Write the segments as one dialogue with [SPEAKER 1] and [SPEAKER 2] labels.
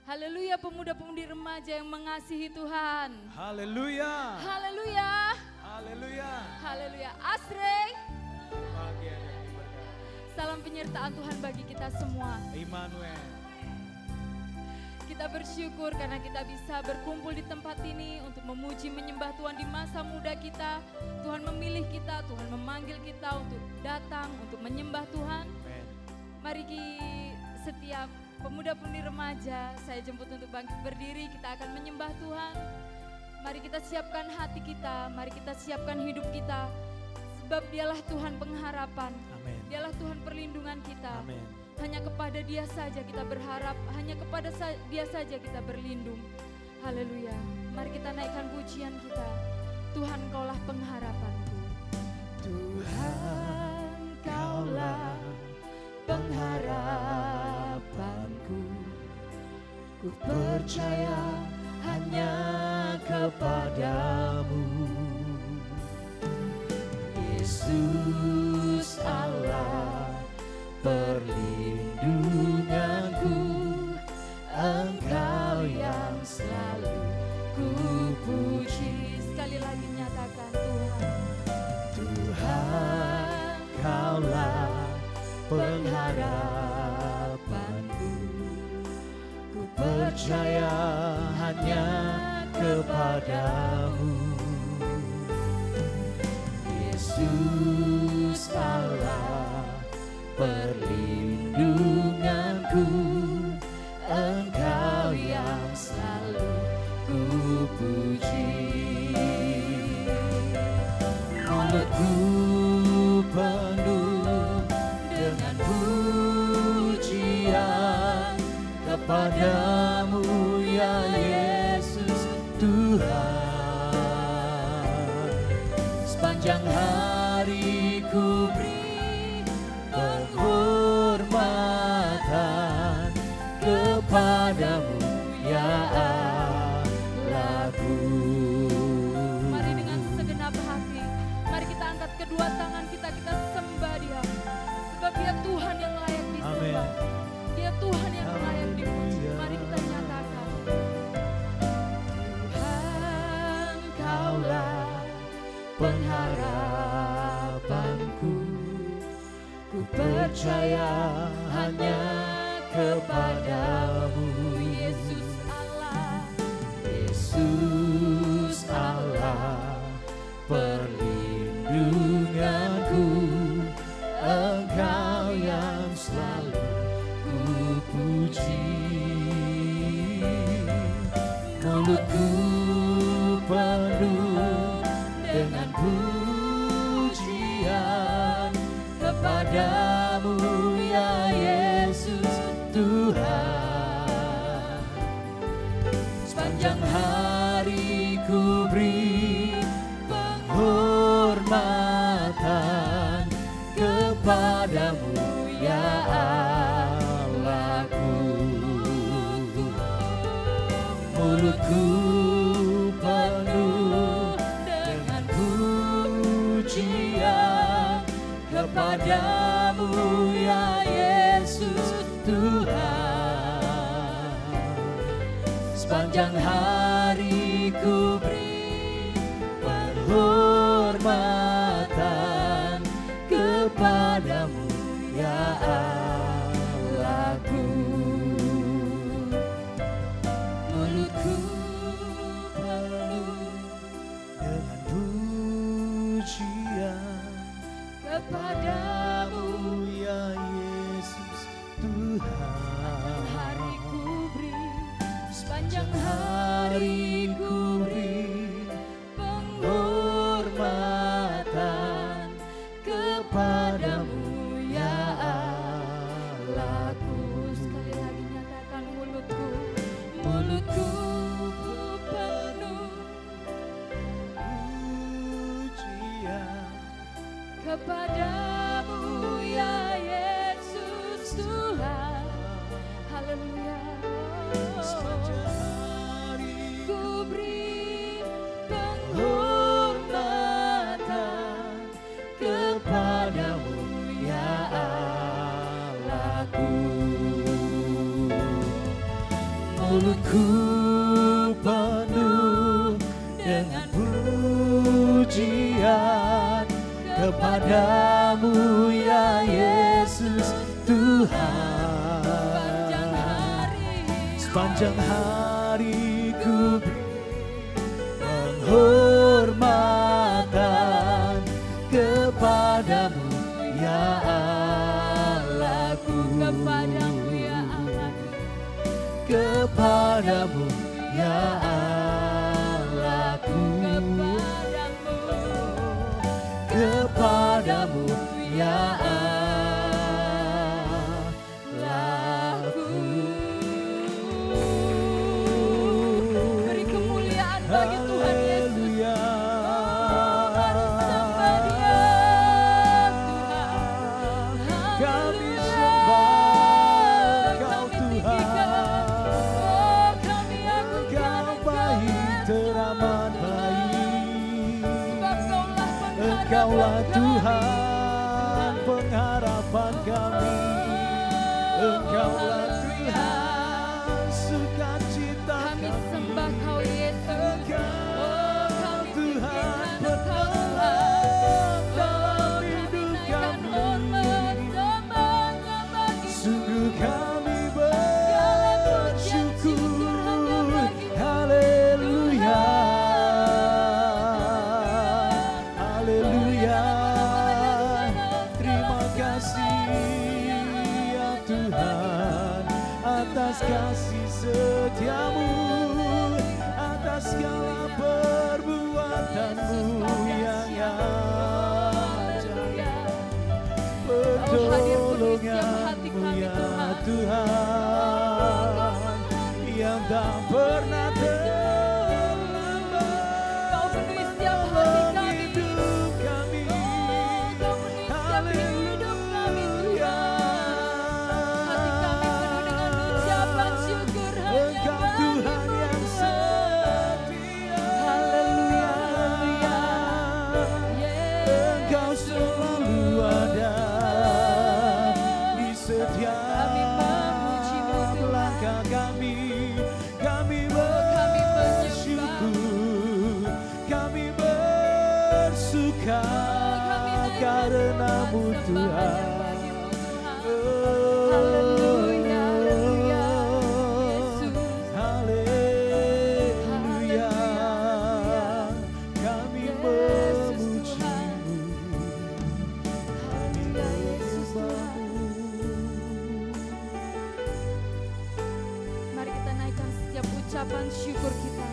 [SPEAKER 1] Haleluya, pemuda-pemudi remaja yang mengasihi Tuhan.
[SPEAKER 2] Haleluya.
[SPEAKER 1] Haleluya.
[SPEAKER 2] Haleluya.
[SPEAKER 1] Haleluya. Asrei.
[SPEAKER 2] Bahagia dan diberkati.
[SPEAKER 1] Salam penyertaan Tuhan bagi kita semua.
[SPEAKER 2] Immanuel.
[SPEAKER 1] Kita bersyukur karena kita bisa berkumpul di tempat ini untuk memuji menyembah Tuhan di masa muda kita. Tuhan memilih kita, Tuhan memanggil kita untuk datang, untuk menyembah Tuhan.
[SPEAKER 2] Amen.
[SPEAKER 1] Mari setiap pemuda-pemudi remaja, saya jemput untuk bangkit berdiri, kita akan menyembah Tuhan. Mari kita siapkan hati kita, mari kita siapkan hidup kita. Sebab dialah Tuhan pengharapan,
[SPEAKER 2] Amen.
[SPEAKER 1] dialah Tuhan perlindungan kita.
[SPEAKER 2] Amen.
[SPEAKER 1] Hanya kepada Dia saja kita berharap, hanya kepada Dia saja kita berlindung. Haleluya. Mari kita naikkan pujian kita. Tuhan, Kaulah pengharapanku. Tuhan, Kaulah pengharapanku. Ku percaya hanya kepadamu, Yesus Allah perlindunganku. Engkau yang selalu ku puji. Sekali lagi nyatakan Tuhan. Tuhan, Kaulah pengharapanku. Ku percaya hanya kepadamu, Yesus Allah perlindunganku. Engkau yang selalu ku puji. Mulutku penuh dengan pujian kepadamu ya Yesus Tuhan. Sepanjang hari ku beri penghormatan kepadamu ya Allahku. Mari dengan segenap hati, mari kita angkat kedua tangan kita, kita sembah Dia. Sebab Dia Tuhan yang layak disembah. Dia Tuhan yang layak dipuji. Mari kita nyatakan. Tuhan, Kaulah pengharapanku. Ku percaya hanya kepadamu, Yesus Allah. Yesus Allah perlindunganku. Engkau yang selalu ku puji. Mulutku penuh dengan pujian kepadamu ya Yesus Tuhan. Sepanjang hari ku beri penghormatan kepadamu ya Allahku. Mulutku penuh dengan pujian kepadamu ya Yesus Tuhan. Sepanjang hari ku beri penghormatan kepadamu ya Allahku. Mulutku penuh dengan pujian kepadamu ya Yesus Tuhan. Sepanjang hari ku beri penghormatan
[SPEAKER 2] mulutku penuh dengan pujian kepadamu ya Yesus Tuhan. Sepanjang hari ku penghormatan kepadamu ya Allahku.
[SPEAKER 1] Kepadamu ya Allahku.
[SPEAKER 2] Kepadamu ya Allahku. Kepadamu ya Allahku.
[SPEAKER 1] Beri kemuliaan bagi Tuhan Yesus. Mari sembah Dia Tuhan.
[SPEAKER 2] Kami
[SPEAKER 1] Haleluya.
[SPEAKER 2] sembah Engkau
[SPEAKER 1] Kami tinggikan.
[SPEAKER 2] Tuhan.
[SPEAKER 1] Oh, kami agungkan
[SPEAKER 2] Engkau
[SPEAKER 1] Engkau
[SPEAKER 2] baik,
[SPEAKER 1] ya
[SPEAKER 2] teramat
[SPEAKER 1] Tuhan.
[SPEAKER 2] baik.
[SPEAKER 1] Sebab
[SPEAKER 2] Engkaulah
[SPEAKER 1] Engkaulah
[SPEAKER 2] Tuhan, pengharapan kami. Engkaulah Tuhan, sukacita
[SPEAKER 1] kami
[SPEAKER 2] kami.
[SPEAKER 1] sembah Kau Yesus. Oh, kami
[SPEAKER 2] Tuhan,
[SPEAKER 1] tinggikan Engkau Tuhan. Oh, kami naikkan hormat sembahnya bagi
[SPEAKER 2] Sungguh kami
[SPEAKER 1] segala pujian syukur hanya
[SPEAKER 2] bersyukur.
[SPEAKER 1] bagi
[SPEAKER 2] Haleluya. Haleluya. Terima kasih ya Tuhan atas kasih setiamu, atas segala perbuatanmu yang ajaib. Pertolonganmu ya Tuhan yang tak pernah terlambat.
[SPEAKER 1] Kau penuhi setiap hati kami.
[SPEAKER 2] Hidup kami.
[SPEAKER 1] Kau penuhi setiap hidup kami Tuhan. Hati kami penuh dengan ucapan syukur hanya
[SPEAKER 2] Engkau
[SPEAKER 1] bagi
[SPEAKER 2] Tuhan yang setia.
[SPEAKER 1] Haleluya, haleluya.
[SPEAKER 2] Engkau selalu ada di setiap
[SPEAKER 1] Kami memuji-Mu, Tuhan.
[SPEAKER 2] langkah kami. Kami bersyukur, kami bersuka karenamu Tuhan.
[SPEAKER 1] Haleluya, haleluya, Yesus.
[SPEAKER 2] Haleluya, kami memuji-Mu.
[SPEAKER 1] Haleluya, Yesus Tuhan. Mari kita naikkan setiap ucapan syukur kita.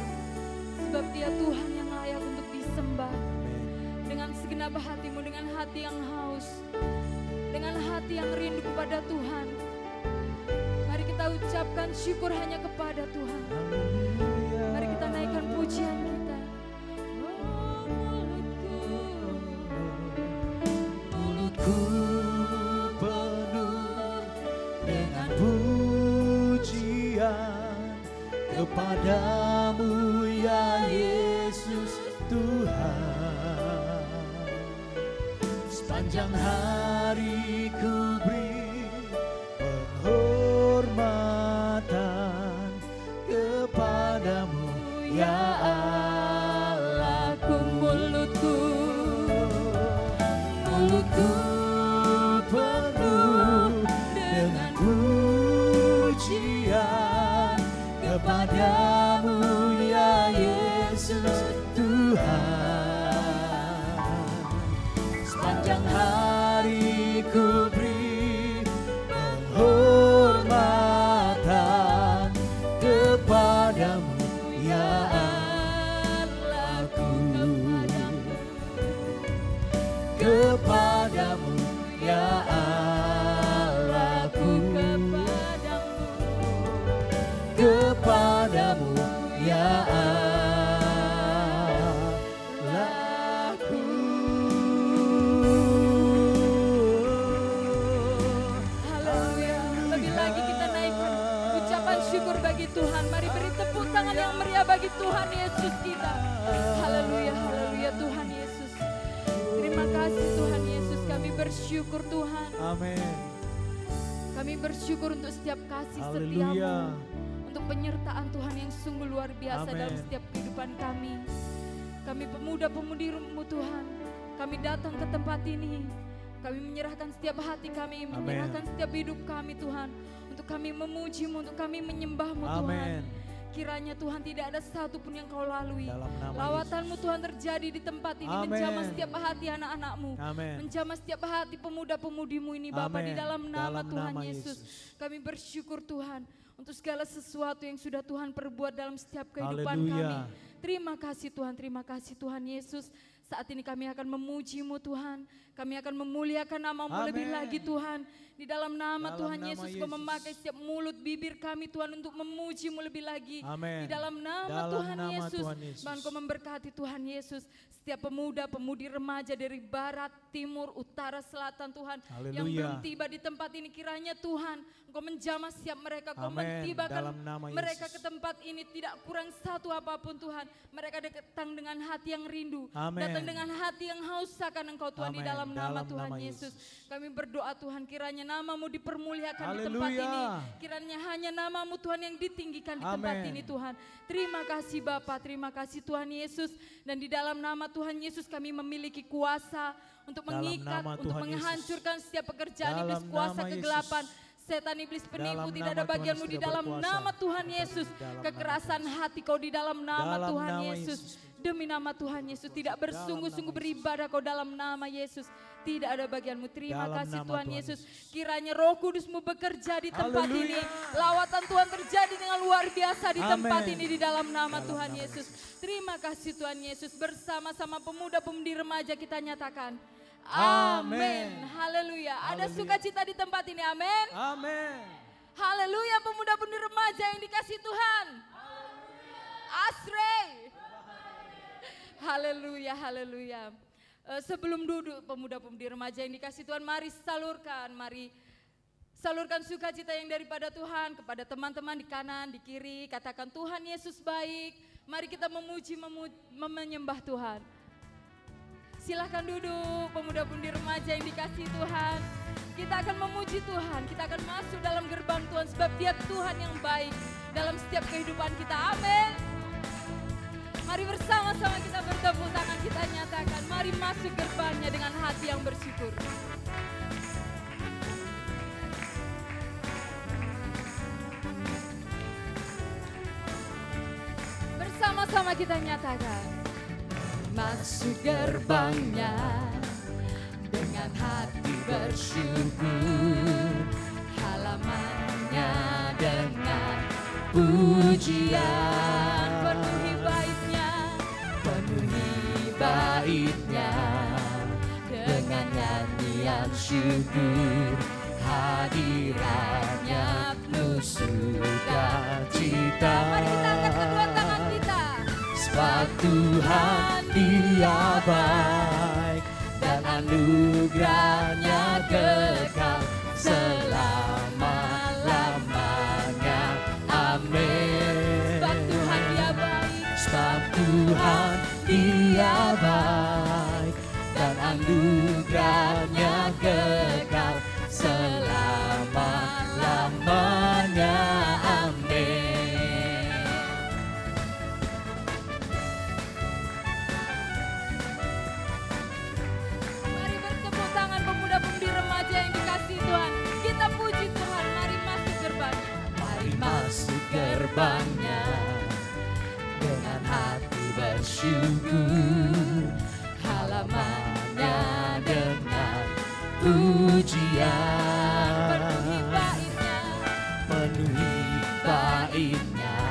[SPEAKER 1] Sebab Dia Tuhan yang layak untuk disembah. Dengan segenap hatimu, dengan hati yang haus, dengan hati yang rindu kepada Tuhan. Mari kita ucapkan syukur hanya kepada Tuhan. Mari kita naikkan pujian kita. Oh,
[SPEAKER 2] Mulutku penuh dengan pujian kepadamu ya Yesus Tuhan. Sepanjang hari ku beri penghormatan kepadamu ya Allahku. Mulutku penuh dengan pujian kepadamu ya Yesus Tuhan. Sepanjang hari ku beri penghormatan kepadamu ya Allahku. Kepadamu ya Allahku. Kepadamu ya Allahku.
[SPEAKER 1] haleluya. Lebih lagi kita naikkan ucapan syukur bagi Tuhan. Mari beri tepuk tangan yang meriah bagi Tuhan Yesus kita. Haleluya, haleluya Tuhan Yesus. Terima kasih Tuhan Yesus. Kami bersyukur Tuhan.
[SPEAKER 2] Amin.
[SPEAKER 1] Kami bersyukur untuk setiap kasih
[SPEAKER 2] Haleluya.
[SPEAKER 1] setiamu. untuk penyertaan Tuhan yang sungguh luar biasa
[SPEAKER 2] Amin.
[SPEAKER 1] dalam setiap kehidupan kami. Kami pemuda-pemudi-Mu Tuhan, kami datang ke tempat ini. Kami menyerahkan setiap hati kami, menyerahkan setiap hidup kami Tuhan. Untuk kami memuji-Mu, untuk kami menyembah-Mu Tuhan. Kiranya Tuhan tidak ada satupun yang Kau lalui. Lawatan-Mu Tuhan terjadi di tempat ini.
[SPEAKER 2] Amen.
[SPEAKER 1] Menjamah setiap hati anak-anak-Mu.
[SPEAKER 2] Amen.
[SPEAKER 1] Menjamah setiap hati pemuda-pemudi-Mu ini Bapa, di dalam nama Tuhan Yesus. Kami bersyukur Tuhan untuk segala sesuatu yang sudah Tuhan perbuat dalam setiap kehidupan kami. Terima kasih Tuhan Yesus. Saat ini kami akan memuji-Mu Tuhan. Kami akan memuliakan nama-Mu lebih lagi Tuhan. Di dalam nama Tuhan Yesus, Kau memakai setiap mulut bibir kami Tuhan untuk memuji-Mu lebih lagi. Di dalam nama Tuhan Yesus. Bahkan Kau memberkati Tuhan Yesus. Setiap pemuda, pemudi remaja dari barat, timur, utara, selatan Tuhan. Yang belum tiba di tempat ini, kiranya Tuhan Kau menjamah setiap mereka. Kau mentibakan mereka ke tempat ini, tidak kurang satu apapun Tuhan. Mereka datang dengan hati yang rindu. Datang dengan hati yang haus akan Engkau Tuhan. Di dalam nama Tuhan Yesus. Kami berdoa Tuhan, kiranya nama-Mu dipermuliakan di tempat ini. Kiranya hanya nama-Mu Tuhan yang ditinggikan di tempat ini Tuhan. Terima kasih Bapa, terima kasih Tuhan Yesus. Dan di dalam nama Tuhan Yesus kami memiliki kuasa untuk mengikat, untuk menghancurkan setiap pekerjaan iblis, kuasa kegelapan. Setan, iblis, penipu, tidak ada bagian-Mu di dalam nama Tuhan Yesus. Kekerasan hati Kau di dalam nama Tuhan Yesus. Demi nama Tuhan Yesus, tidak bersungguh-sungguh beribadah Kau dalam nama Yesus. Tidak ada bagian-Mu. Terima kasih Tuhan Yesus. Kiranya Roh Kudus-Mu bekerja di tempat ini. Lawatan Tuhan terjadi dengan luar biasa di tempat ini di dalam nama Tuhan Yesus. Terima kasih Tuhan Yesus. Bersama-sama pemuda-pemudi remaja kita nyatakan. Amin. Haleluya. Ada sukacita di tempat ini. Amin.
[SPEAKER 2] Amin.
[SPEAKER 1] Haleluya, pemuda-pemudi remaja yang dikasih Tuhan. Asrei. Haleluya, haleluya. Sebelum duduk pemuda-pemudi remaja yang dikasih Tuhan, mari salurkan sukacita yang daripada Tuhan kepada teman-teman di kanan, di kiri. Katakan Tuhan Yesus baik. Mari kita memuji, menyembah Tuhan. Silahkan duduk pemuda-pemudi remaja yang dikasih Tuhan. Kita akan memuji Tuhan, kita akan masuk dalam gerbang Tuhan sebab Dia Tuhan yang baik dalam setiap kehidupan kita. Amin. Mari bersama-sama kita bertepuk tangan, kita nyatakan mari masuk gerbangnya dengan hati yang bersyukur. Bersama-sama kita nyatakan masuk gerbangnya dengan hati bersyukur, halamannya dengan pujian, penuhi baitnya dengan nyanyian syukur, hadirannya penuh sukacita. Mari kita angkat kedua tangan kita. Sebab Tuhan Dia baik dan anugerahnya kekal selama-lamanya. Amin. Sebab Tuhan Dia baik. Sebab Tuhan Dia baik dan anugerahnya kekal selama-lamanya. Amin. Mari bertepuk tangan pemuda-pemudi remaja yang dikasih Tuhan. Kita puji Tuhan, mari masuk gerbangnya. Mari masuk gerbangnya dengan hati bersyukur, halamannya dengan pujian, penuhi baitnya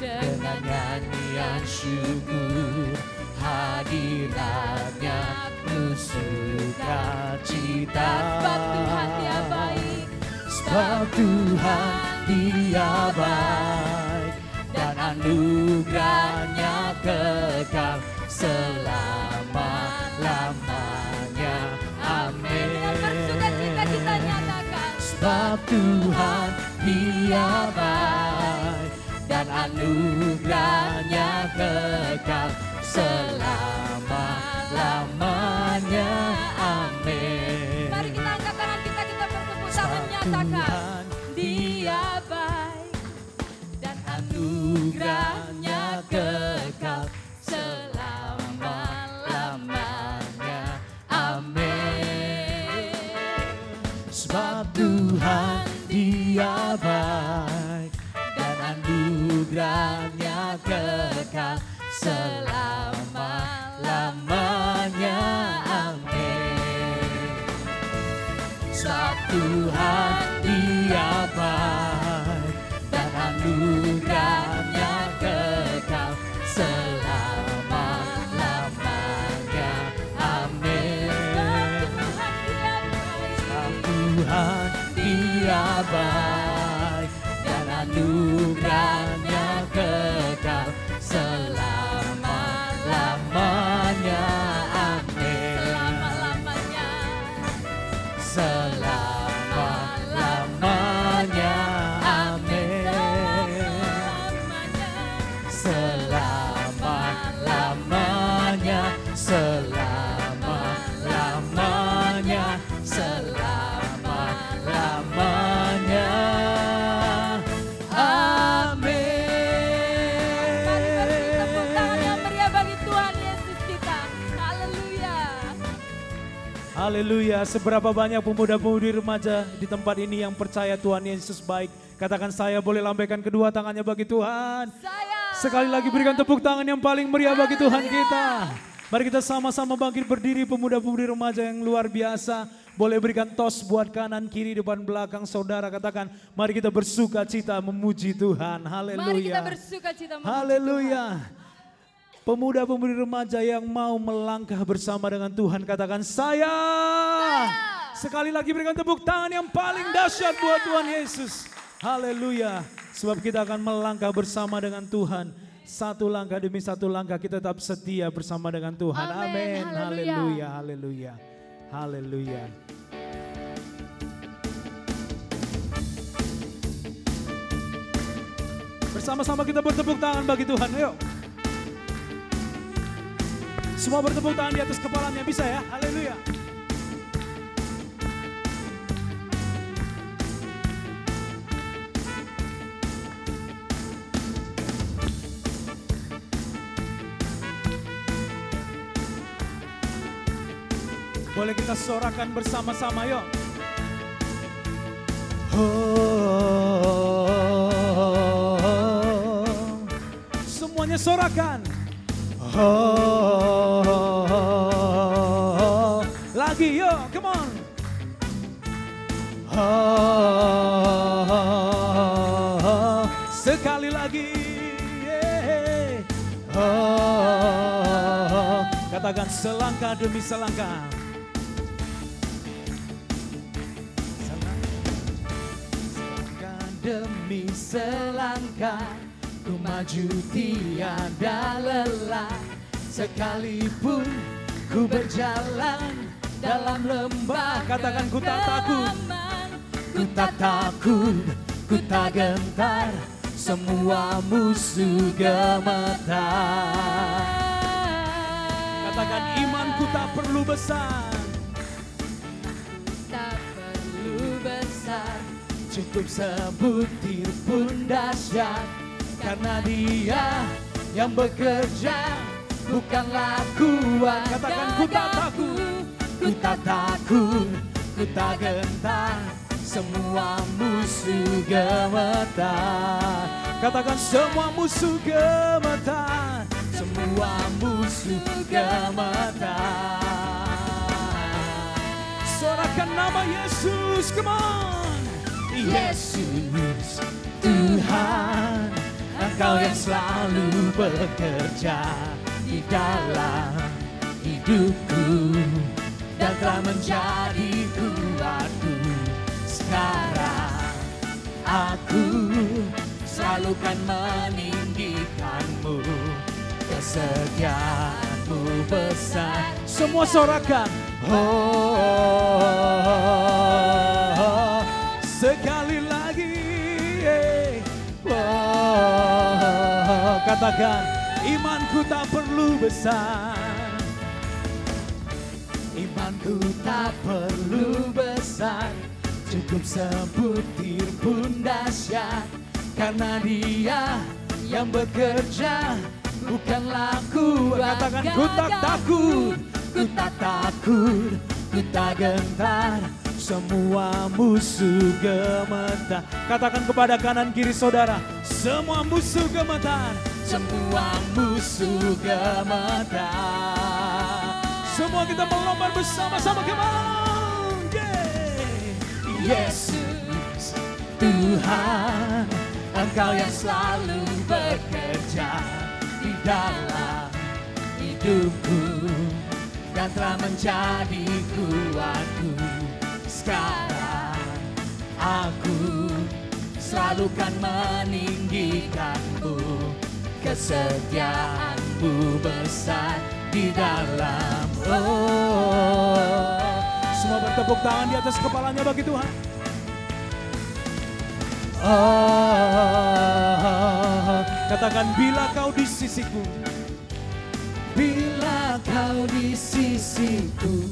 [SPEAKER 1] dengan nyanyian syukur, hadiratnya penuh sukacita. Sebab Tuhan Dia baik, sebab Tuhan Dia baik dan anugerahnya kekal selama-lamanya. Amin. Dengan sukacita kita nyatakan, sebab Tuhan Dia baik dan anugerahnya kekal selama-lamanya. Amin. Mari kita angkat tangan kita bertepuk tangan nyatakan, Dia baik
[SPEAKER 2] anugerahnya kekal selama-lamanya. Amin. Tuhan Dia baik dan anugerahnya kekal selama-lamanya. Amin. Selama-lamanya. Amin. Selama-lamanya. Selama-lamanya. Selama-lamanya.
[SPEAKER 3] Haleluya, seberapa banyak pemuda-pemudi remaja di tempat ini yang percaya Tuhan Yesus baik. Katakan saya boleh lambaikan kedua tangannya bagi Tuhan. Sekali lagi berikan tepuk tangan yang paling meriah bagi Tuhan kita. Mari kita sama-sama bangkit berdiri pemuda-pemudi remaja yang luar biasa. Boleh berikan tos buat kanan, kiri, depan, belakang saudara. Katakan mari kita bersuka cita memuji Tuhan. Haleluya.
[SPEAKER 1] Mari kita bersuka cita memuji
[SPEAKER 3] Haleluya.
[SPEAKER 1] Tuhan.
[SPEAKER 3] Pemuda-pemudi remaja yang mau melangkah bersama dengan Tuhan, katakan saya. Sekali lagi berikan tepuk tangan yang paling dahsyat buat Tuhan Yesus. Haleluya. Sebab kita akan melangkah bersama dengan Tuhan. Satu langkah demi satu langkah kita tetap setia bersama dengan Tuhan. Amin. Haleluya. Haleluya. Haleluya. Bersama-sama kita bertepuk tangan bagi Tuhan. Ayo. Semua bertepuk tangan di atas kepalanya, bisa ya? Haleluya. Boleh kita sorakan bersama-sama, yuk. Semuanya sorakan. Lagi yuk, come on. Sekali lagi. Katakan selangkah demi selangkah. Selangkah demi selangkah. Ku maju tiada lelah, sekalipun ku berjalan dalam lembah. Katakan ku tak takut, ku tak takut, ku tak gentar, semua musuh gemetar. Katakan imanku tak perlu besar,
[SPEAKER 1] tak perlu besar,
[SPEAKER 3] cukup sebutir pun dahsyat. Karena Dia yang bekerja, bukanlah kuat. Katakan ku tak takut, ku tak takut, ku tak gentar, semua musuh gemetar. Katakan semua musuh gemetar, semua musuh gemetar. Sorakan nama Yesus, come on. Yesus Tuhan, Engkau yang selalu bekerja di dalam hidupku dan telah menjadi kuatku. Sekarang aku selalu kan meninggikanmu, kesetiaanmu besar. Semua sorakan. Sekali lagi. Katakan imanku tak perlu besar, imanku tak perlu besar, cukup sebutir pun dahsyat. Karena Dia yang bekerja, bukanlah kuat. Katakan ku tak takut, ku tak takut, ku tak gentar, semua musuh gemetar. Katakan kepada kanan kiri saudara, semua musuh gemetar, semua musuh gemetar. Semua kita melompat bersama-sama, come on, yeah. Yesus Tuhan,
[SPEAKER 2] Engkau yang selalu bekerja di dalam hidupku dan telah menjadi kuatku. Sekarang aku selalu kan meninggikanmu, kesetiaanmu besar di dalam.
[SPEAKER 3] Semua bertepuk tangan di atas kepalanya bagi Tuhan. Katakan, bila kau di sisiku,
[SPEAKER 2] bila kau di sisiku,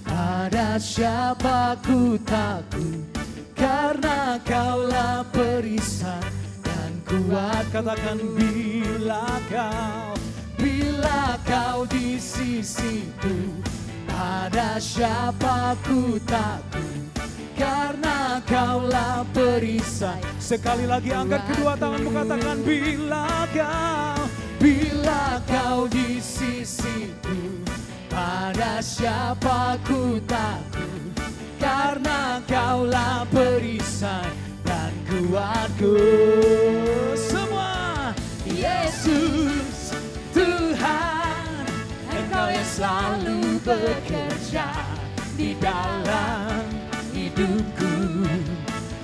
[SPEAKER 2] ada siapa ku takut, karena kaulah perisai dan kuat.
[SPEAKER 3] katakan, bila
[SPEAKER 2] kau di sisiku, ada siapa ku takut, karena kaulah perisai.
[SPEAKER 3] Sekali lagi angkat kedua tanganmu, katakan, bila
[SPEAKER 2] kau di sisiku, pada siapa ku takut, karena kaulah perisai dan kuatku.
[SPEAKER 3] Semua
[SPEAKER 2] Yesus Tuhan, Engkau yang selalu bekerja di dalam hidupku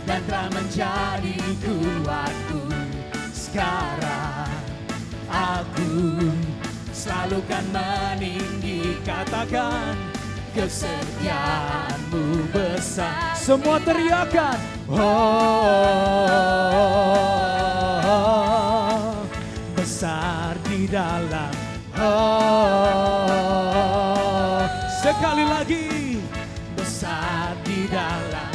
[SPEAKER 2] dan telah menjadi kuatku. Sekarang aku selalu kan meninggi, katakan, kesetiaanmu besar.
[SPEAKER 3] semua teriakan, besar di dalam. Sekali lagi,
[SPEAKER 2] Besar di dalam.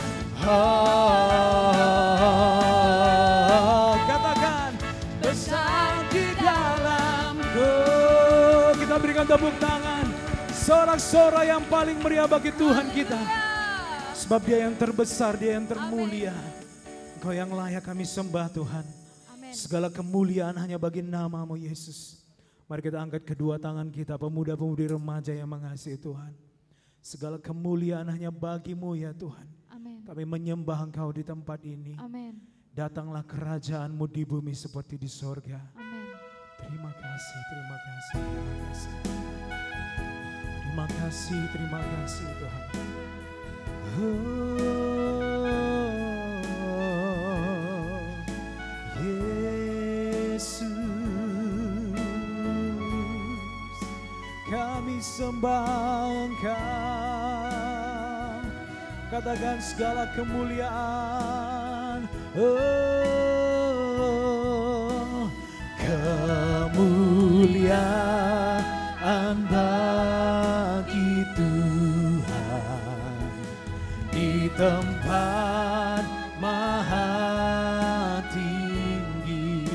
[SPEAKER 3] katakan,
[SPEAKER 2] Besar di dalam.
[SPEAKER 3] kita berikan tepuk tangan, sorak-sorai yang paling meriah bagi Tuhan kita. Sebab Dia yang terbesar, Dia yang termulia. Engkau yang layak kami sembah Tuhan.
[SPEAKER 1] Amin.
[SPEAKER 3] Segala kemuliaan hanya bagi nama-Mu Yesus. Mari kita angkat kedua tangan kita, pemuda-pemudi remaja yang mengasihi Tuhan. Segala kemuliaan hanya bagi-Mu ya Tuhan.
[SPEAKER 1] Amin.
[SPEAKER 3] Kami menyembah Engkau di tempat ini.
[SPEAKER 1] Amin.
[SPEAKER 3] Datanglah kerajaan-Mu di bumi seperti di sorga.
[SPEAKER 1] Amin.
[SPEAKER 3] Terima kasih, terima kasih, terima kasih. Terima kasih, terima kasih Tuhan. Yesus, kami sembah Engkau. Katakan segala kemuliaan, kemuliaan bagi Tuhan di tempat maha tinggi.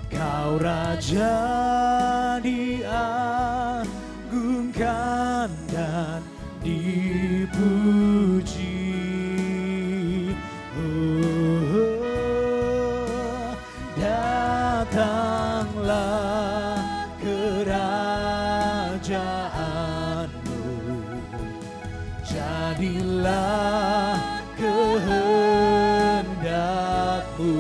[SPEAKER 3] Kau Raja diagungkan dan dipuji. Datanglah kerajaanmu, jadilah kehendakmu.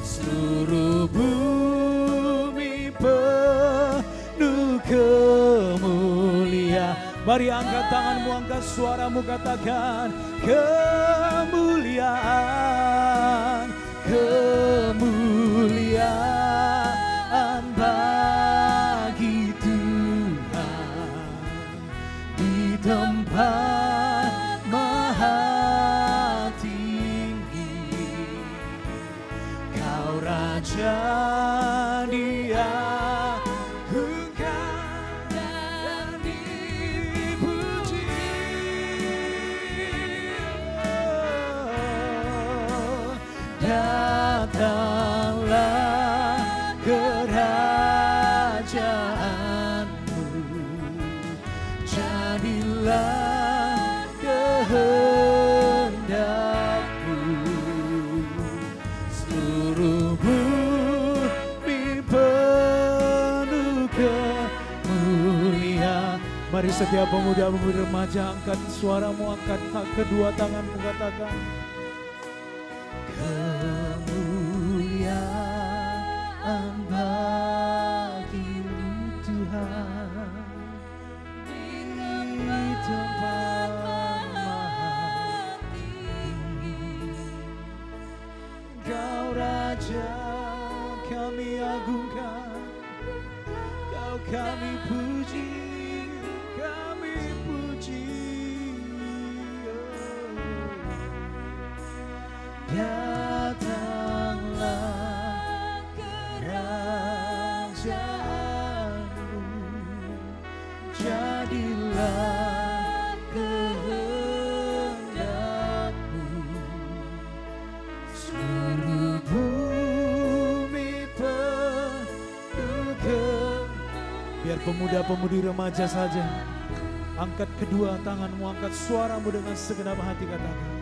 [SPEAKER 3] Seluruh bumi penuh kemuliaan. Mari angkat tanganmu, angkat suaramu, katakan, kemuliaan, kemuliaan bagi Tuhan di tempat maha tinggi. Kau Raja diagungkan dan dipuji. Datanglah kerajaanmu, jadilah kehendakmu. Seluruh bumi penuh kemuliaan. Mari setiap pemuda-pemudi remaja angkat suaramu, angkat kedua tanganmu, katakan, Raja kami agungkan, Kau kami puji, kami puji. Datanglah kerajaanmu, jadilah kehendakmu, seluruh bumi penuh. Biar pemuda-pemudi remaja saja, angkat kedua tanganmu, angkat suaramu dengan segenap hati, katakan.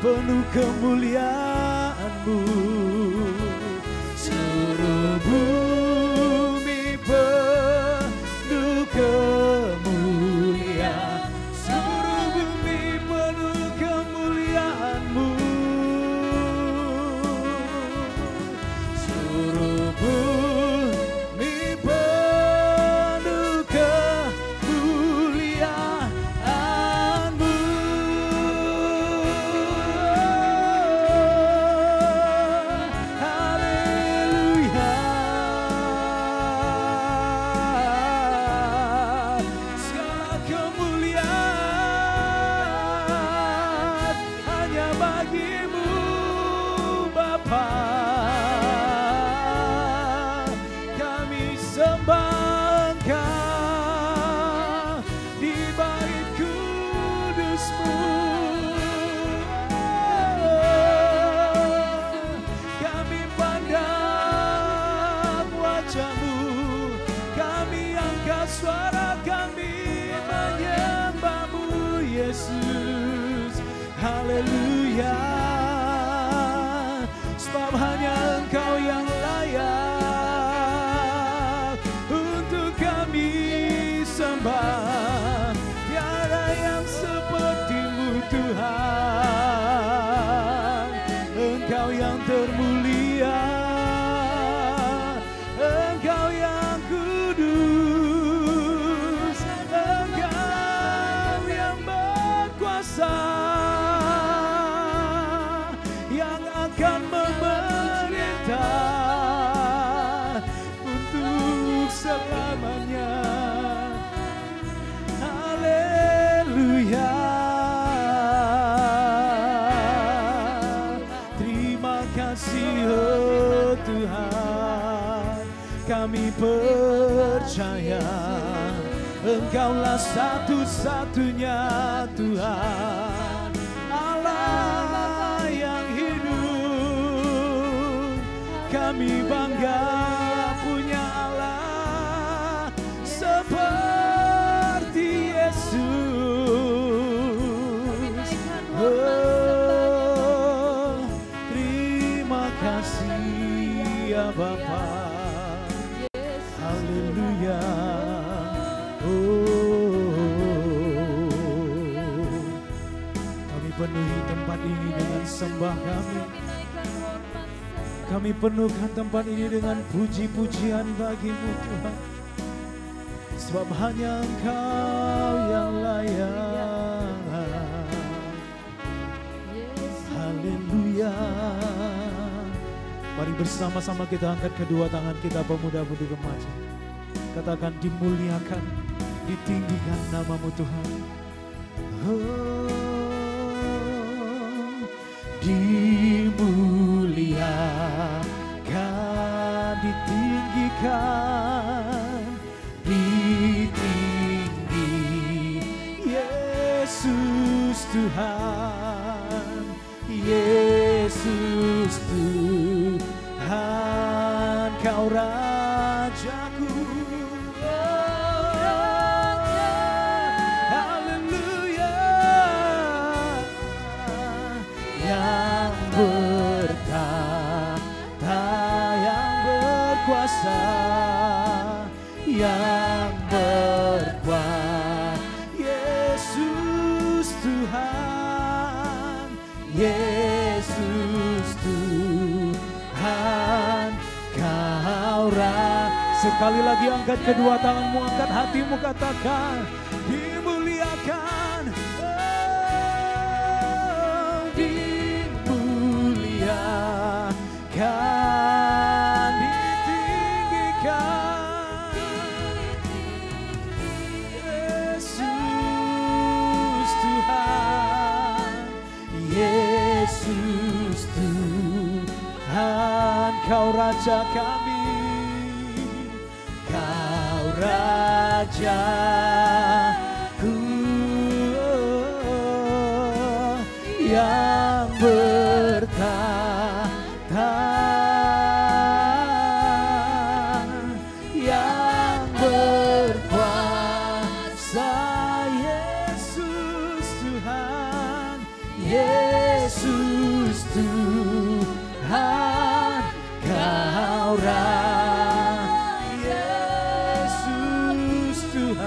[SPEAKER 3] Penuh kemuliaan-Mu, seluruh bumi penuh kemuliaan, seluruh bumi penuh kemuliaan-Mu, seluruh bumi penuh kemuliaan-Mu. Suara kami menyembah-Mu Yesus, haleluya. Sebab hanya Engkau yang layak untuk kami sembah. Tiada yang seperti-Mu Tuhan, Engkau yang termulia, Engkau yang kudus, Engkau yang berkuasa, yang akan memerintah untuk selamanya. Haleluya. Terima kasih oh Tuhan, kami percaya Engkaulah satu-satunya Tuhan, Allah yang hidup. Kami bangga punya Allah Haleluya. Kami penuhi tempat ini dengan sembah kami. Kami penuhkan tempat ini dengan puji-pujian bagi-Mu Tuhan. Sebab hanya Engkau yang layak. Haleluya. Mari bersama-sama kita angkat kedua tangan kita, pemuda-pemudi remaja. Katakan, dimuliakan, ditinggikan nama-Mu Tuhan. Dimuliakan, ditinggikan, ditinggi Yesus Tuhan, Yesus Tuhan, Kau Rajaku. Yang berkuasa, Yesus Tuhan, Yesus Tuhan, Kau Raja. Sekali lagi angkat kedua tanganmu, angkat hatimu, katakan, dimuliakan, dimuliakan, ditinggikan. Yesus Tuhan, Kau Raja kami, Kau Rajaku yang bertahta, yang berkuasa. Yesus Tuhan, Yesus Tuhan, Kau Raja. Yesus Tuhan,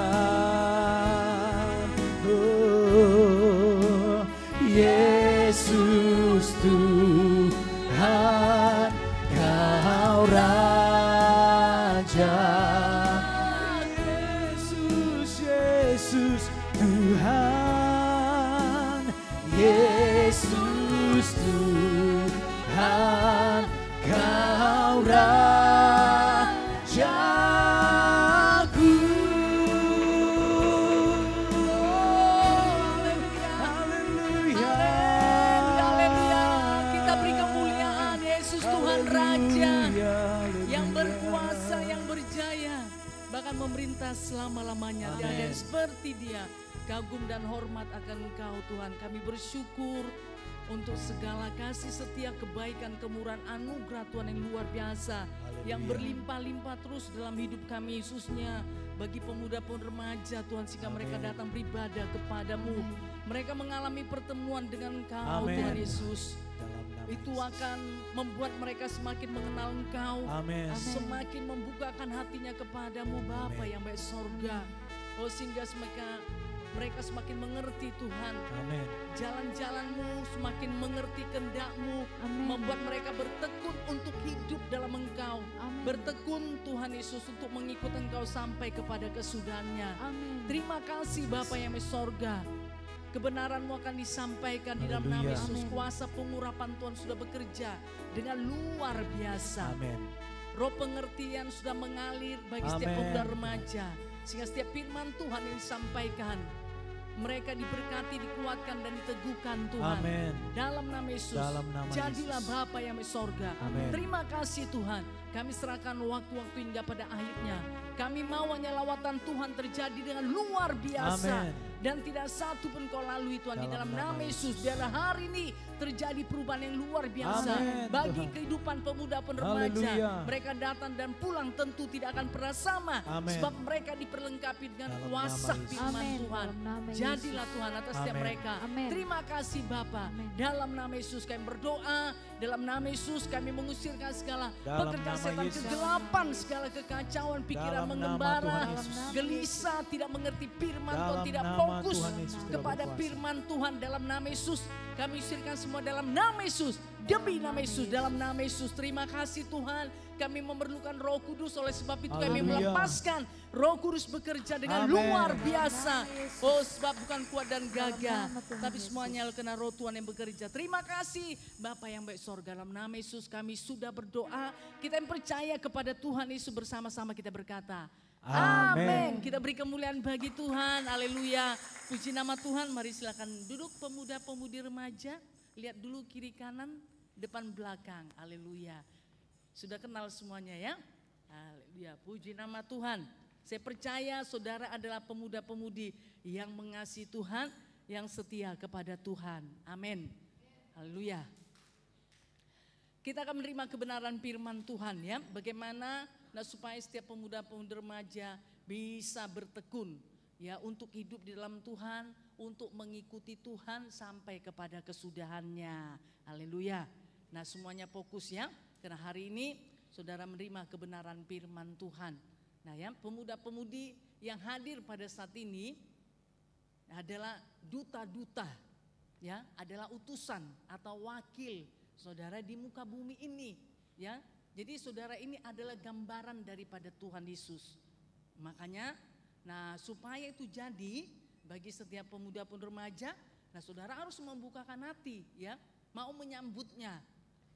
[SPEAKER 3] oh, Yesus Tuhan, Kau Raja. Yesus, Yesus Tuhan, Yesus Tuhan, Kau Rajaku. Haleluya.
[SPEAKER 2] Haleluya. Kita beri kemuliaan Yesus Tuhan Raja yang berkuasa, yang berjaya, bahkan memerintah selama-lamanya. Tiada yang seperti Dia. Kagum dan hormat akan Engkau Tuhan. Kami bersyukur untuk segala kasih setia, kebaikan, kemurahan, anugerah Tuhan yang luar biasa. Yang berlimpah-limpah terus dalam hidup kami, khususnya bagi pemuda pun remaja Tuhan, sehingga mereka datang beribadah kepadamu. Mereka mengalami pertemuan dengan Engkau Tuhan Yesus. Itu akan membuat mereka semakin mengenal Engkau. Semakin membukakan hatinya kepadamu Bapa yang baik sorga. Oh, sehingga mereka semakin mengerti Tuhan. Jalan-jalan-Mu, semakin mengerti kehendak-Mu. Membuat mereka bertekun untuk hidup dalam Engkau. Bertekun Tuhan Yesus untuk mengikut Engkau sampai kepada kesudahannya. Terima kasih Bapa yang di sorga. Kebenaran-Mu akan disampaikan di dalam nama Yesus. Kuasa pengurapan Tuhan sudah bekerja dengan luar biasa. Roh pengertian sudah mengalir bagi setiap pemuda remaja. Sehingga setiap firman Tuhan yang disampaikan, mereka diberkati, dikuatkan dan diteguhkan Tuhan. Dalam nama Yesus. Jadilah Bapa yang di sorga. Terima kasih Tuhan. Kami serahkan waktu-waktu hingga pada akhirnya. Kami mau hanya lawatan Tuhan terjadi dengan luar biasa. dan tidak satu pun kau lalui Tuhan. Di dalam nama Yesus, biarlah hari ini terjadi perubahan yang luar biasa.
[SPEAKER 3] Amin,
[SPEAKER 2] bagi
[SPEAKER 3] Tuhan.
[SPEAKER 2] kehidupan pemuda dan remaja.
[SPEAKER 3] Haleluya.
[SPEAKER 2] Mereka datang dan pulang tentu tidak akan pernah sama.
[SPEAKER 3] Amin.
[SPEAKER 2] Sebab mereka diperlengkapi dengan
[SPEAKER 3] Dalam
[SPEAKER 2] kuasa
[SPEAKER 3] nama Yesus.
[SPEAKER 2] firman
[SPEAKER 1] Amin.
[SPEAKER 2] Tuhan.
[SPEAKER 1] Dalam nama Yesus.
[SPEAKER 2] Jadilah Tuhan atas setiap
[SPEAKER 3] Amin.
[SPEAKER 2] mereka.
[SPEAKER 1] Amin.
[SPEAKER 2] Terima kasih Bapa.
[SPEAKER 1] Amin.
[SPEAKER 2] Dalam nama Yesus kami berdoa. Dalam nama Yesus kami mengusirkan segala
[SPEAKER 3] Dalam
[SPEAKER 2] pekerjaan
[SPEAKER 3] nama
[SPEAKER 2] setan,
[SPEAKER 3] Yesus.
[SPEAKER 2] kegelapan, segala kekacauan, pikiran
[SPEAKER 3] Dalam nama
[SPEAKER 2] mengembara,
[SPEAKER 3] Tuhan Yesus.
[SPEAKER 2] gelisah, tidak mengerti firman
[SPEAKER 3] Dalam
[SPEAKER 2] Tuhan, tidak
[SPEAKER 3] nama
[SPEAKER 2] fokus
[SPEAKER 3] Tuhan Yesus tidak
[SPEAKER 2] kepada
[SPEAKER 3] berkuasa.
[SPEAKER 2] firman Tuhan. Dalam nama Yesus kami usirkan semua dalam nama Yesus. Demi nama Yesus, dalam nama Yesus. Terima kasih Tuhan. Kami memerlukan Roh Kudus, oleh sebab itu kami
[SPEAKER 3] Haleluya.
[SPEAKER 2] melepaskan Roh Kudus bekerja dengan
[SPEAKER 3] Amin.
[SPEAKER 2] luar biasa. Oh, sebab bukan kuat dan gagah,
[SPEAKER 1] nama Tuhan
[SPEAKER 2] tapi
[SPEAKER 1] Yesus.
[SPEAKER 2] semuanya karena Roh Tuhan yang bekerja. Terima kasih Bapa yang baik sorga, dalam nama Yesus kami sudah berdoa. Kita yang percaya kepada Tuhan Yesus, bersama-sama kita berkata,
[SPEAKER 3] Amin.
[SPEAKER 2] Kita beri kemuliaan bagi Tuhan. Haleluya. Puji nama Tuhan. Mari silakan duduk pemuda-pemudi remaja. Lihat dulu kiri kanan, depan belakang. Haleluya. Sudah kenal semuanya ya? Haleluya. Puji nama Tuhan. Saya percaya saudara adalah pemuda-pemudi yang mengasihi Tuhan, yang setia kepada Tuhan. Amin. Haleluya. Kita akan menerima kebenaran firman Tuhan ya. Bagaimana supaya setiap pemuda-pemudi remaja bisa bertekun ya untuk hidup di dalam Tuhan, untuk mengikuti Tuhan sampai kepada kesudahannya. Haleluya. Nah, semuanya fokus ya. Karena hari ini saudara menerima kebenaran firman Tuhan. Nah ya, pemuda-pemudi yang hadir pada saat ini adalah duta-duta ya, adalah utusan atau wakil saudara di muka bumi ini ya. Jadi saudara ini adalah gambaran daripada Tuhan Yesus. Makanya nah supaya itu jadi bagi setiap pemuda pun remaja, nah saudara harus membukakan hati ya, mau menyambutnya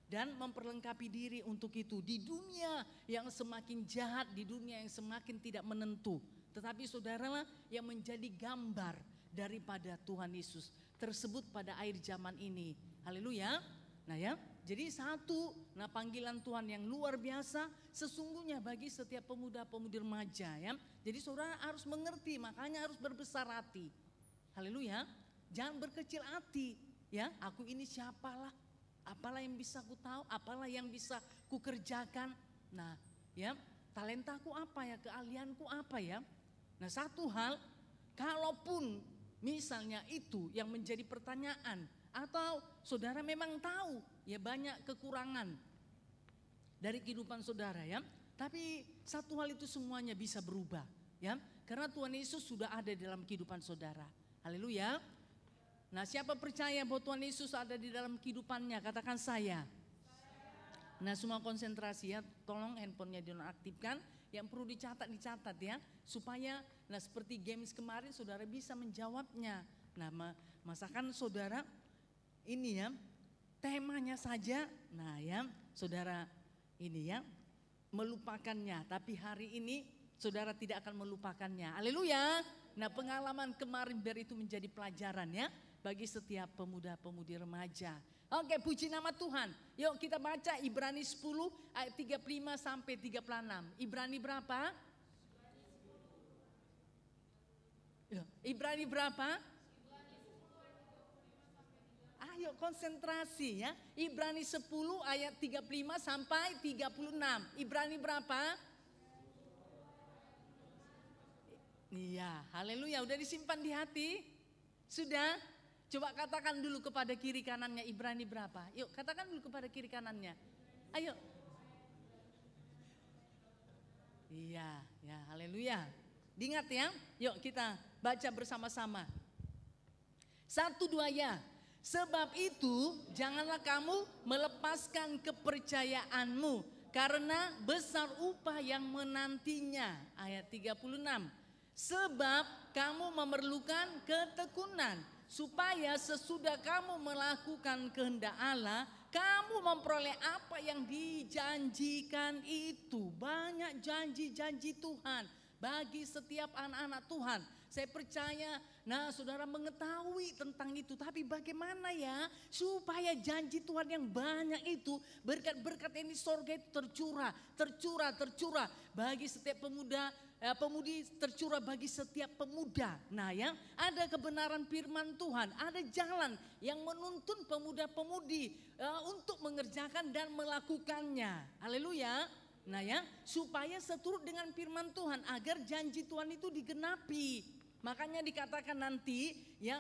[SPEAKER 2] dan memperlengkapi diri untuk itu di dunia yang semakin jahat, di dunia yang semakin tidak menentu. Tetapi saudaralah yang menjadi gambar daripada Tuhan Yesus tersebut pada akhir zaman ini. Haleluya. Nah ya, jadi satu, nah panggilan Tuhan yang luar biasa sesungguhnya bagi setiap pemuda-pemudi remaja ya. Jadi saudara harus mengerti, makanya harus berbesar hati. Haleluya. Jangan berkecil hati ya, aku ini siapalah, apalah yang bisa ku tahu, apalah yang bisa ku kerjakan. Nah ya, talentaku apa ya, keahlianku apa ya. Nah satu hal, kalaupun misalnya itu yang menjadi pertanyaan, atau saudara memang tahu ya banyak kekurangan dari kehidupan saudara ya. Tapi satu hal itu semuanya bisa berubah ya. Karena Tuhan Yesus sudah ada dalam kehidupan saudara. Haleluya. Nah siapa percaya bahwa Tuhan Yesus ada di dalam kehidupannya? Katakan saya. Nah semua konsentrasi ya. Tolong handphonenya dinonaktifkan. Yang perlu dicatat ya. Supaya nah seperti games kemarin saudara bisa menjawabnya. Nah masakan saudara ini ya, temanya saja, nah ya saudara ini ya, melupakannya. Tapi hari ini saudara tidak akan melupakannya. Haleluya. Nah pengalaman kemarin biar itu menjadi pelajaran ya, bagi setiap pemuda-pemudi remaja. Oke, puji nama Tuhan. Yuk kita baca Ibrani 10 ayat 35 sampai 36. Ibrani berapa? Ibrani berapa? Ayo konsentrasi ya. Ibrani 10 ayat 35 sampai 36. Ibrani berapa? Iya, haleluya. Udah disimpan di hati? Sudah? Coba katakan dulu kepada kiri kanannya Ibrani berapa? Yuk katakan dulu kepada kiri kanannya. Ayo. Iya, ya haleluya. Diingat ya. Yuk kita baca bersama-sama. 1, 2 ya. Sebab itu janganlah kamu melepaskan kepercayaanmu karena besar upah yang menantinya. Ayat 36. Sebab kamu memerlukan ketekunan supaya sesudah kamu melakukan kehendak Allah, kamu memperoleh apa yang dijanjikan itu. Banyak janji-janji Tuhan bagi setiap anak-anak Tuhan. Saya percaya, nah saudara mengetahui tentang itu. Tapi bagaimana ya supaya janji Tuhan yang banyak itu, berkat-berkat ini sorga itu tercurah bagi setiap pemuda pemudi tercurah bagi setiap pemuda. Nah ya, ada kebenaran firman Tuhan, ada jalan yang menuntun pemuda-pemudi untuk mengerjakan dan melakukannya. Haleluya. Nah ya, supaya seturut dengan firman Tuhan agar janji Tuhan itu digenapi. Makanya dikatakan nanti ya,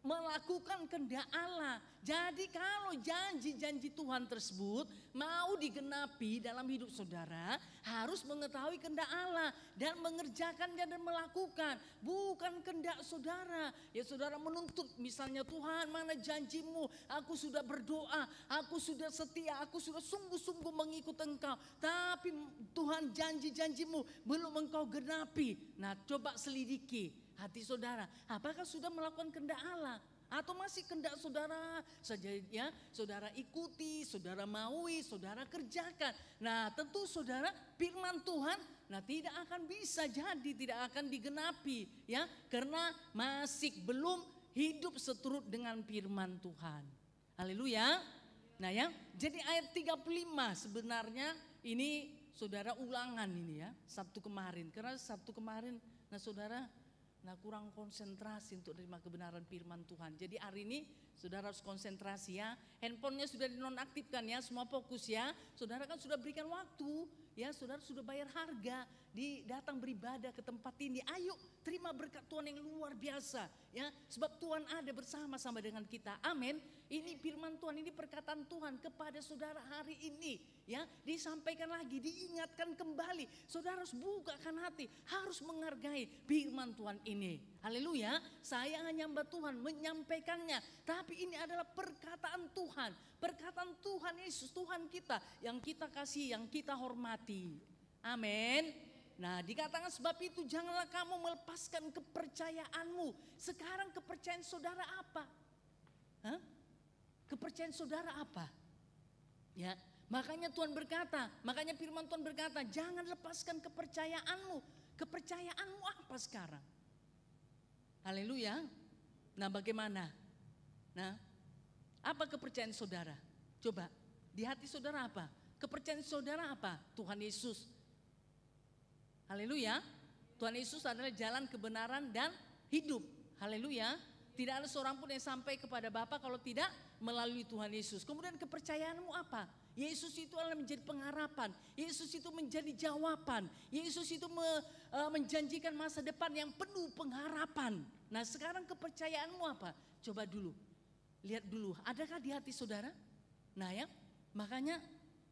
[SPEAKER 2] melakukan kehendak Allah. Jadi kalau janji-janji Tuhan tersebut mau digenapi dalam hidup saudara, harus mengetahui kehendak Allah dan mengerjakannya dan melakukan. Bukan kehendak saudara. Ya saudara menuntut misalnya, Tuhan mana janjimu? Aku sudah berdoa, aku sudah setia, aku sudah sungguh-sungguh mengikut Engkau. Tapi Tuhan janji-janjimu belum Engkau genapi. Nah coba selidiki hati saudara, apakah sudah melakukan kehendak Allah? Atau masih kehendak saudara saja ya, saudara ikuti, saudara maui, saudara kerjakan. Nah tentu saudara firman Tuhan tidak akan bisa jadi, tidak akan digenapi ya, karena masih belum hidup seturut dengan firman Tuhan. Haleluya. Nah ya, jadi ayat 35 sebenarnya ini saudara ulangan ini ya, Sabtu kemarin. Karena Sabtu kemarin saudara kurang konsentrasi untuk menerima kebenaran firman Tuhan. Jadi hari ini saudara harus konsentrasi ya. Handphonenya sudah dinonaktifkan ya, semua fokus ya. Saudara kan sudah berikan waktu ya, saudara sudah bayar harga datang beribadah ke tempat ini. Ayo terima berkat Tuhan yang luar biasa ya, sebab Tuhan ada bersama-sama dengan kita. Amin. Ini firman Tuhan, ini perkataan Tuhan kepada saudara hari ini ya, disampaikan lagi, diingatkan kembali. Saudara harus bukakan hati, harus menghargai firman Tuhan ini. Haleluya. Saya hanya hamba Tuhan menyampaikannya, tapi ini adalah perkataan Tuhan, perkataan Tuhan Yesus, Tuhan kita yang kita kasih, yang kita hormati. Amin. Nah dikatakan sebab itu janganlah kamu melepaskan kepercayaanmu. Sekarang kepercayaan saudara apa? Kepercayaan saudara apa? Ya, makanya Tuhan berkata, makanya firman Tuhan berkata, jangan lepaskan kepercayaanmu. Kepercayaanmu apa sekarang? Haleluya. Nah bagaimana? Nah, apa kepercayaan saudara? Coba, di hati saudara apa? Kepercayaan saudara apa? Tuhan Yesus. Haleluya. Tuhan Yesus adalah jalan kebenaran dan hidup. Haleluya. Tidak ada seorang pun yang sampai kepada Bapa kalau tidak melalui Tuhan Yesus. Kemudian kepercayaanmu apa? Yesus itu adalah menjadi pengharapan. Yesus itu menjadi jawaban. Yesus itu menjanjikan masa depan yang penuh pengharapan. Nah sekarang kepercayaanmu apa? Coba dulu, lihat dulu, adakah di hati saudara? Nah ya, makanya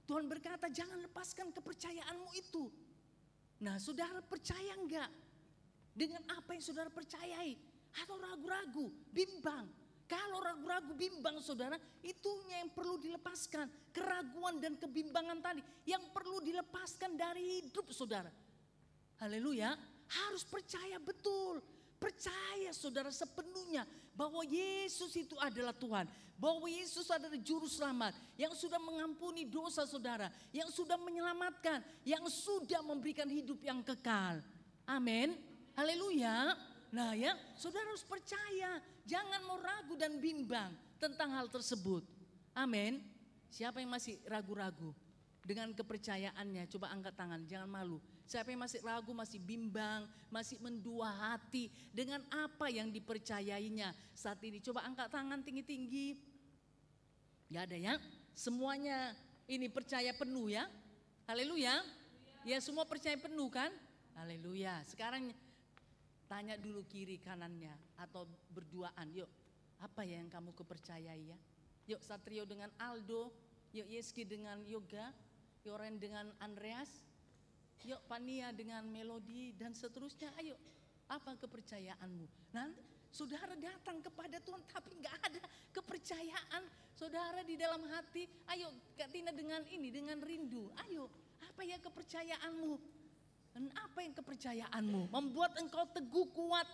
[SPEAKER 2] Tuhan berkata jangan lepaskan kepercayaanmu itu. Nah saudara percaya enggak dengan apa yang saudara percayai? Atau ragu-ragu, bimbang. Kalau ragu-ragu, bimbang saudara, itunya yang perlu dilepaskan. Keraguan dan kebimbangan tadi yang perlu dilepaskan dari hidup saudara. Haleluya, harus percaya betul. Percaya saudara sepenuhnya bahwa Yesus itu adalah Tuhan. Bahwa Yesus adalah juru selamat yang sudah mengampuni dosa saudara. Yang sudah menyelamatkan, yang sudah memberikan hidup yang kekal. Amin, haleluya. Nah ya, saudara harus percaya, jangan mau ragu dan bimbang tentang hal tersebut. Amin. Siapa yang masih ragu-ragu dengan kepercayaannya? Coba angkat tangan, jangan malu. Siapa yang masih ragu, masih bimbang, masih mendua hati dengan apa yang dipercayainya saat ini? Coba angkat tangan tinggi-tinggi. Gak ada ya? Semuanya ini percaya penuh ya? Haleluya. Ya semua percaya penuh kan? Haleluya. Sekarang tanya dulu kiri kanannya atau berduaan, yuk apa ya yang kamu kepercayai ya? Yuk Satrio dengan Aldo, yuk Yeski dengan Yoga, yuk Ren dengan Andreas, yuk Pania dengan Melodi dan seterusnya. Ayo, apa kepercayaanmu? Nanti saudara datang kepada Tuhan tapi nggak ada kepercayaan saudara di dalam hati. Ayo Kak Tina dengan ini, dengan rindu. Ayo, apa ya kepercayaanmu? Dan apa yang kepercayaanmu membuat engkau teguh kuat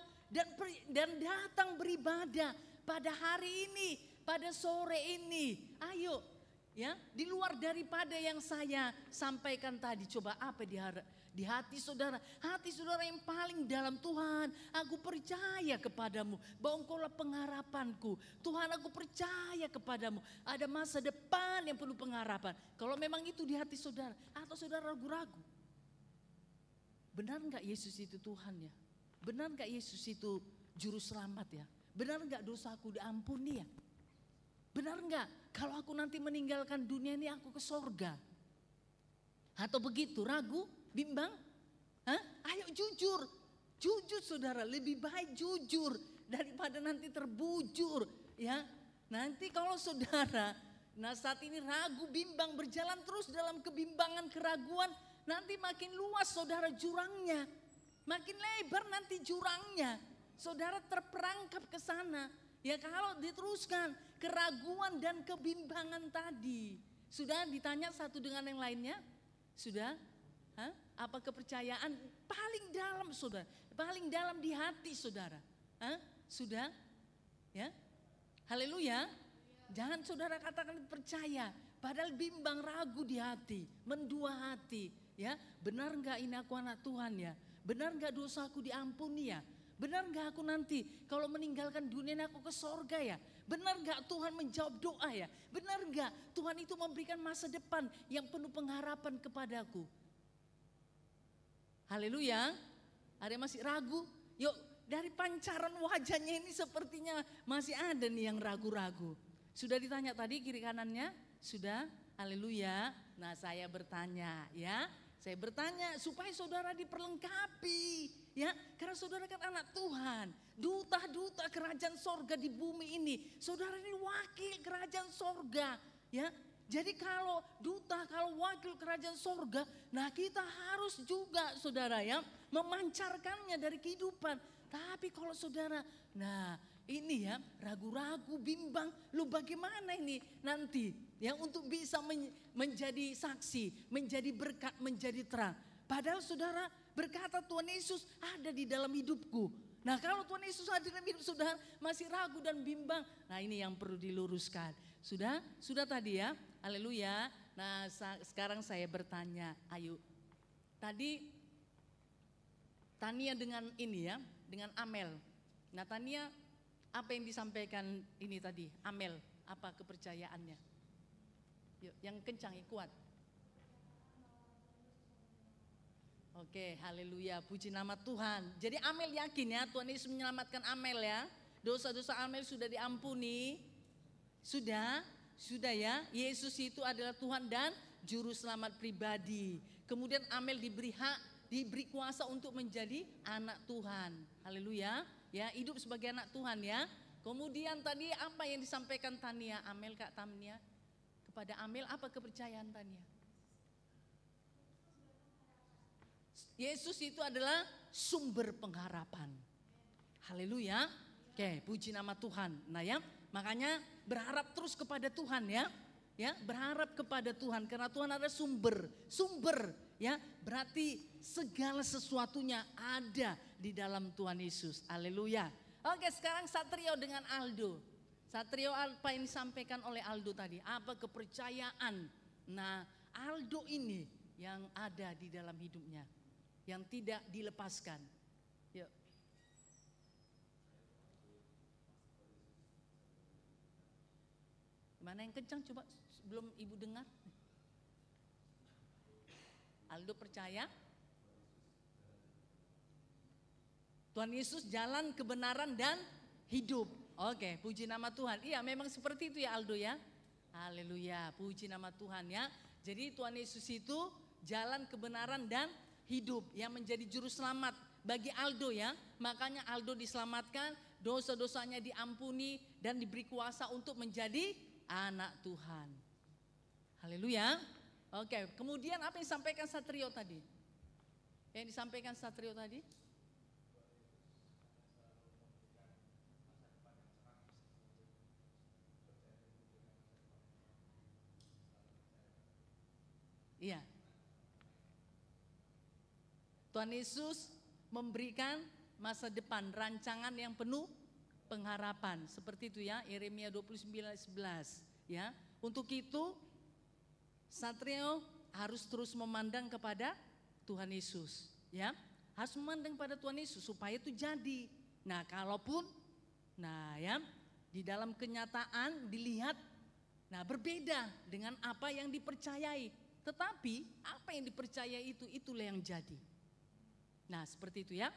[SPEAKER 2] dan datang beribadah pada hari ini, pada sore ini. Ayo ya, di luar daripada yang saya sampaikan tadi, coba apa di hati saudara? Hati saudara yang paling dalam, Tuhan aku percaya kepadamu bahwa engkaulah pengharapanku. Tuhan aku percaya kepadamu ada masa depan yang penuh pengharapan. Kalau memang itu di hati saudara, atau saudara ragu-ragu? benar nggak Yesus itu Tuhan ya? Benar nggak Yesus itu juru selamat ya? Benar nggak dosaku diampuni ya? Benar nggak kalau aku nanti meninggalkan dunia ini aku ke sorga? Atau begitu, ragu, bimbang? Hah? Ayo jujur, jujur saudara, lebih baik jujur daripada nanti terbujur ya. Nanti kalau saudara, nah saat ini ragu, bimbang, berjalan terus dalam kebimbangan, keraguan, nanti makin luas saudara jurangnya, makin lebar nanti jurangnya. Saudara terperangkap ke sana. Ya kalau diteruskan keraguan dan kebimbangan tadi. Sudah ditanya satu dengan yang lainnya? Sudah? Hah? Apa kepercayaan paling dalam saudara? Paling dalam di hati saudara? Hah? Sudah? Ya? Haleluya. Jangan saudara katakan percaya. Padahal bimbang, ragu di hati. Mendua hati. Ya, benar enggak ini aku anak Tuhan ya? Benar enggak dosaku diampuni ya? Benar gak aku nanti kalau meninggalkan dunia ini aku ke sorga ya? Benar gak Tuhan menjawab doa ya? Benar gak Tuhan itu memberikan masa depan yang penuh pengharapan kepadaku? Haleluya. Ada yang masih ragu? Yuk, dari pancaran wajahnya ini sepertinya masih ada nih yang ragu-ragu. Sudah ditanya tadi kiri kanannya? Sudah? Haleluya. Nah saya bertanya ya. Saya bertanya supaya saudara diperlengkapi ya. Karena saudara kan anak Tuhan. Duta-duta kerajaan sorga di bumi ini. Saudara ini wakil kerajaan sorga ya. Jadi kalau duta, kalau wakil kerajaan sorga. Nah kita harus juga saudara ya. Memancarkannya dari kehidupan. Tapi kalau saudara, nah ini ya ragu-ragu, bimbang, lu bagaimana ini nanti ya untuk bisa menjadi saksi, menjadi berkat, menjadi terang. Padahal saudara berkata Tuhan Yesus ada di dalam hidupku. Nah kalau Tuhan Yesus ada di dalam hidup saudara masih ragu dan bimbang, nah ini yang perlu diluruskan. Sudah tadi ya, haleluya. Nah sekarang saya bertanya, ayo. Tadi Tania dengan ini ya, dengan Amel. Nah Tania apa yang disampaikan ini tadi, Amel, apa kepercayaannya? Yuk, yang kencang, yang kuat. Oke, haleluya, puji nama Tuhan. Jadi Amel yakin ya, Tuhan Yesus menyelamatkan Amel ya. Dosa-dosa Amel sudah diampuni. Sudah ya, Yesus itu adalah Tuhan dan Juru Selamat pribadi. Kemudian Amel diberi hak, diberi kuasa untuk menjadi anak Tuhan. Haleluya. Ya, hidup sebagai anak Tuhan ya. Kemudian tadi apa yang disampaikan Tania, Amel, Kak Tania? Kepada Amel apa kepercayaan Tania? Yesus itu adalah sumber pengharapan. Haleluya. Oke, puji nama Tuhan. Nah ya, makanya berharap terus kepada Tuhan ya. Ya, berharap kepada Tuhan karena Tuhan adalah sumber ya. Berarti segala sesuatunya ada di dalam Tuhan Yesus. Haleluya. Oke, sekarang Satrio dengan Aldo. Satrio, apa yang disampaikan oleh Aldo tadi? Apa kepercayaan? Nah, Aldo ini yang ada di dalam hidupnya, yang tidak dilepaskan. Yuk. Mana yang kencang coba sebelum ibu dengar? Aldo percaya Tuhan Yesus jalan kebenaran dan hidup. Oke, puji nama Tuhan. Iya, memang seperti itu ya Aldo ya. Haleluya, puji nama Tuhan ya. Jadi Tuhan Yesus itu jalan kebenaran dan hidup yang menjadi juru selamat bagi Aldo ya. Makanya Aldo diselamatkan, dosa-dosanya diampuni dan diberi kuasa untuk menjadi anak Tuhan. Haleluya. Oke, kemudian apa yang disampaikan Satrio tadi? Yang disampaikan Satrio tadi? Iya. Tuhan Yesus memberikan masa depan, rancangan yang penuh pengharapan. Seperti itu ya, Yeremia 29:11 ya. Untuk itu Satrio harus terus memandang kepada Tuhan Yesus ya. Harus memandang pada Tuhan Yesus supaya itu jadi. Nah, kalaupun ya di dalam kenyataan dilihat berbeda dengan apa yang dipercayai. Tetapi apa yang dipercayai itulah yang jadi. Nah, seperti itu ya.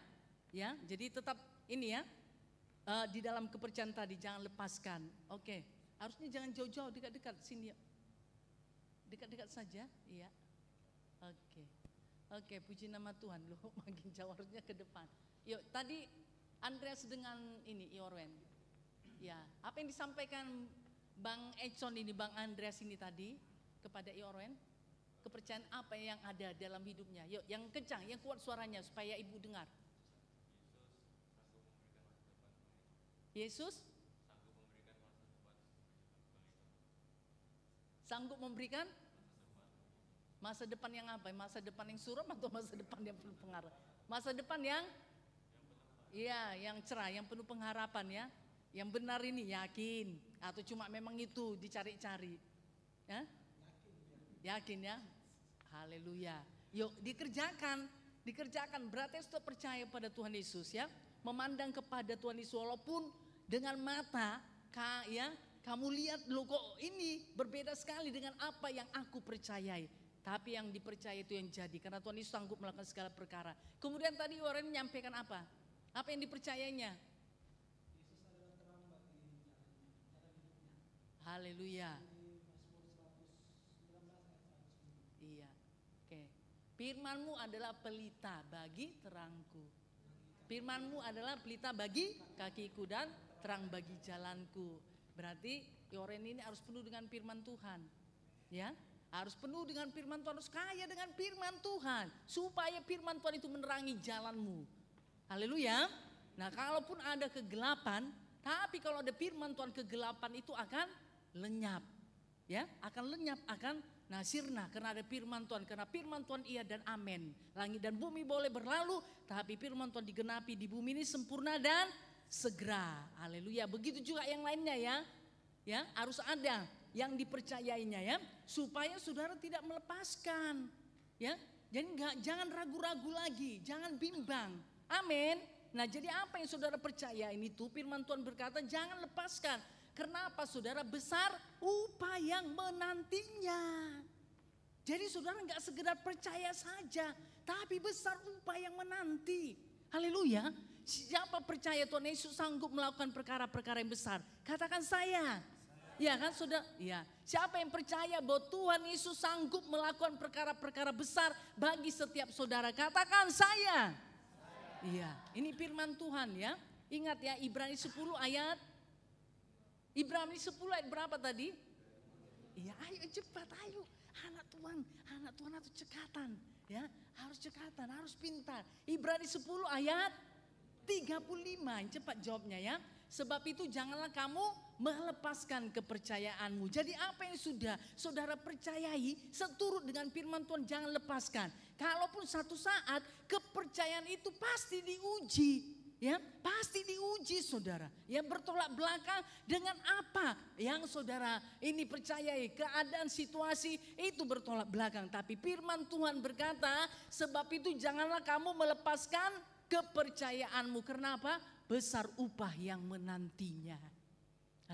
[SPEAKER 2] Ya, jadi tetap ini ya. Di dalam kepercayaan tadi jangan lepaskan. Oke. Harusnya jangan jauh-jauh, dekat-dekat sini. Dekat-dekat saja, iya. Oke, puji nama Tuhan. Loh, makin jauh harusnya ke depan. Yuk, tadi Andreas dengan ini Iorwen. Ya, apa yang disampaikan Bang Edson ini, Bang Andreas ini tadi kepada Iorwen? Kepercayaan apa yang ada dalam hidupnya? Yuk, yang kencang, yang kuat suaranya supaya ibu dengar. Yesus sanggup memberikan masa depan yang apa? Masa depan yang suram atau masa depan yang penuh pengharapan? Masa depan yang yang cerah, yang penuh pengharapan ya. Yang benar ini yakin atau cuma memang itu dicari-cari? Ya? Yakin ya? Haleluya. Yuk dikerjakan. Berarti sudah percaya pada Tuhan Yesus ya. Memandang kepada Tuhan Yesus walaupun dengan mata kamu lihat loh kok ini berbeda sekali dengan apa yang aku percayai. Tapi yang dipercaya itu yang jadi karena Tuhan Yesus sanggup melakukan segala perkara. Kemudian tadi orang menyampaikan apa? Apa yang dipercayainya? Haleluya. Iya. Oke. Firman-Mu adalah pelita bagi terangku. Firman-Mu adalah pelita bagi kakiku dan terang bagi jalanku. Berarti Yoren ini harus penuh dengan firman Tuhan. Ya, harus penuh dengan firman Tuhan, harus kaya dengan firman Tuhan. Supaya firman Tuhan itu menerangi jalanmu. Haleluya. Nah, kalaupun ada kegelapan, tapi kalau ada firman Tuhan, kegelapan itu akan lenyap. Ya, akan lenyap, akan sirna karena ada firman Tuhan. Karena firman Tuhan iya dan amin. Langit dan bumi boleh berlalu, tapi firman Tuhan digenapi di bumi ini sempurna dan segera. Haleluya. Begitu juga yang lainnya ya. Ya, harus ada yang dipercayainya ya, supaya saudara tidak melepaskan. Ya. Jadi jangan ragu-ragu lagi, jangan bimbang. Amin. Nah, jadi apa yang saudara percaya ini tuh firman Tuhan berkata jangan lepaskan. Kenapa saudara? Besar upah yang menantinya. Jadi saudara enggak sekedar percaya saja, tapi besar upah yang menanti. Haleluya. Siapa percaya Tuhan Yesus sanggup melakukan perkara-perkara yang besar? Katakan saya. Ya kan saudara? Ya. Siapa yang percaya bahwa Tuhan Yesus sanggup melakukan perkara-perkara besar bagi setiap saudara? Katakan saya. Iya. Ini firman Tuhan ya. Ingat ya, Ibrani 10 ayat berapa tadi? Iya, ayo cepat, ayo. Anak Tuhan harus cekatan. Ya, harus cekatan, harus pintar. Ibrani 10 ayat 35, cepat jawabnya ya. Sebab itu janganlah kamu melepaskan kepercayaanmu. Jadi apa yang sudah saudara percayai seturut dengan firman Tuhan jangan lepaskan. Kalaupun satu saat kepercayaan itu pasti diuji. Ya, pasti diuji saudara. Ya, bertolak belakang dengan apa yang saudara ini percayai. Keadaan situasi itu bertolak belakang. Tapi firman Tuhan berkata, sebab itu janganlah kamu melepaskan kepercayaanmu. Kenapa? Besar upah yang menantinya.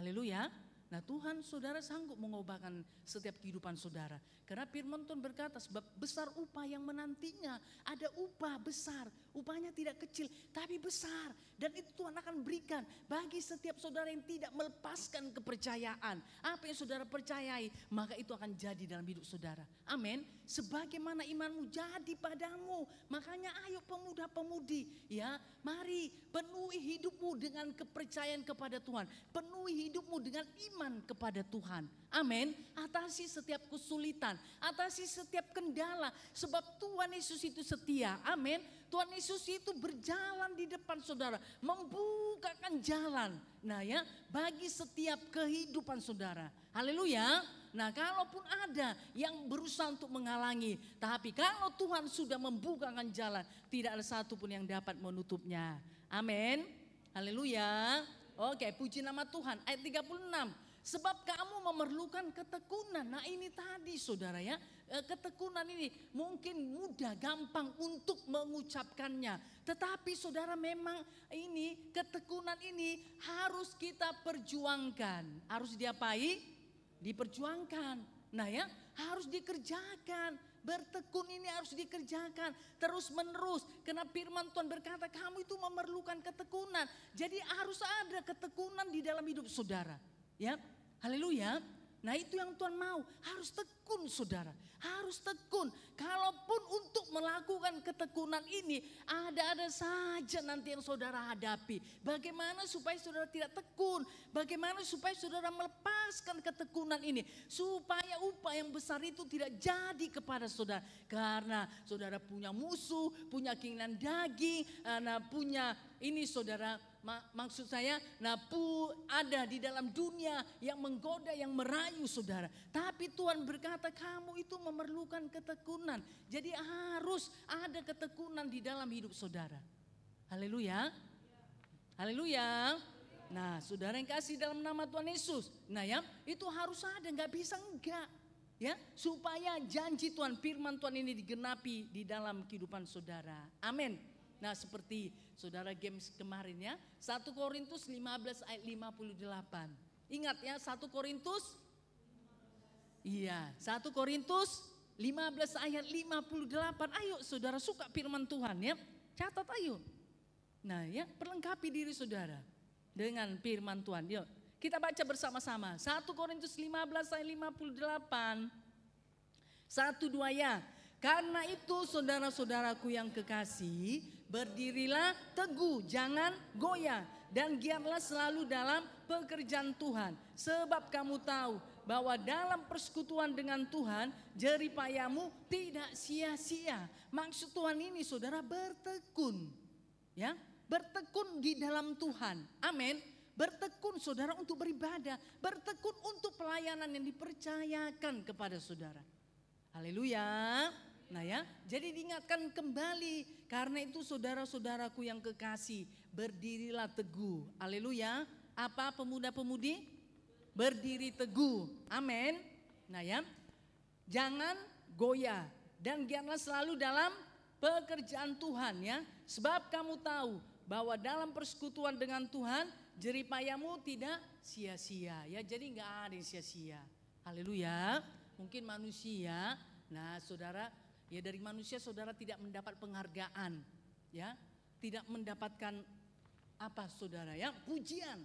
[SPEAKER 2] Haleluya. Nah, Tuhan saudara sanggup mengubahkan setiap kehidupan saudara. Karena firman Tuhan berkata sebab besar upah yang menantinya. Ada upah besar, upahnya tidak kecil tapi besar. Dan itu Tuhan akan berikan bagi setiap saudara yang tidak melepaskan kepercayaan. Apa yang saudara percayai maka itu akan jadi dalam hidup saudara. Amin. Sebagaimana imanmu jadi padamu. Makanya ayo pemuda-pemudi ya, mari penuhi hidupmu dengan kepercayaan kepada Tuhan. Penuhi hidupmu dengan iman kepada Tuhan. Amin. Atasi setiap kesulitan, atasi setiap kendala. Sebab Tuhan Yesus itu setia. Amin. Tuhan Yesus itu berjalan di depan saudara, membukakan jalan. Nah ya, bagi setiap kehidupan saudara. Haleluya. Nah, kalaupun ada yang berusaha untuk menghalangi, tapi kalau Tuhan sudah membukakan jalan, tidak ada satupun yang dapat menutupnya. Amin. Haleluya. Oke, puji nama Tuhan. Ayat 36. Sebab kamu memerlukan ketekunan. Nah, ini tadi saudara ya. Ketekunan ini mungkin mudah, gampang untuk mengucapkannya. Tetapi saudara memang ini ketekunan ini harus kita perjuangkan. Harus diapai? Diperjuangkan. Nah ya, harus dikerjakan. Bertekun ini harus dikerjakan terus menerus. Karena firman Tuhan berkata kamu itu memerlukan ketekunan. Jadi harus ada ketekunan di dalam hidup saudara. Ya, haleluya. Nah itu yang Tuhan mau, harus tekun saudara, harus tekun. Kalaupun untuk melakukan ketekunan ini ada saja nanti yang saudara hadapi. Bagaimana supaya saudara tidak tekun, bagaimana supaya saudara melepaskan ketekunan ini. Supaya upah yang besar itu tidak jadi kepada saudara. Karena saudara punya musuh, punya keinginan daging, punya ini saudara. Maksud saya, ada di dalam dunia yang menggoda, yang merayu saudara. Tapi Tuhan berkata kamu itu memerlukan ketekunan. Jadi harus ada ketekunan di dalam hidup saudara. Haleluya. Haleluya. Nah saudara yang kasih dalam nama Tuhan Yesus. Nah ya itu harus ada, gak bisa enggak. Ya, supaya janji Tuhan, firman Tuhan ini digenapi di dalam kehidupan saudara. Amin. Nah seperti saudara games kemarin ya, 1 Korintus 15 ayat 58. Ingat ya 1 Korintus? Iya 1 Korintus 15 ayat 58. Ayo saudara suka firman Tuhan ya, catat ayo. Nah ya perlengkapi diri saudara dengan firman Tuhan. Yuk kita baca bersama-sama 1 Korintus 15 ayat 58. 1-2 ya. Karena itu saudara-saudaraku yang kekasih, berdirilah teguh, jangan goyah, dan giatlah selalu dalam pekerjaan Tuhan. Sebab kamu tahu bahwa dalam persekutuan dengan Tuhan, jeripayamu tidak sia-sia. Maksud Tuhan ini saudara bertekun, ya, bertekun di dalam Tuhan. Amin. Bertekun saudara untuk beribadah, bertekun untuk pelayanan yang dipercayakan kepada saudara. Haleluya. Nah ya, jadi diingatkan kembali, karena itu saudara-saudaraku yang kekasih, berdirilah teguh. Haleluya. Apa pemuda-pemudi? Berdiri teguh. Amin. Nah ya, jangan goyah dan giatlah selalu dalam pekerjaan Tuhan ya. Sebab kamu tahu bahwa dalam persekutuan dengan Tuhan, jeripayamu tidak sia-sia ya. Jadi nggak ada yang sia-sia. Haleluya. Mungkin manusia, nah saudara, ya dari manusia saudara tidak mendapat penghargaan, ya, tidak mendapatkan apa saudara ya, pujian.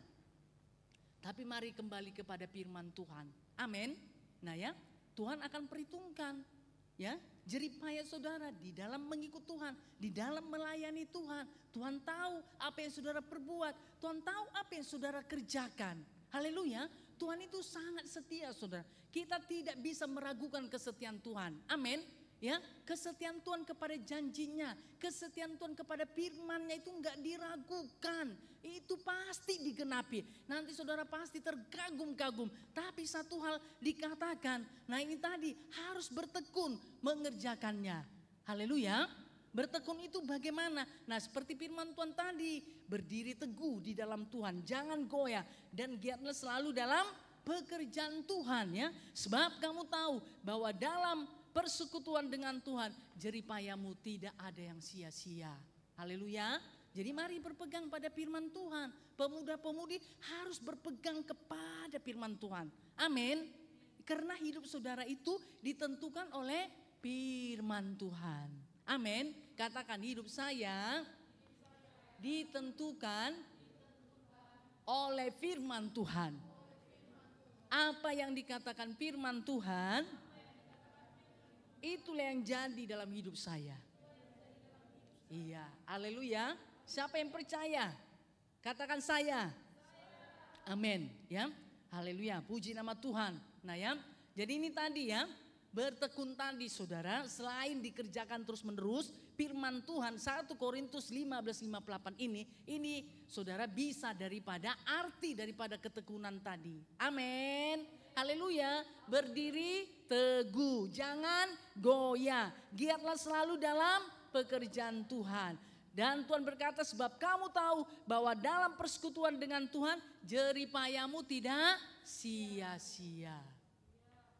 [SPEAKER 2] Tapi mari kembali kepada firman Tuhan. Amin. Nah ya, Tuhan akan perhitungkan ya jeripaya saudara di dalam mengikut Tuhan, di dalam melayani Tuhan. Tuhan tahu apa yang saudara perbuat, Tuhan tahu apa yang saudara kerjakan. Haleluya. Tuhan itu sangat setia saudara. Kita tidak bisa meragukan kesetiaan Tuhan. Amin. Ya, kesetiaan Tuhan kepada janjinya, kesetiaan Tuhan kepada firman-Nya itu enggak diragukan. Itu pasti digenapi. Nanti saudara pasti terkagum-kagum. Tapi satu hal dikatakan, nah ini tadi harus bertekun mengerjakannya. Haleluya. Bertekun itu bagaimana? Nah seperti firman Tuhan tadi, berdiri teguh di dalam Tuhan, jangan goyah dan giatlah selalu dalam pekerjaan Tuhan ya. Sebab kamu tahu bahwa dalam persekutuan dengan Tuhan, jeripayamu tidak ada yang sia-sia. Haleluya. Jadi mari berpegang pada firman Tuhan. Pemuda-pemudi harus berpegang kepada firman Tuhan. Amin. Karena hidup saudara itu ditentukan oleh firman Tuhan. Amin. Katakan hidup saya ditentukan oleh firman Tuhan. Apa yang dikatakan firman Tuhan, itulah yang jadi dalam hidup saya. Iya, haleluya. Siapa yang percaya? Katakan saya. Amin, ya. Haleluya, puji nama Tuhan. Nah ya, jadi ini tadi ya, bertekun tadi saudara, selain dikerjakan terus menerus, firman Tuhan 1 Korintus 15:58 ini saudara bisa daripada arti daripada ketekunan tadi. Amin. Haleluya. Berdiri teguh, jangan goyah. Giatlah selalu dalam pekerjaan Tuhan. Dan Tuhan berkata sebab kamu tahu bahwa dalam persekutuan dengan Tuhan jeripayamu tidak sia-sia.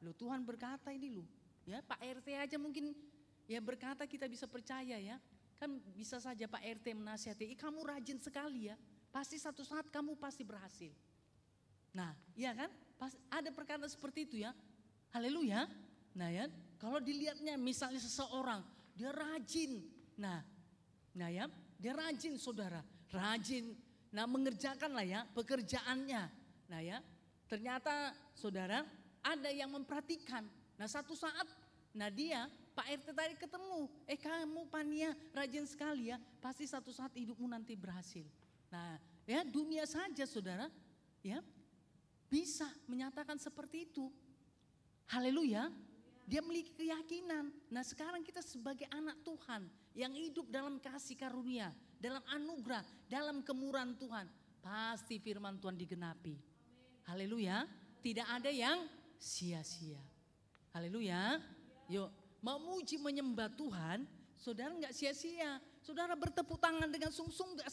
[SPEAKER 2] Loh Tuhan berkata ini loh. Ya Pak RT aja mungkin ya berkata kita bisa percaya ya. Kan bisa saja Pak RT menasihati, kamu rajin sekali ya. Pasti satu saat kamu pasti berhasil. Nah iya kan? Ada perkataan seperti itu ya. Haleluya. Nah ya, kalau dilihatnya misalnya seseorang, dia rajin. Nah ya, dia rajin saudara, rajin. Nah mengerjakan lah ya pekerjaannya. Nah ya, ternyata saudara ada yang memperhatikan. Nah satu saat, nah dia Pak RT tadi ketemu, kamu Pania rajin sekali ya, pasti satu saat hidupmu nanti berhasil. Nah ya dunia saja saudara ya bisa menyatakan seperti itu. Haleluya. Dia memiliki keyakinan. Nah sekarang kita sebagai anak Tuhan yang hidup dalam kasih karunia, dalam anugerah, dalam kemurahan Tuhan, pasti firman Tuhan digenapi. Haleluya. Tidak ada yang sia-sia. Haleluya. Yuk, memuji menyembah Tuhan, saudara nggak sia-sia. Saudara bertepuk tangan dengan sungguh-sungguh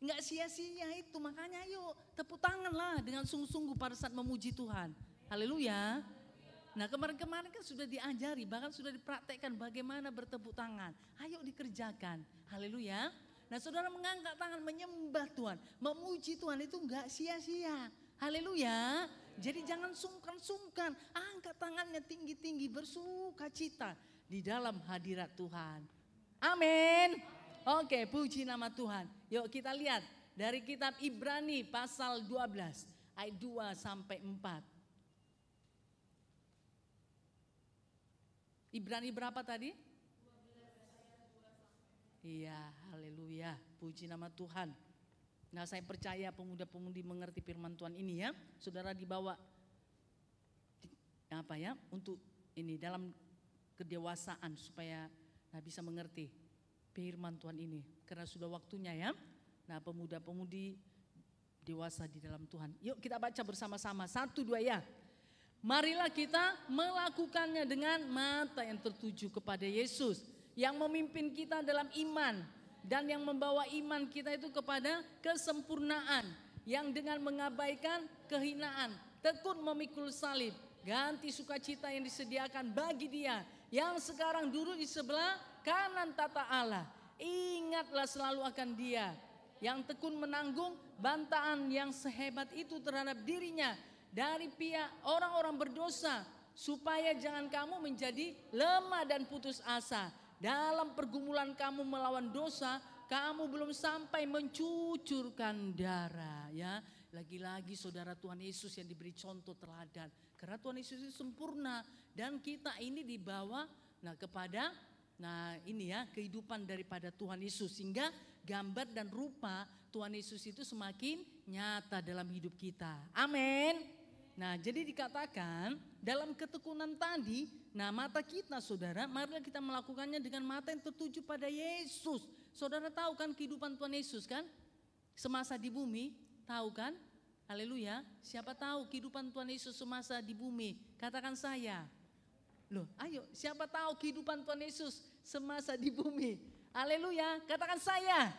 [SPEAKER 2] nggak sia-sia itu. Makanya yuk tepuk tanganlah dengan sungguh-sungguh pada saat memuji Tuhan. Haleluya. Nah kemarin-kemarin kan sudah diajari, bahkan sudah dipraktekkan bagaimana bertepuk tangan. Ayo dikerjakan, haleluya. Nah saudara mengangkat tangan menyembah Tuhan, memuji Tuhan itu enggak sia-sia. Haleluya. Jadi jangan sungkan-sungkan, angkat tangannya tinggi-tinggi, bersuka cita di dalam hadirat Tuhan. Amin. Oke, puji nama Tuhan. Yuk kita lihat dari kitab Ibrani pasal 12 ayat 2 sampai 4. Ibrani berapa tadi? 12. Iya, haleluya, puji nama Tuhan. Nah saya percaya pemuda-pemudi mengerti firman Tuhan ini ya. Saudara dibawa apa ya, untuk ini dalam kedewasaan supaya bisa mengerti firman Tuhan ini. Karena sudah waktunya ya. Nah pemuda-pemudi dewasa di dalam Tuhan. Yuk kita baca bersama-sama, 1, 2 ya. Marilah kita melakukannya dengan mata yang tertuju kepada Yesus yang memimpin kita dalam iman dan yang membawa iman kita itu kepada kesempurnaan, yang dengan mengabaikan kehinaan tekun memikul salib, ganti sukacita yang disediakan bagi Dia yang sekarang duduk di sebelah kanan tata Allah. Ingatlah selalu akan Dia yang tekun menanggung bantahan yang sehebat itu terhadap dirinya dari pihak orang-orang berdosa, supaya jangan kamu menjadi lemah dan putus asa. Dalam pergumulan kamu melawan dosa, kamu belum sampai mencucurkan darah ya. Lagi-lagi saudara, Tuhan Yesus yang diberi contoh teladan. Karena Tuhan Yesus itu sempurna dan kita ini dibawa kepada ini ya, kehidupan daripada Tuhan Yesus, sehingga gambar dan rupa Tuhan Yesus itu semakin nyata dalam hidup kita. Amin. Nah jadi dikatakan dalam ketekunan tadi, mata kita saudara, marilah kita melakukannya dengan mata yang tertuju pada Yesus. Saudara tahu kan kehidupan Tuhan Yesus kan? Semasa di bumi, tahu kan? Haleluya. Siapa tahu kehidupan Tuhan Yesus semasa di bumi? Katakan saya. Loh, ayo, siapa tahu kehidupan Tuhan Yesus semasa di bumi? Haleluya, katakan saya.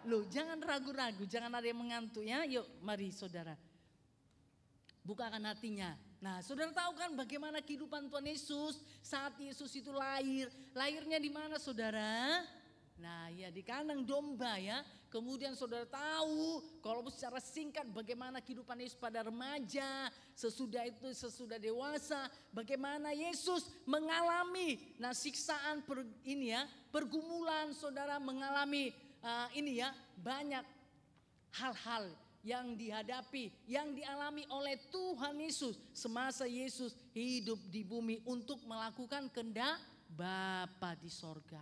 [SPEAKER 2] Loh, jangan ragu-ragu, jangan ada yang mengantuk ya. Yuk, mari saudara. Bukakan hatinya. Nah saudara tahu kan bagaimana kehidupan Tuhan Yesus saat Yesus itu lahir. Lahirnya di mana saudara? Nah ya di kandang domba ya. Kemudian saudara tahu kalau secara singkat bagaimana kehidupan Yesus pada remaja. Sesudah itu, sesudah dewasa. Bagaimana Yesus mengalami siksaan pergumulan saudara, mengalami banyak hal-hal yang dihadapi, yang dialami oleh Tuhan Yesus semasa Yesus hidup di bumi untuk melakukan kehendak Bapa di sorga.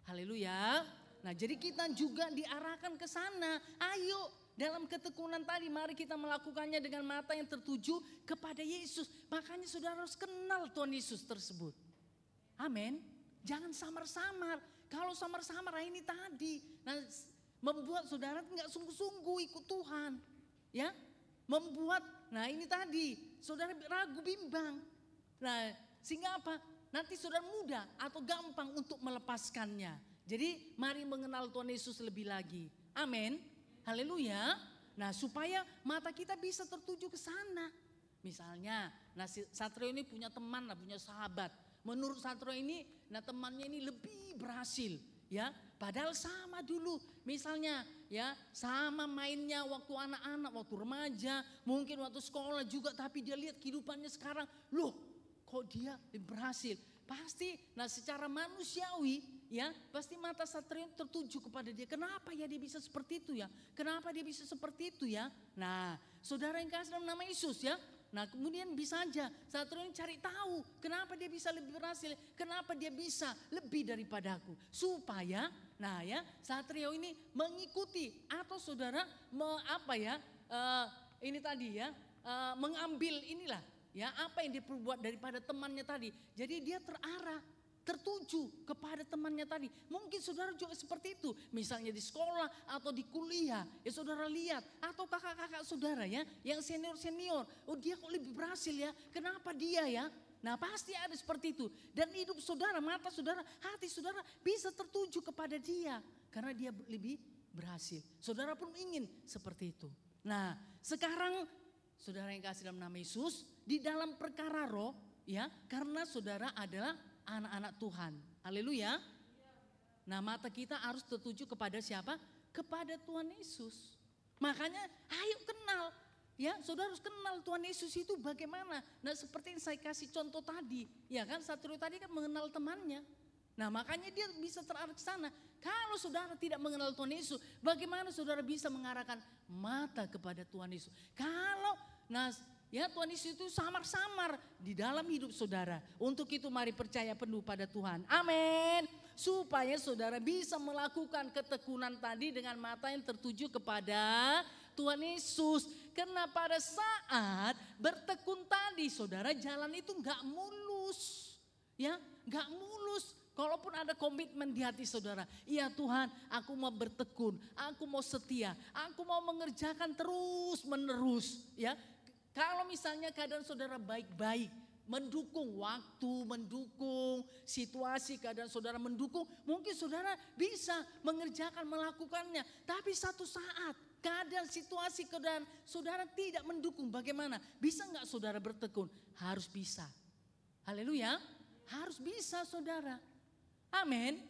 [SPEAKER 2] Haleluya. Nah jadi kita juga diarahkan ke sana. Ayo dalam ketekunan tadi mari kita melakukannya dengan mata yang tertuju kepada Yesus. Makanya saudara harus kenal Tuhan Yesus tersebut. Amin. Jangan samar-samar. Kalau samar-samar ini tadi membuat saudara nggak sungguh-sungguh ikut Tuhan, ya, membuat, ini tadi saudara ragu bimbang, sehingga apa? Nanti saudara mudah atau gampang untuk melepaskannya. Jadi mari mengenal Tuhan Yesus lebih lagi, amin, haleluya. Nah supaya mata kita bisa tertuju ke sana. Misalnya, Satrio ini punya teman, punya sahabat. Menurut Satrio ini, temannya ini lebih berhasil. Ya, padahal sama dulu, misalnya ya sama mainnya waktu anak-anak, waktu remaja, mungkin waktu sekolah juga, tapi dia lihat kehidupannya sekarang, loh kok dia berhasil. pasti secara manusiawi ya, pasti mata satria tertuju kepada dia. Kenapa ya dia bisa seperti itu ya? Kenapa dia bisa seperti itu ya? Nah, saudara yang kasih dalam nama Yesus ya. Nah, kemudian bisa aja satria ini cari tahu kenapa dia bisa lebih berhasil, kenapa dia bisa lebih daripada aku. Supaya satria ini mengikuti atau saudara ini tadi ya, mengambil inilah ya apa yang dia perbuat daripada temannya tadi. Jadi dia terarah, tertuju kepada temannya tadi. Mungkin saudara juga seperti itu. Misalnya di sekolah atau di kuliah. Ya saudara lihat. Atau kakak-kakak saudara ya. Yang senior-senior. Oh dia kok lebih berhasil ya. Kenapa dia ya? Nah pasti ada seperti itu. Dan hidup saudara, mata saudara, hati saudara bisa tertuju kepada dia. Karena dia lebih berhasil. Saudara pun ingin seperti itu. Nah sekarang saudara yang kasih dalam nama Yesus. Di dalam perkara roh ya. Karena saudara adalah anak-anak Tuhan. Haleluya. Nah mata kita harus tertuju kepada siapa? Kepada Tuhan Yesus. Makanya ayo kenal. Ya saudara harus kenal Tuhan Yesus itu bagaimana. Nah seperti yang saya kasih contoh tadi. Ya kan Satrio tadi kan mengenal temannya. Nah makanya dia bisa terarah ke sana. Kalau saudara tidak mengenal Tuhan Yesus. Bagaimana saudara bisa mengarahkan mata kepada Tuhan Yesus. Kalau ya Tuhan Yesus itu samar-samar di dalam hidup saudara. Untuk itu mari percaya penuh pada Tuhan. Amin. Supaya saudara bisa melakukan ketekunan tadi dengan mata yang tertuju kepada Tuhan Yesus. Karena pada saat bertekun tadi saudara jalan itu gak mulus. Ya gak mulus. Kalaupun ada komitmen di hati saudara. Iya Tuhan aku mau bertekun. Aku mau setia. Aku mau mengerjakan terus menerus. Ya. Kalau misalnya keadaan saudara baik-baik, mendukung waktu, mendukung situasi, keadaan saudara mendukung, mungkin saudara bisa mengerjakan, melakukannya. Tapi satu saat keadaan situasi keadaan saudara tidak mendukung, bagaimana? Bisa nggak saudara bertekun? Harus bisa. Haleluya, harus bisa saudara. Amin.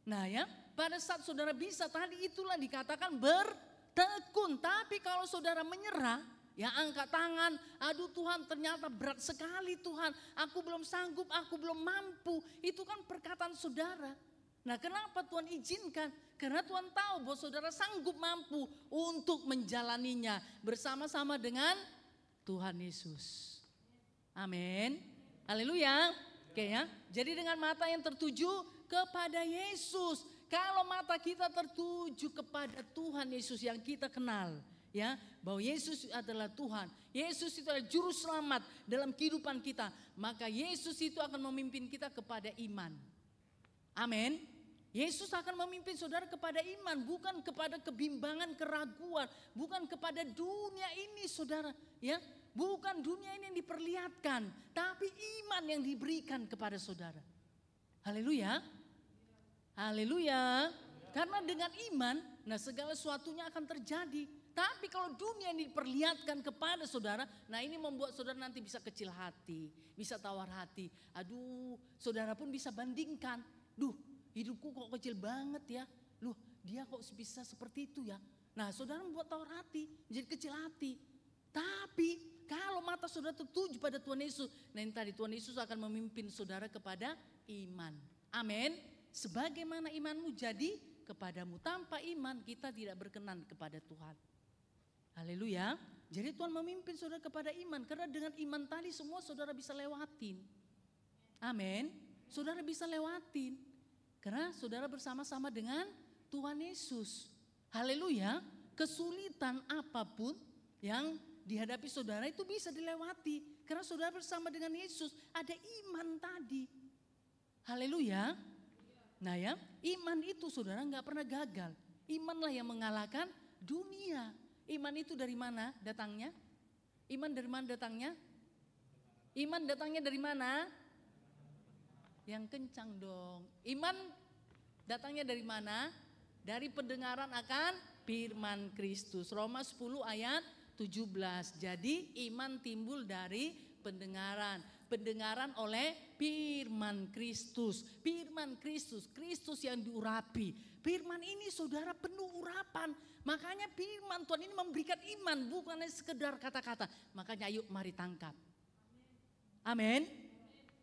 [SPEAKER 2] Nah ya, pada saat saudara bisa tadi itulah dikatakan bertekun. Tapi kalau saudara menyerah, ya angkat tangan, aduh Tuhan ternyata berat sekali Tuhan. Aku belum sanggup, aku belum mampu. Itu kan perkataan saudara. Nah kenapa Tuhan izinkan? Karena Tuhan tahu bahwa saudara sanggup mampu untuk menjalaninya. Bersama-sama dengan Tuhan Yesus. Amin. Haleluya. Oke ya. Jadi dengan mata yang tertuju kepada Yesus. Kalau mata kita tertuju kepada Tuhan Yesus yang kita kenal. Ya, bahwa Yesus adalah Tuhan. Yesus itu adalah juru selamat dalam kehidupan kita. Maka Yesus itu akan memimpin kita kepada iman. Amin. Yesus akan memimpin saudara kepada iman. Bukan kepada kebimbangan, keraguan. Bukan kepada dunia ini saudara. Ya, bukan dunia ini yang diperlihatkan. Tapi iman yang diberikan kepada saudara. Haleluya. Haleluya. Karena dengan iman, segala sesuatunya akan terjadi. Tapi kalau dunia yang diperlihatkan kepada saudara, ini membuat saudara nanti bisa kecil hati, bisa tawar hati. Aduh, saudara pun bisa bandingkan. Duh, hidupku kok kecil banget ya. Loh, dia kok bisa seperti itu ya. Nah, saudara membuat tawar hati, jadi kecil hati. Tapi kalau mata saudara tertuju pada Tuhan Yesus, ini tadi Tuhan Yesus akan memimpin saudara kepada iman. Amin. Sebagaimana imanmu jadi kepadamu. Tanpa iman kita tidak berkenan kepada Tuhan. Haleluya. Jadi Tuhan memimpin saudara kepada iman. Karena dengan iman tadi semua saudara bisa lewatin. Amin. Saudara bisa lewatin. Karena saudara bersama-sama dengan Tuhan Yesus. Haleluya. Kesulitan apapun yang dihadapi saudara itu bisa dilewati. Karena saudara bersama dengan Yesus ada iman tadi. Haleluya. Nah ya, iman itu saudara gak pernah gagal. Imanlah yang mengalahkan dunia. Iman itu dari mana datangnya? Iman dari mana datangnya? Iman datangnya dari mana? Yang kencang dong. Iman datangnya dari mana? Dari pendengaran akan firman Kristus. Roma 10 ayat 17. Jadi iman timbul dari pendengaran. Pendengaran oleh firman Kristus. Firman Kristus, Kristus yang diurapi. Firman ini saudara penuh urapan. Makanya firman Tuhan ini memberikan iman, bukan sekedar kata-kata. Makanya ayo mari tangkap. Amin.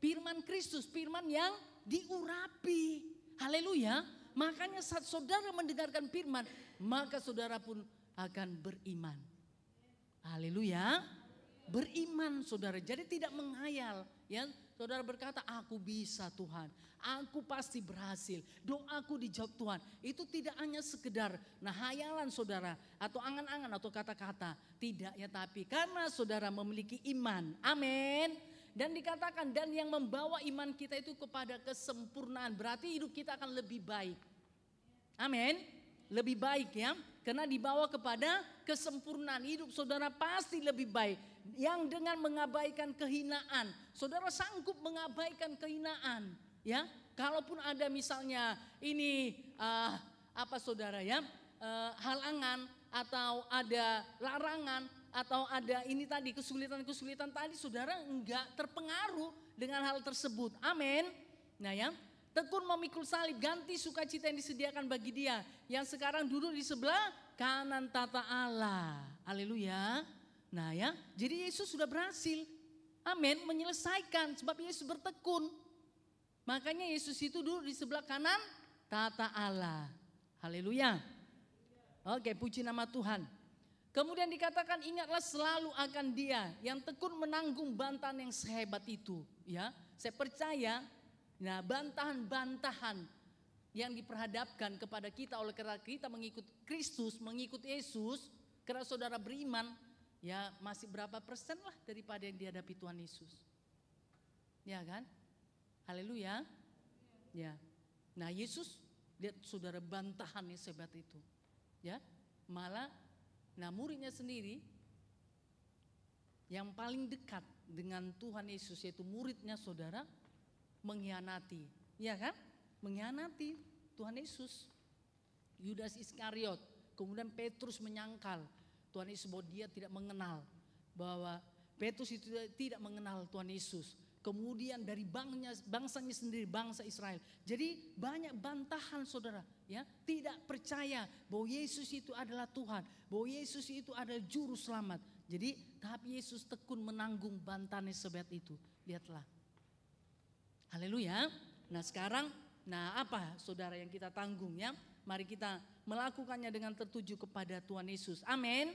[SPEAKER 2] firman Kristus, firman yang diurapi. Haleluya. Makanya saat saudara mendengarkan firman, maka saudara pun akan beriman. Haleluya. Beriman saudara, jadi tidak menghayal. Ya, saudara berkata, aku bisa Tuhan, aku pasti berhasil, doaku dijawab Tuhan. Itu tidak hanya sekedar hayalan saudara, atau angan-angan atau kata-kata. Tidak ya, tapi karena saudara memiliki iman. Amin. Dan dikatakan, dan yang membawa iman kita itu kepada kesempurnaan. Berarti hidup kita akan lebih baik. Amin. Lebih baik ya, karena dibawa kepada kesempurnaan. Hidup saudara pasti lebih baik. Yang dengan mengabaikan kehinaan, saudara sanggup mengabaikan kehinaan, ya. Kalaupun ada misalnya ini saudara ya, halangan atau ada larangan atau ada ini tadi kesulitan-kesulitan tadi, saudara enggak terpengaruh dengan hal tersebut. Amin. Nah ya, tekun memikul salib, ganti sukacita yang disediakan bagi dia yang sekarang duduk di sebelah kanan tata Allah. Haleluya. Nah ya, jadi Yesus sudah berhasil, amin, menyelesaikan sebab Yesus bertekun. Makanya Yesus itu duduk di sebelah kanan tata Allah. Haleluya. Oke, puji nama Tuhan. Kemudian dikatakan, ingatlah selalu akan dia yang tekun menanggung bantahan yang sehebat itu. Ya, saya percaya, bantahan-bantahan yang diperhadapkan kepada kita oleh karena kita mengikut Kristus, mengikut Yesus, karena saudara beriman, ya masih berapa persen lah daripada yang dihadapi Tuhan Yesus. Ya kan? Haleluya. Ya. Nah Yesus, lihat saudara bantahannya sehebat itu. Ya. Malah, muridnya sendiri yang paling dekat dengan Tuhan Yesus, yaitu muridnya saudara, mengkhianati. Ya kan? Mengkhianati Tuhan Yesus. Yudas Iskariot. Kemudian Petrus menyangkal Tuhan Yesus bahwa dia tidak mengenal, bahwa Petrus itu tidak mengenal Tuhan Yesus. Kemudian dari bangsanya sendiri, bangsa Israel. Jadi banyak bantahan saudara, ya, tidak percaya bahwa Yesus itu adalah Tuhan, bahwa Yesus itu adalah juru selamat. Jadi tapi Yesus tekun menanggung bantahannya seberat itu. Lihatlah. Haleluya. Nah sekarang, apa saudara yang kita tanggung ya? Mari kita melakukannya dengan tertuju kepada Tuhan Yesus. Amin.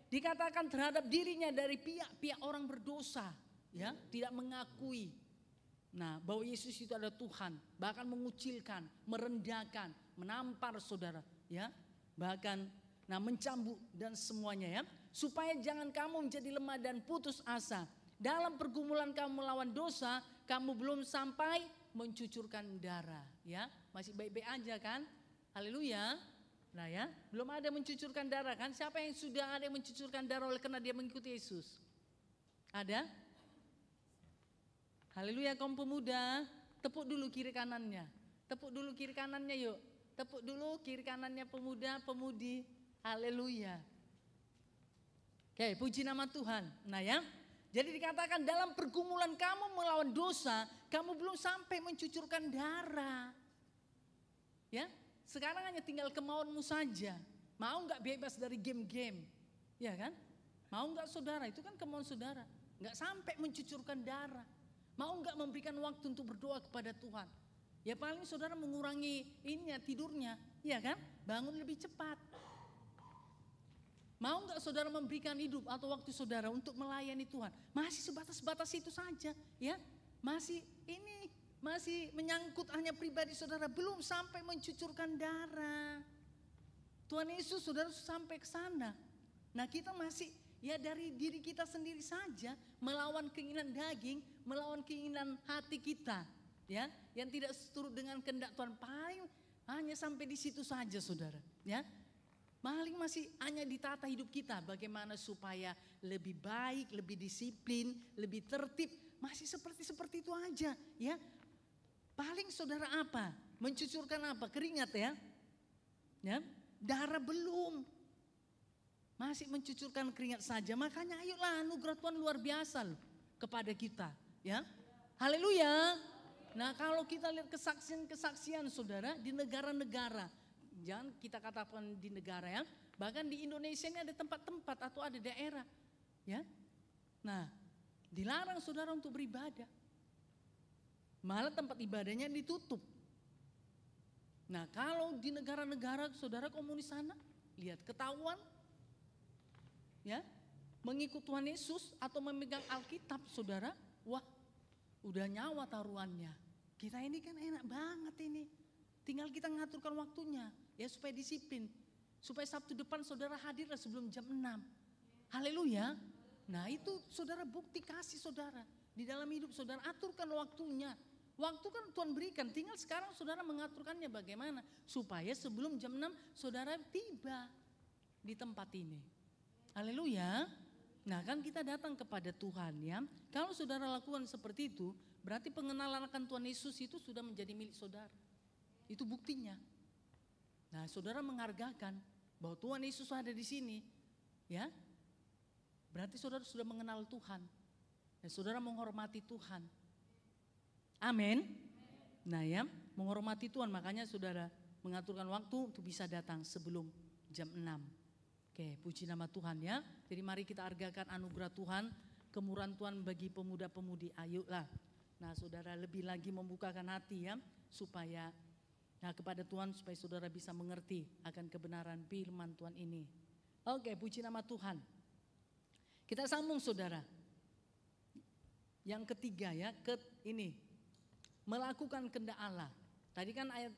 [SPEAKER 2] Dikatakan terhadap dirinya dari pihak orang berdosa, ya, tidak mengakui bahwa Yesus itu adalah Tuhan, bahkan mengucilkan, merendahkan, menampar saudara, ya. Bahkan mencambuk dan semuanya ya. Supaya jangan kamu menjadi lemah dan putus asa. Dalam pergumulan kamu melawan dosa, kamu belum sampai mencucurkan darah, ya. Masih baik-baik aja kan? Haleluya. Nah ya, belum ada mencucurkan darah kan? Siapa yang sudah ada yang mencucurkan darah oleh karena dia mengikuti Yesus? Ada? Haleluya, kaum pemuda, tepuk dulu kiri kanannya. Tepuk dulu kiri kanannya yuk. Tepuk dulu kiri kanannya pemuda, pemudi. Haleluya. Oke, puji nama Tuhan. Nah ya, jadi dikatakan dalam pergumulan kamu melawan dosa, kamu belum sampai mencucurkan darah. Ya, sekarang hanya tinggal kemauanmu saja. Mau gak bebas dari game-game? Ya kan? Mau gak saudara? Itu kan kemauan saudara. Gak sampai mencucurkan darah. Mau gak memberikan waktu untuk berdoa kepada Tuhan? Ya paling saudara mengurangi tidurnya. Ya kan? Bangun lebih cepat. Mau gak saudara memberikan hidup atau waktu saudara untuk melayani Tuhan? Masih sebatas-batas itu saja. Ya, masih menyangkut hanya pribadi saudara, belum sampai mencucurkan darah. Tuhan Yesus saudara sampai ke sana. Nah kita masih ya dari diri kita sendiri saja, melawan keinginan daging, melawan keinginan hati kita, ya, yang tidak seturut dengan kehendak Tuhan. Paling hanya sampai di situ saja saudara, ya. Paling masih hanya ditata hidup kita, bagaimana supaya lebih baik, lebih disiplin, lebih tertib, masih seperti itu aja, ya. Paling saudara apa? Mencucurkan apa? Keringat ya. Ya, darah belum. Masih mencucurkan keringat saja. Makanya ayolah, anugerah Tuhan luar biasa loh kepada kita, ya. Haleluya. Nah, kalau kita lihat kesaksian-kesaksian saudara di negara-negara, jangan kita katakan di negara ya, bahkan di Indonesia ini ada tempat-tempat atau ada daerah, ya. Nah, dilarang saudara untuk beribadah. Malah tempat ibadahnya ditutup. Nah kalau di negara-negara saudara komunis sana, lihat ketahuan ya, mengikut Tuhan Yesus atau memegang Alkitab saudara, wah udah nyawa taruhannya. Kita ini kan enak banget ini, tinggal kita ngaturkan waktunya ya supaya disiplin. Supaya Sabtu depan saudara hadirlah sebelum jam 6. Haleluya. Nah itu saudara bukti kasih saudara. Di dalam hidup saudara aturkan waktunya. Waktu kan Tuhan berikan, tinggal sekarang saudara mengaturkannya bagaimana. Supaya sebelum jam 6 saudara tiba di tempat ini. Haleluya. Nah kan kita datang kepada Tuhan ya. Kalau saudara lakukan seperti itu, berarti pengenalan akan Tuhan Yesus itu sudah menjadi milik saudara. Itu buktinya. Nah saudara menghargakan bahwa Tuhan Yesus ada di sini. Ya. Berarti saudara sudah mengenal Tuhan. Dan saudara menghormati Tuhan. Amin. Nah ya, menghormati Tuhan, makanya saudara mengaturkan waktu untuk bisa datang sebelum jam 6. Oke, puji nama Tuhan ya. Jadi mari kita hargakan anugerah Tuhan, kemurahan Tuhan bagi pemuda-pemudi. Ayolah. Nah saudara lebih lagi membukakan hati ya, supaya kepada Tuhan, supaya saudara bisa mengerti akan kebenaran firman Tuhan ini. Oke, puji nama Tuhan. Kita sambung saudara. Yang ketiga ya, ini. Melakukan kehendak Allah. Tadi kan ayat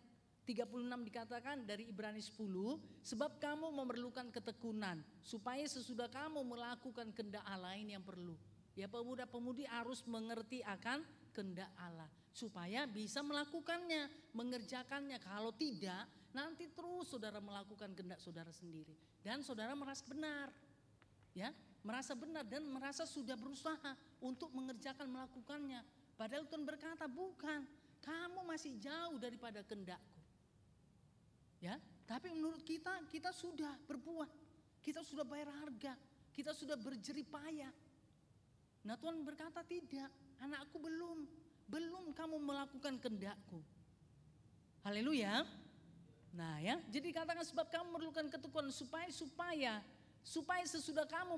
[SPEAKER 2] 36 dikatakan dari Ibrani 10. Sebab kamu memerlukan ketekunan. Supaya sesudah kamu melakukan kehendak Allah ini yang perlu. Ya pemuda-pemudi harus mengerti akan kehendak Allah. Supaya bisa melakukannya, mengerjakannya. Kalau tidak nanti terus saudara melakukan kehendak saudara sendiri. Dan saudara merasa benar. Ya, merasa benar dan merasa sudah berusaha untuk mengerjakan melakukannya. Padahal Tuhan berkata bukan, kamu masih jauh daripada kehendakku. Ya, tapi menurut kita sudah berbuat, kita sudah bayar harga, kita sudah berjerih payah. Nah Tuhan berkata tidak, anakku belum kamu melakukan kehendakku. Haleluya. Nah ya, jadi katakan sebab kamu memerlukan ketekunan supaya sesudah kamu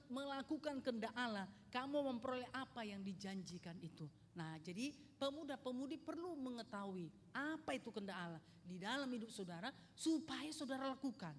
[SPEAKER 2] melakukan kehendak Allah, kamu memperoleh apa yang dijanjikan itu. Nah jadi pemuda-pemudi perlu mengetahui apa itu kehendak Allah di dalam hidup saudara supaya saudara lakukan.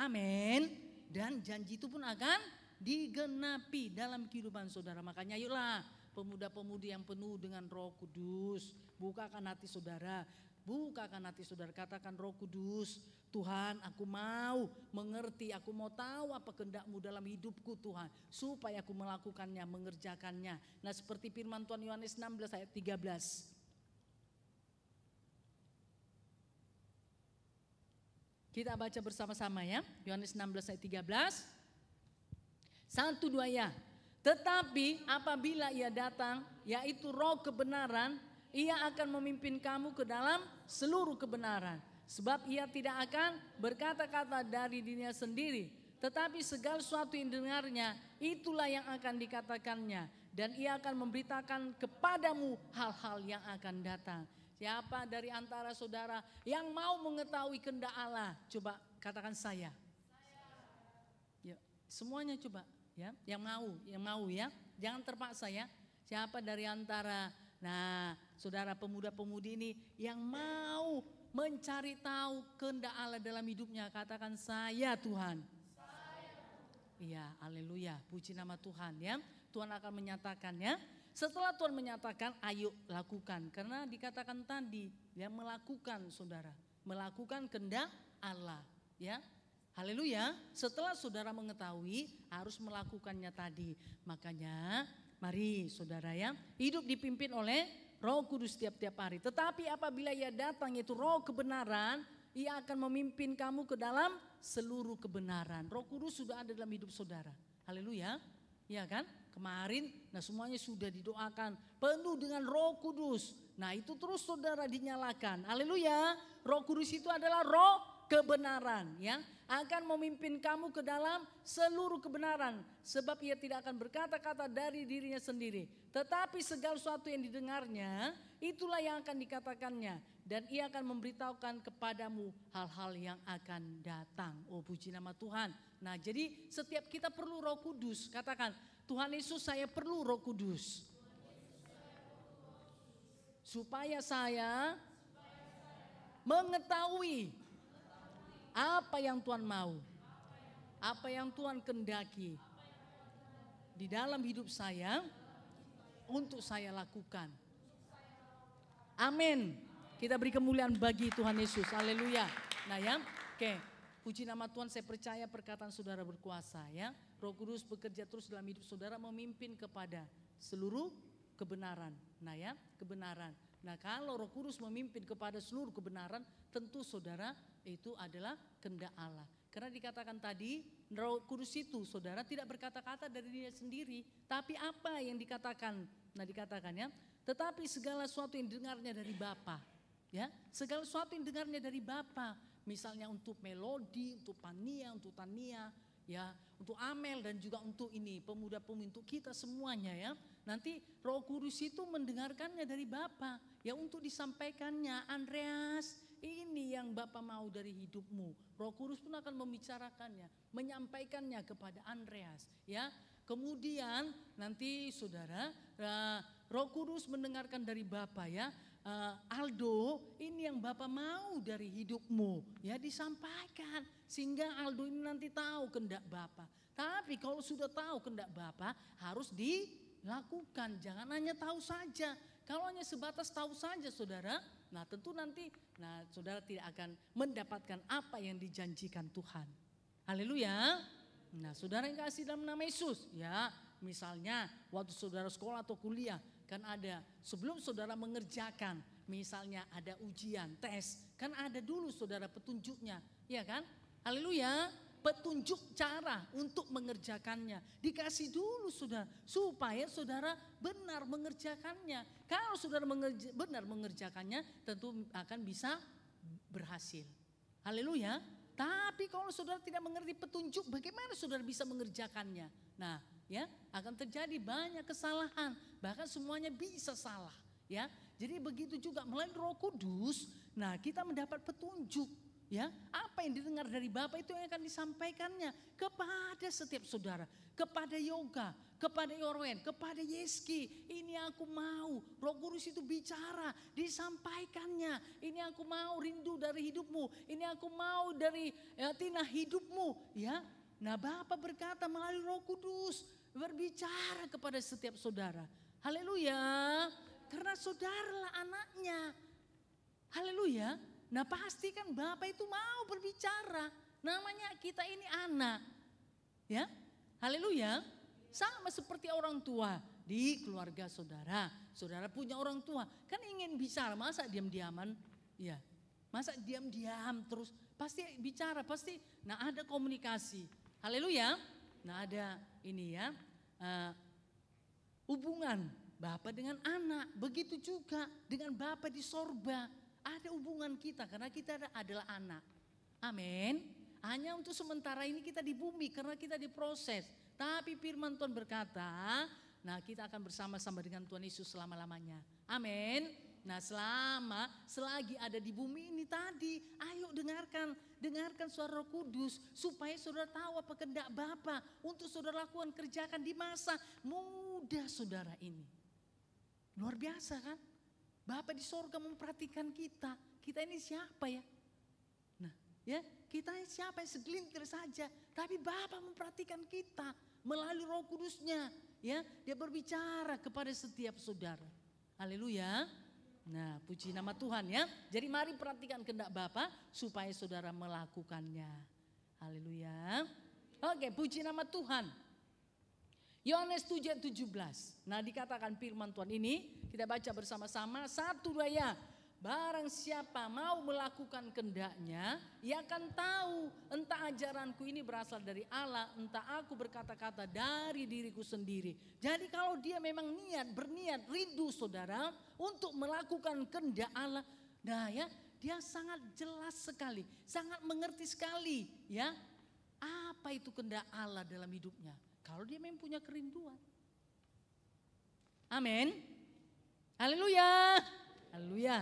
[SPEAKER 2] Amin. Dan janji itu pun akan digenapi dalam kehidupan saudara. Makanya ayolah pemuda-pemudi yang penuh dengan Roh Kudus, bukakan hati saudara. Bukakan hati saudara, katakan Roh Kudus, Tuhan aku mau mengerti, aku mau tahu apa kehendak-Mu dalam hidupku Tuhan. Supaya aku melakukannya, mengerjakannya. Nah seperti firman Tuhan Yohanes 16 ayat 13. Kita baca bersama-sama ya, Yohanes 16 ayat 13. 1, 2 ya. Tetapi apabila ia datang, yaitu Roh kebenaran, ia akan memimpin kamu ke dalam seluruh kebenaran. Sebab ia tidak akan berkata-kata dari dirinya sendiri. Tetapi segala sesuatu yang dengarnya, itulah yang akan dikatakannya. Dan ia akan memberitakan kepadamu hal-hal yang akan datang. Siapa dari antara saudara yang mau mengetahui kehendak Allah? Coba katakan saya. Ya, semuanya coba ya, yang mau ya. Jangan terpaksa ya. Siapa dari antara saudara pemuda-pemudi ini yang mau mencari tahu kehendak Allah dalam hidupnya, katakan saya Tuhan. Iya, haleluya, puji nama Tuhan ya. Tuhan akan menyatakannya. Setelah Tuhan menyatakan, ayo lakukan. Karena dikatakan tadi, ya melakukan saudara, melakukan kehendak Allah, ya. Haleluya. Setelah saudara mengetahui, harus melakukannya tadi. Makanya mari saudara ya, hidup dipimpin oleh Roh Kudus tiap-tiap hari. Tetapi apabila ia datang yaitu Roh kebenaran, ia akan memimpin kamu ke dalam seluruh kebenaran. Roh Kudus sudah ada dalam hidup saudara. Haleluya. Ya kan? Kemarin semuanya sudah didoakan penuh dengan Roh Kudus. Nah itu terus saudara dinyalakan. Haleluya. Roh Kudus itu adalah roh kebenaran ya, akan memimpin kamu ke dalam seluruh kebenaran, sebab ia tidak akan berkata-kata dari dirinya sendiri, tetapi segala sesuatu yang didengarnya itulah yang akan dikatakannya, dan ia akan memberitahukan kepadamu hal-hal yang akan datang. Oh puji nama Tuhan. Nah jadi setiap kita perlu Roh Kudus. Katakan Tuhan Yesus, saya perlu Roh Kudus supaya saya mengetahui apa yang Tuhan mau, apa yang Tuhan kehendaki di dalam hidup saya untuk saya lakukan. Amin. Kita beri kemuliaan bagi Tuhan Yesus. Haleluya. Nah ya, oke. Puji nama Tuhan, saya percaya perkataan saudara berkuasa ya. Roh Kudus bekerja terus dalam hidup saudara, memimpin kepada seluruh kebenaran. Nah ya, kebenaran. Nah kalau Roh Kudus memimpin kepada seluruh kebenaran, tentu saudara itu adalah kehendak Allah. Karena dikatakan tadi, Roh Kudus itu saudara tidak berkata-kata dari dirinya sendiri, tapi apa yang dikatakan? Nah dikatakan ya, tetapi segala sesuatu yang dengarnya dari Bapa. Ya, segala sesuatu yang dengarnya dari Bapa. Misalnya untuk melodi, untuk pania, untuk tania, ya, untuk Amel dan juga untuk ini pemuda-pemudi, untuk kita semuanya ya. Nanti Roh Kudus itu mendengarkannya dari Bapa, ya untuk disampaikannya. Andreas, ini yang Bapa mau dari hidupmu. Roh Kudus pun akan membicarakannya, menyampaikannya kepada Andreas, ya. Kemudian nanti saudara, Roh Kudus mendengarkan dari Bapa ya. Aldo, ini yang Bapak mau dari hidupmu, ya disampaikan sehingga Aldo ini nanti tahu kehendak Bapak. Tapi kalau sudah tahu kehendak Bapak harus dilakukan, jangan hanya tahu saja. Kalau hanya sebatas tahu saja saudara, nah tentu nanti saudara tidak akan mendapatkan apa yang dijanjikan Tuhan. Haleluya. Nah saudara yang kasih dalam nama Yesus, ya misalnya waktu saudara sekolah atau kuliah, kan ada sebelum saudara mengerjakan, misalnya ada ujian, tes, kan ada dulu saudara petunjuknya, ya kan? Haleluya, petunjuk cara untuk mengerjakannya dikasih dulu saudara, supaya saudara benar mengerjakannya. Kalau saudara benar mengerjakannya, tentu akan bisa berhasil. Haleluya. Tapi kalau saudara tidak mengerti petunjuk, bagaimana saudara bisa mengerjakannya? Nah, ya akan terjadi banyak kesalahan, bahkan semuanya bisa salah ya. Jadi begitu juga melalui Roh Kudus, nah kita mendapat petunjuk ya, apa yang didengar dari Bapa itu yang akan disampaikannya kepada setiap saudara, kepada Yoga, kepada Yorwen, kepada Yeski. Ini aku mau, Roh Kudus itu bicara, disampaikannya. Ini aku mau rindu dari hidupmu, ini aku mau dari Tina hidupmu ya. Nah Bapa berkata melalui Roh Kudus berbicara kepada setiap saudara. Haleluya. Karena saudaralah anaknya. Haleluya. Nah pasti kan Bapa itu mau berbicara. Namanya kita ini anak. Ya. Haleluya. Sama seperti orang tua di keluarga saudara. Saudara punya orang tua. Kan ingin bicara, masa diam-diaman? Ya. Masa diam-diam terus? Pasti bicara, pasti. Nah ada komunikasi. Haleluya. Nah ada ini ya, hubungan Bapa dengan anak. Begitu juga dengan Bapa di sorga. Ada hubungan kita karena kita adalah anak. Amin. Hanya untuk sementara ini kita di bumi karena kita diproses. Tapi firman Tuhan berkata, nah kita akan bersama-sama dengan Tuhan Yesus selama-lamanya. Amin. Nah selagi ada di bumi ini tadi, ayo dengarkan suara Roh Kudus supaya saudara tahu apa kehendak Bapa untuk saudara lakukan, kerjakan di masa muda saudara ini. Luar biasa kan? Bapa di sorga memperhatikan kita. Kita ini siapa ya? Nah ya kita ini siapa yang segelintir saja. Tapi Bapa memperhatikan kita melalui Roh Kudusnya. Ya, dia berbicara kepada setiap saudara. Haleluya. Nah puji nama Tuhan ya. Jadi mari perhatikan kehendak Bapa supaya saudara melakukannya. Haleluya. Oke, puji nama Tuhan. Yohanes 7:17. Nah dikatakan firman Tuhan ini, kita baca bersama-sama 1, 2 ya. Barang siapa mau melakukan kehendaknya, ia akan tahu entah ajaranku ini berasal dari Allah, entah aku berkata-kata dari diriku sendiri. Jadi kalau dia memang berniat rindu saudara untuk melakukan kehendak Allah, nah ya dia sangat jelas sekali, sangat mengerti sekali ya apa itu kehendak Allah dalam hidupnya. Kalau dia memang punya kerinduan. Amin. Haleluya. Haleluya.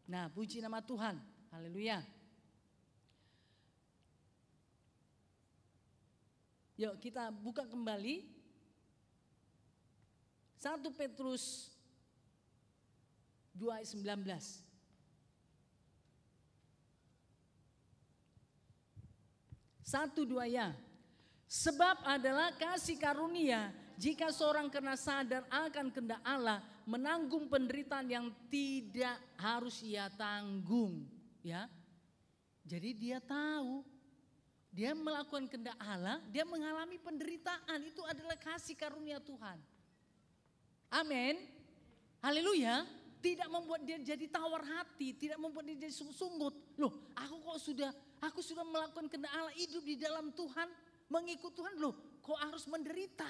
[SPEAKER 2] Nah puji nama Tuhan. Haleluya. Yuk kita buka kembali 1 Petrus 2 ayat 19. Satu dua ya. Sebab adalah kasih karunia jika seorang karena sadar akan kehendak Allah menanggung penderitaan yang tidak harus ia tanggung, ya. Jadi dia tahu, dia melakukan kehendak Allah, dia mengalami penderitaan, itu adalah kasih karunia Tuhan. Amin. Haleluya. Tidak membuat dia jadi tawar hati, tidak membuat dia jadi sungut-sungut. Loh, aku sudah melakukan kehendak Allah, hidup di dalam Tuhan, mengikut Tuhan, loh kok harus menderita?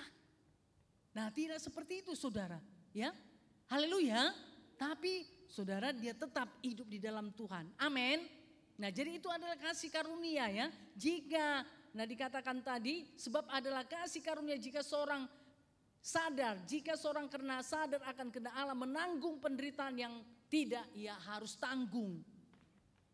[SPEAKER 2] Nah, tidak seperti itu saudara, ya. Haleluya. Tapi saudara, dia tetap hidup di dalam Tuhan. Amin. Nah, jadi itu adalah kasih karunia, ya. Jika dikatakan tadi, sebab adalah kasih karunia jika seorang karena sadar akan kehendak Allah menanggung penderitaan yang tidak ia harus tanggung.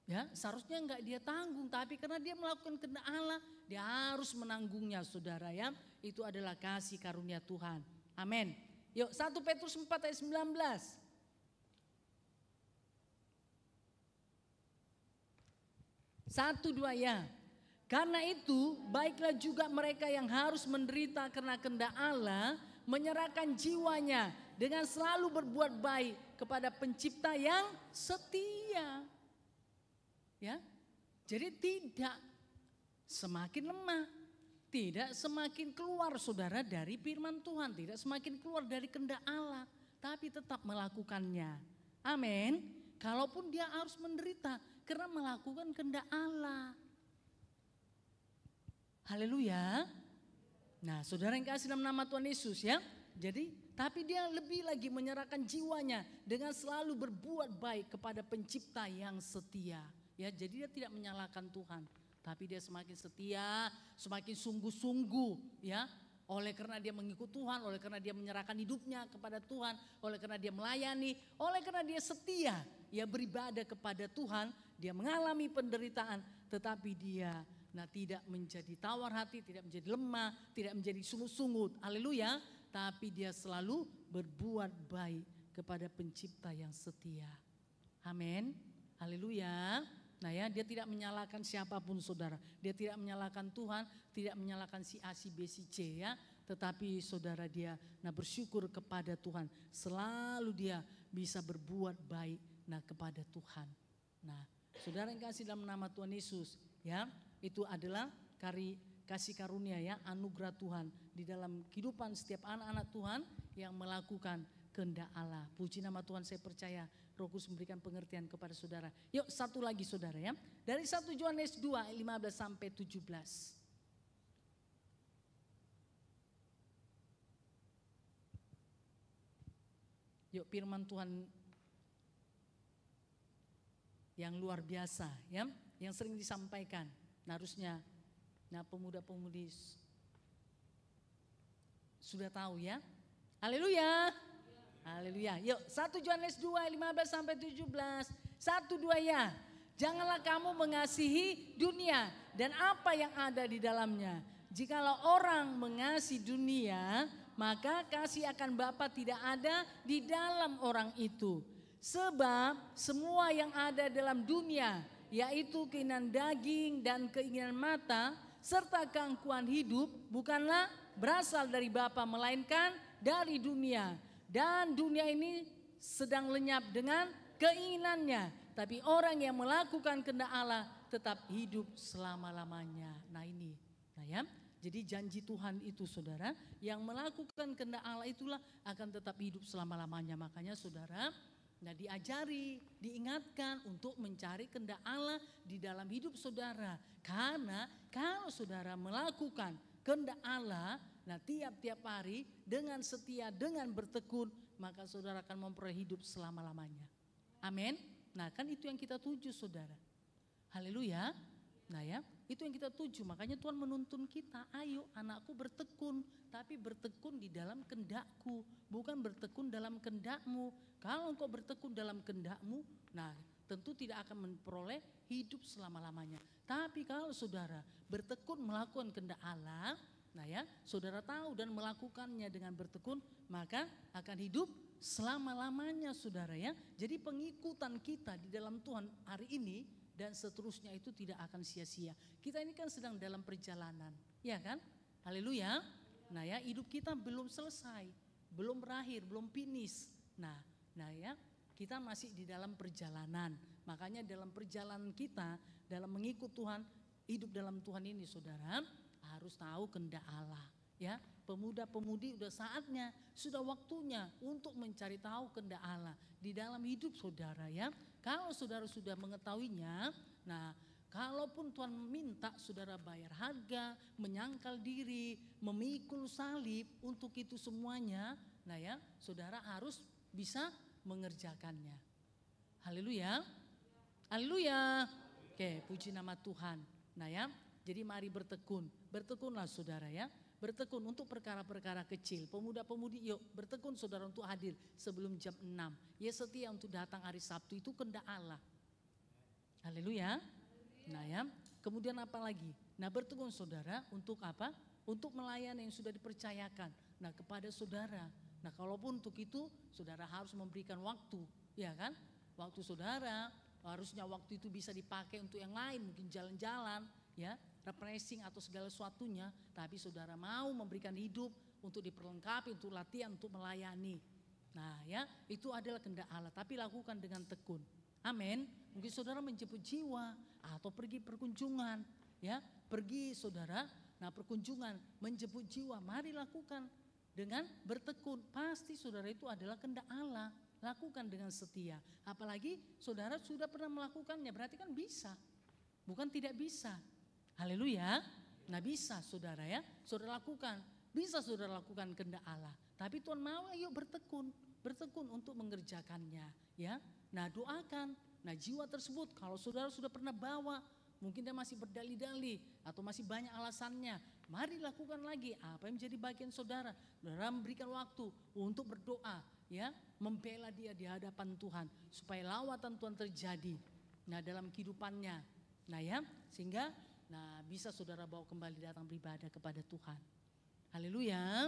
[SPEAKER 2] Ya, seharusnya enggak dia tanggung, tapi karena dia melakukan kehendak Allah, dia harus menanggungnya, saudara, ya. Itu adalah kasih karunia Tuhan. Amin. Yuk, 1 Petrus 4 ayat 19. 1-2 ya. Karena itu baiklah juga mereka yang harus menderita karena kehendak Allah, menyerahkan jiwanya dengan selalu berbuat baik kepada pencipta yang setia. Ya. Jadi tidak semakin lemah, tidak semakin keluar saudara dari firman Tuhan, tidak semakin keluar dari kehendak Allah, tapi tetap melakukannya. Amin. Kalaupun dia harus menderita karena melakukan kehendak Allah. Haleluya. Nah, saudara yang kasih dalam nama Tuhan Yesus, ya. Jadi, tapi dia lebih lagi menyerahkan jiwanya dengan selalu berbuat baik kepada pencipta yang setia. Ya, jadi dia tidak menyalahkan Tuhan, tapi dia semakin setia, semakin sungguh-sungguh, ya. Oleh karena dia mengikut Tuhan, oleh karena dia menyerahkan hidupnya kepada Tuhan, oleh karena dia melayani, oleh karena dia setia, ya beribadah kepada Tuhan, dia mengalami penderitaan, tetapi dia tidak menjadi tawar hati, tidak menjadi lemah, tidak menjadi sungut-sungut. Haleluya. Tapi dia selalu berbuat baik kepada pencipta yang setia. Amin. Haleluya. Nah ya, dia tidak menyalahkan siapapun saudara. Dia tidak menyalahkan Tuhan, tidak menyalahkan si A, si B, si C, ya. Tetapi saudara dia bersyukur kepada Tuhan. Selalu dia bisa berbuat baik kepada Tuhan. Nah, saudara yang kasih dalam nama Tuhan Yesus, ya. Itu adalah kasih karunia, ya, anugerah Tuhan di dalam kehidupan setiap anak-anak Tuhan yang melakukan kehendak Allah. Puji nama Tuhan, saya percaya Roh Kudus memberikan pengertian kepada saudara. Yuk, satu lagi saudara, ya. Dari 1 Yohanes 2 15 sampai 17. Yuk, firman Tuhan yang luar biasa, ya, yang sering disampaikan. Harusnya pemuda-pemudi sudah tahu, ya. Haleluya. Haleluya. Yuk, 1 Yohanes 2 15 sampai 17. 1-2 ya. Janganlah kamu mengasihi dunia dan apa yang ada di dalamnya. Jikalau orang mengasihi dunia, maka kasih akan Bapa tidak ada di dalam orang itu. Sebab semua yang ada dalam dunia, yaitu keinginan daging dan keinginan mata, serta keangkuhan hidup, bukanlah berasal dari Bapa, melainkan dari dunia. Dan dunia ini sedang lenyap dengan keinginannya. Tapi orang yang melakukan kehendak Allah tetap hidup selama-lamanya. Nah ini, ya. Jadi janji Tuhan itu saudara, yang melakukan kehendak Allah itulah akan tetap hidup selama-lamanya. Makanya saudara, diajari, diingatkan untuk mencari kehendak Allah di dalam hidup saudara. Karena kalau saudara melakukan kehendak Allah, tiap-tiap hari dengan setia, dengan bertekun, maka saudara akan memperoleh hidup selama-lamanya. Amin. Nah, kan itu yang kita tuju saudara. Haleluya. Nah ya, itu yang kita tuju. Makanya Tuhan menuntun kita, ayo anakku bertekun, tapi bertekun di dalam kehendakku, bukan bertekun dalam kehendakmu. Kalau engkau bertekun dalam kehendakmu, tentu tidak akan memperoleh hidup selama-lamanya. Tapi kalau saudara bertekun melakukan kehendak Allah, saudara tahu dan melakukannya dengan bertekun, maka akan hidup selama-lamanya saudara ya. Jadi pengikutan kita di dalam Tuhan hari ini dan seterusnya itu tidak akan sia-sia. Kita ini kan sedang dalam perjalanan, ya kan? Haleluya. Nah ya, hidup kita belum selesai, belum berakhir, belum finish. Nah ya, kita masih di dalam perjalanan. Makanya dalam perjalanan kita, dalam mengikut Tuhan, hidup dalam Tuhan ini saudara, harus tahu kehendak Allah. Ya, pemuda-pemudi udah saatnya, sudah waktunya untuk mencari tahu kehendak Allah di dalam hidup saudara ya. Kalau saudara sudah mengetahuinya, nah kalaupun Tuhan minta saudara bayar harga, menyangkal diri, memikul salib untuk itu semuanya, nah ya, saudara harus bisa mengerjakannya. Haleluya. Haleluya. Oke, puji nama Tuhan. Nah ya, jadi mari bertekun. Bertekunlah saudara ya. Bertekun untuk perkara-perkara kecil. Pemuda-pemudi yuk bertekun saudara untuk hadir sebelum jam 6. Ya setia untuk datang hari Sabtu itu kehendak Allah. Haleluya. Nah ya, kemudian apa lagi? Nah bertekun saudara untuk apa? Untuk melayani yang sudah dipercayakan. Nah kepada saudara. Nah kalaupun untuk itu saudara harus memberikan waktu. Ya kan? Waktu saudara harusnya waktu itu bisa dipakai untuk yang lain. Mungkin jalan-jalan ya. Refreshing atau segala sesuatunya, tapi saudara mau memberikan hidup untuk diperlengkapi, untuk latihan, untuk melayani. Nah ya, itu adalah kehendak Allah, tapi lakukan dengan tekun. Amin. Mungkin saudara menjemput jiwa atau pergi perkunjungan, ya, pergi saudara. Nah perkunjungan, menjemput jiwa, mari lakukan dengan bertekun. Pasti saudara itu adalah kehendak Allah. Lakukan dengan setia. Apalagi saudara sudah pernah melakukannya, berarti kan bisa. Bukan tidak bisa. Haleluya. Nah bisa saudara ya, saudara lakukan. Bisa saudara lakukan kehendak Allah. Tapi Tuhan mau ayo bertekun. Bertekun untuk mengerjakannya ya. Nah doakan. Nah jiwa tersebut kalau saudara sudah pernah bawa. Mungkin dia masih berdali-dali atau masih banyak alasannya. Mari lakukan lagi apa yang menjadi bagian saudara. Saudara memberikan waktu untuk berdoa ya. Membela dia di hadapan Tuhan. Supaya lawatan Tuhan terjadi. Nah dalam kehidupannya. Nah ya sehingga bisa saudara bawa kembali datang beribadah kepada Tuhan. Haleluya.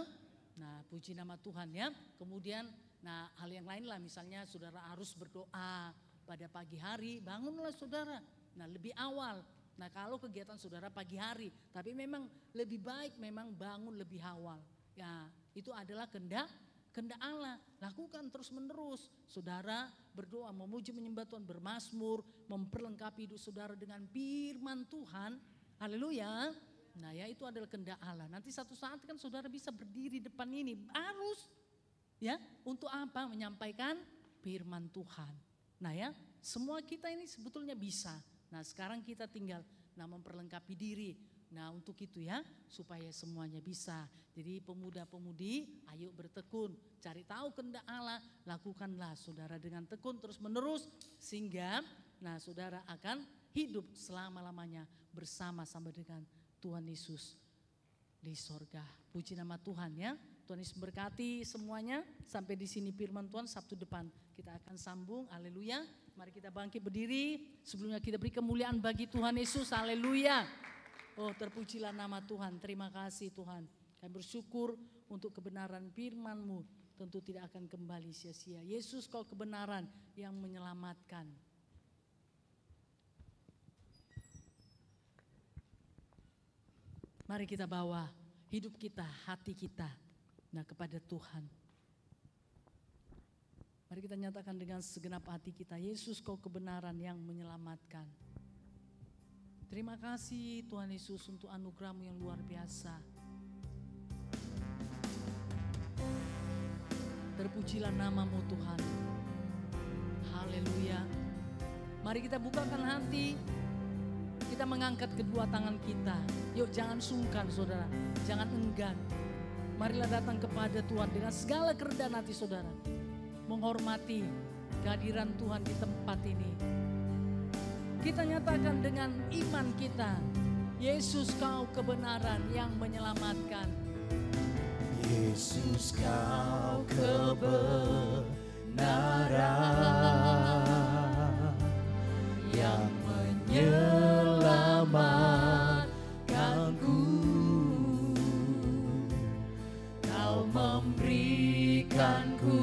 [SPEAKER 2] Nah puji nama Tuhan ya. Kemudian hal yang lain lah misalnya saudara harus berdoa pada pagi hari. Bangunlah saudara. Nah lebih awal. Nah kalau kegiatan saudara pagi hari. Tapi memang lebih baik memang bangun lebih awal. Ya itu adalah kehendak Allah. Lakukan terus menerus. Saudara berdoa memuji menyembah Tuhan, bermazmur, memperlengkapi hidup saudara dengan firman Tuhan. Haleluya. Nah ya itu adalah kehendak Allah. Nanti satu saat kan saudara bisa berdiri depan ini. Harus ya untuk apa? Menyampaikan firman Tuhan. Nah ya semua kita ini sebetulnya bisa. Nah sekarang kita tinggal memperlengkapi diri. Nah untuk itu ya supaya semuanya bisa. Jadi pemuda-pemudi ayo bertekun. Cari tahu kehendak Allah. Lakukanlah saudara dengan tekun terus menerus. Sehingga saudara akan hidup selama-lamanya bersama-sama dengan Tuhan Yesus di sorga. Puji nama Tuhan ya. Tuhan Yesus berkati semuanya. Sampai di sini firman Tuhan. Sabtu depan kita akan sambung. Haleluya. Mari kita bangkit berdiri. Sebelumnya kita beri kemuliaan bagi Tuhan Yesus. Haleluya. Oh terpujilah nama Tuhan. Terima kasih Tuhan. Kami bersyukur untuk kebenaran firman-Mu. Tentu tidak akan kembali sia-sia. Yesus kau kebenaran yang menyelamatkan. Mari kita bawa hidup kita, hati kita kepada Tuhan. Mari kita nyatakan dengan segenap hati kita, Yesus kau kebenaran yang menyelamatkan. Terima kasih Tuhan Yesus untuk anugerah-Mu yang luar biasa. Terpujilah nama-Mu Tuhan. Haleluya. Mari kita bukakan hati. Kita mengangkat kedua tangan kita. Yuk jangan sungkan saudara. Jangan enggan. Marilah datang kepada Tuhan dengan segala kerendahan hati saudara. Menghormati kehadiran Tuhan di tempat ini. Kita nyatakan dengan iman kita. Yesus kau kebenaran yang menyelamatkan.
[SPEAKER 4] Yesus kau kebenaran yang menyelamatkanku. Kau memberikanku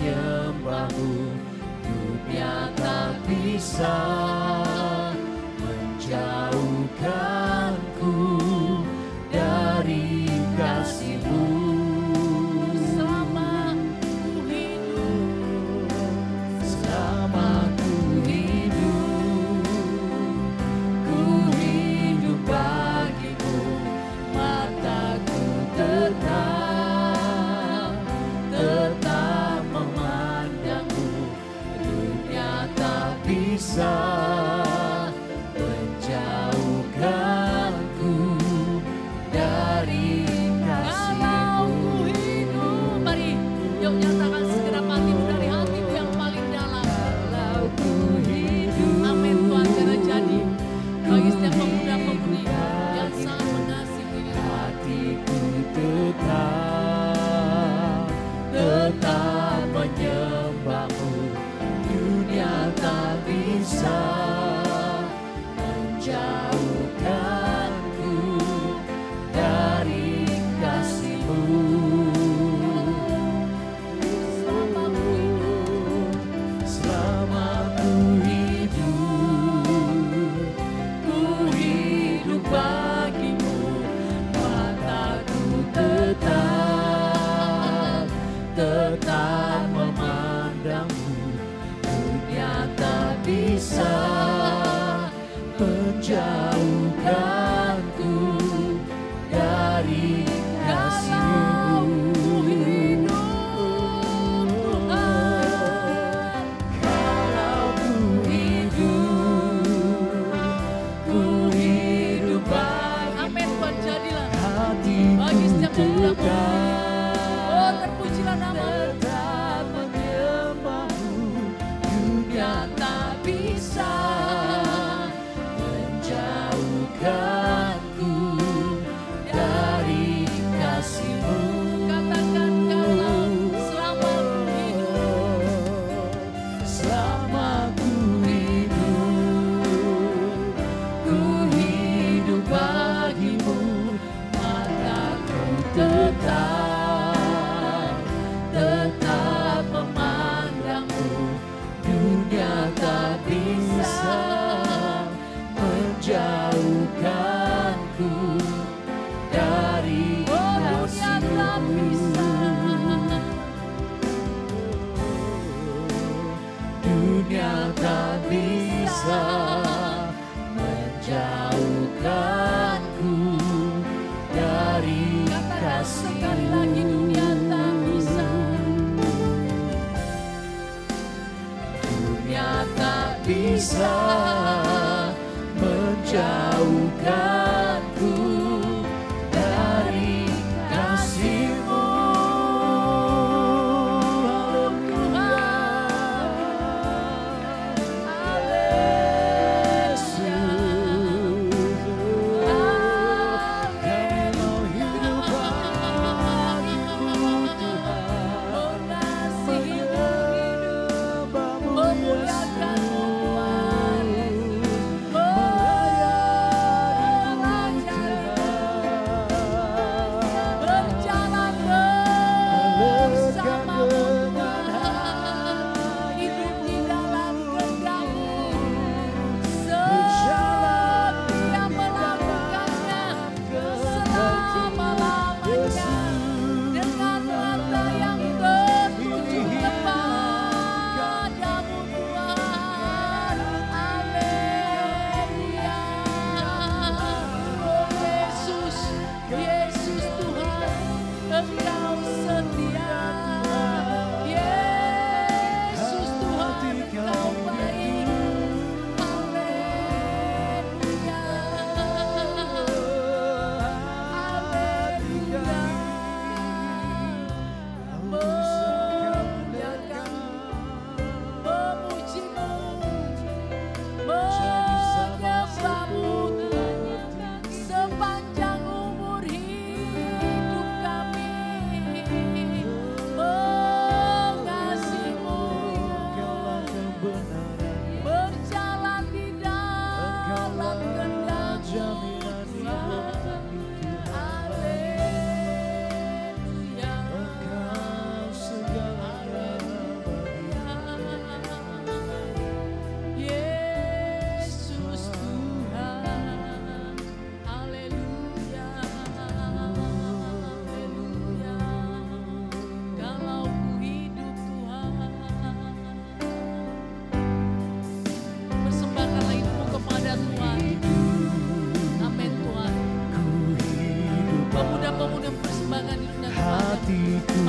[SPEAKER 4] menyembahmu, dunia tak bisa menjauhkanku dari kasih-Mu.
[SPEAKER 2] Selama ku hidup,
[SPEAKER 4] Selama ku hidup bagimu, mataku tetap memandangmu, dunia tak bisa menjauhkanku dari
[SPEAKER 2] kalau ku
[SPEAKER 4] kasih-Mu.
[SPEAKER 2] hidup, mari yuk nyatakan segera hatimu dari hatimu yang paling dalam.
[SPEAKER 4] Kalau ku hidup,
[SPEAKER 2] Amin Tuhan, karena jadi bagi setiap pemuda-pemudi yang sangat mengasihi
[SPEAKER 4] hatiku tetap menyembahmu, dunia tak bisa menjauhkanku dari kasih-Mu.
[SPEAKER 2] selama ku hidup.
[SPEAKER 4] Selama ku hidup bagimu, mataku tetap memandangmu, dunia tak bisa menjauhkanku dari kasih-Mu. Kalau ku hidup bagimu,
[SPEAKER 2] Amin Tuhan, jadilah
[SPEAKER 4] hatiku
[SPEAKER 2] bagi setiap pemuda-pemudi. Oh,
[SPEAKER 4] tetap
[SPEAKER 2] terpujilah nama-Mu.
[SPEAKER 4] menyembahmu, dunia tak bisa menjauhkanku dari kasih-Mu.
[SPEAKER 2] Katakan kalau selama ku hidup,
[SPEAKER 4] Selama ku hidup bagimu, mataku tetap memandangmu, dunia tak bisa menjauhkanku dari
[SPEAKER 2] oh dunia tak bisa.
[SPEAKER 4] dunia tak bisa menjauhkanku dari
[SPEAKER 2] Katakan sekali
[SPEAKER 4] kasih-Mu.
[SPEAKER 2] lagi, dunia tak bisa.
[SPEAKER 4] Dunia tak bisa menjauhkanku dari kasih-Mu.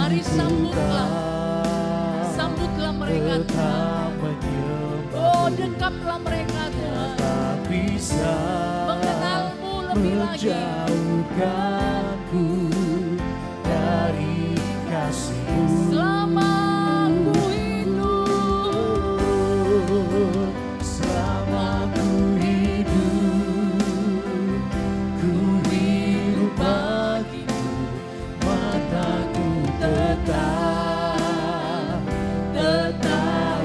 [SPEAKER 2] Mari sambutlah mereka Tuhan.
[SPEAKER 4] tetap menyembah,
[SPEAKER 2] Oh, dekaplah mereka Tuhan.
[SPEAKER 4] tak bisa
[SPEAKER 2] Mengenalmu lebih lagi.
[SPEAKER 4] menjauhkanku dari kasih-Mu.
[SPEAKER 2] Selama ku hidup,
[SPEAKER 4] Selama ku hidup bagimu, mataku tetap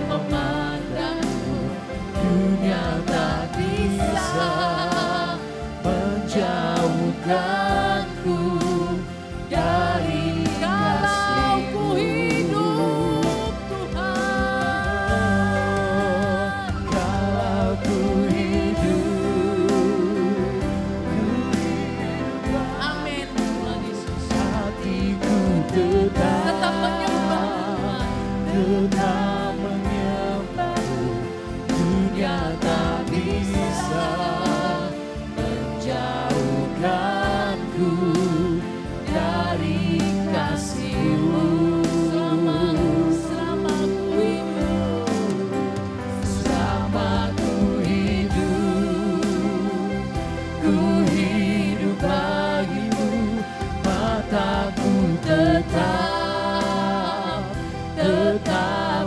[SPEAKER 4] memandangmu. Dunia tak bisa menjauhkanku dari
[SPEAKER 2] kalau ku hidup Tuhan.
[SPEAKER 4] Kalau ku hidup,
[SPEAKER 2] Amin Tuhan Yesus.
[SPEAKER 4] hatiku
[SPEAKER 2] Tetap menyembah Tuhan.
[SPEAKER 4] tetap menyembahmu. Dunia tak bisa menjauhkanku dari kasih-Mu.
[SPEAKER 2] Selama ku hidup,
[SPEAKER 4] Selama ku hidup bagimu, mataku tetap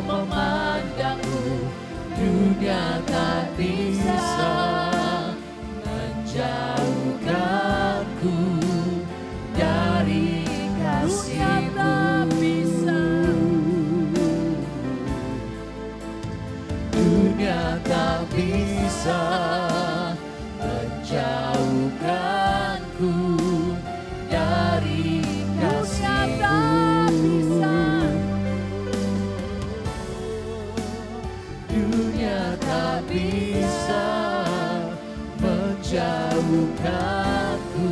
[SPEAKER 4] memandangmu. Dunia tak bisa menjauhkanku dari kasih-Mu.
[SPEAKER 2] tak bisa.
[SPEAKER 4] Dunia tak bisa menjauhkanku dari kasih-Mu. Dunia tak bisa menjauhkanku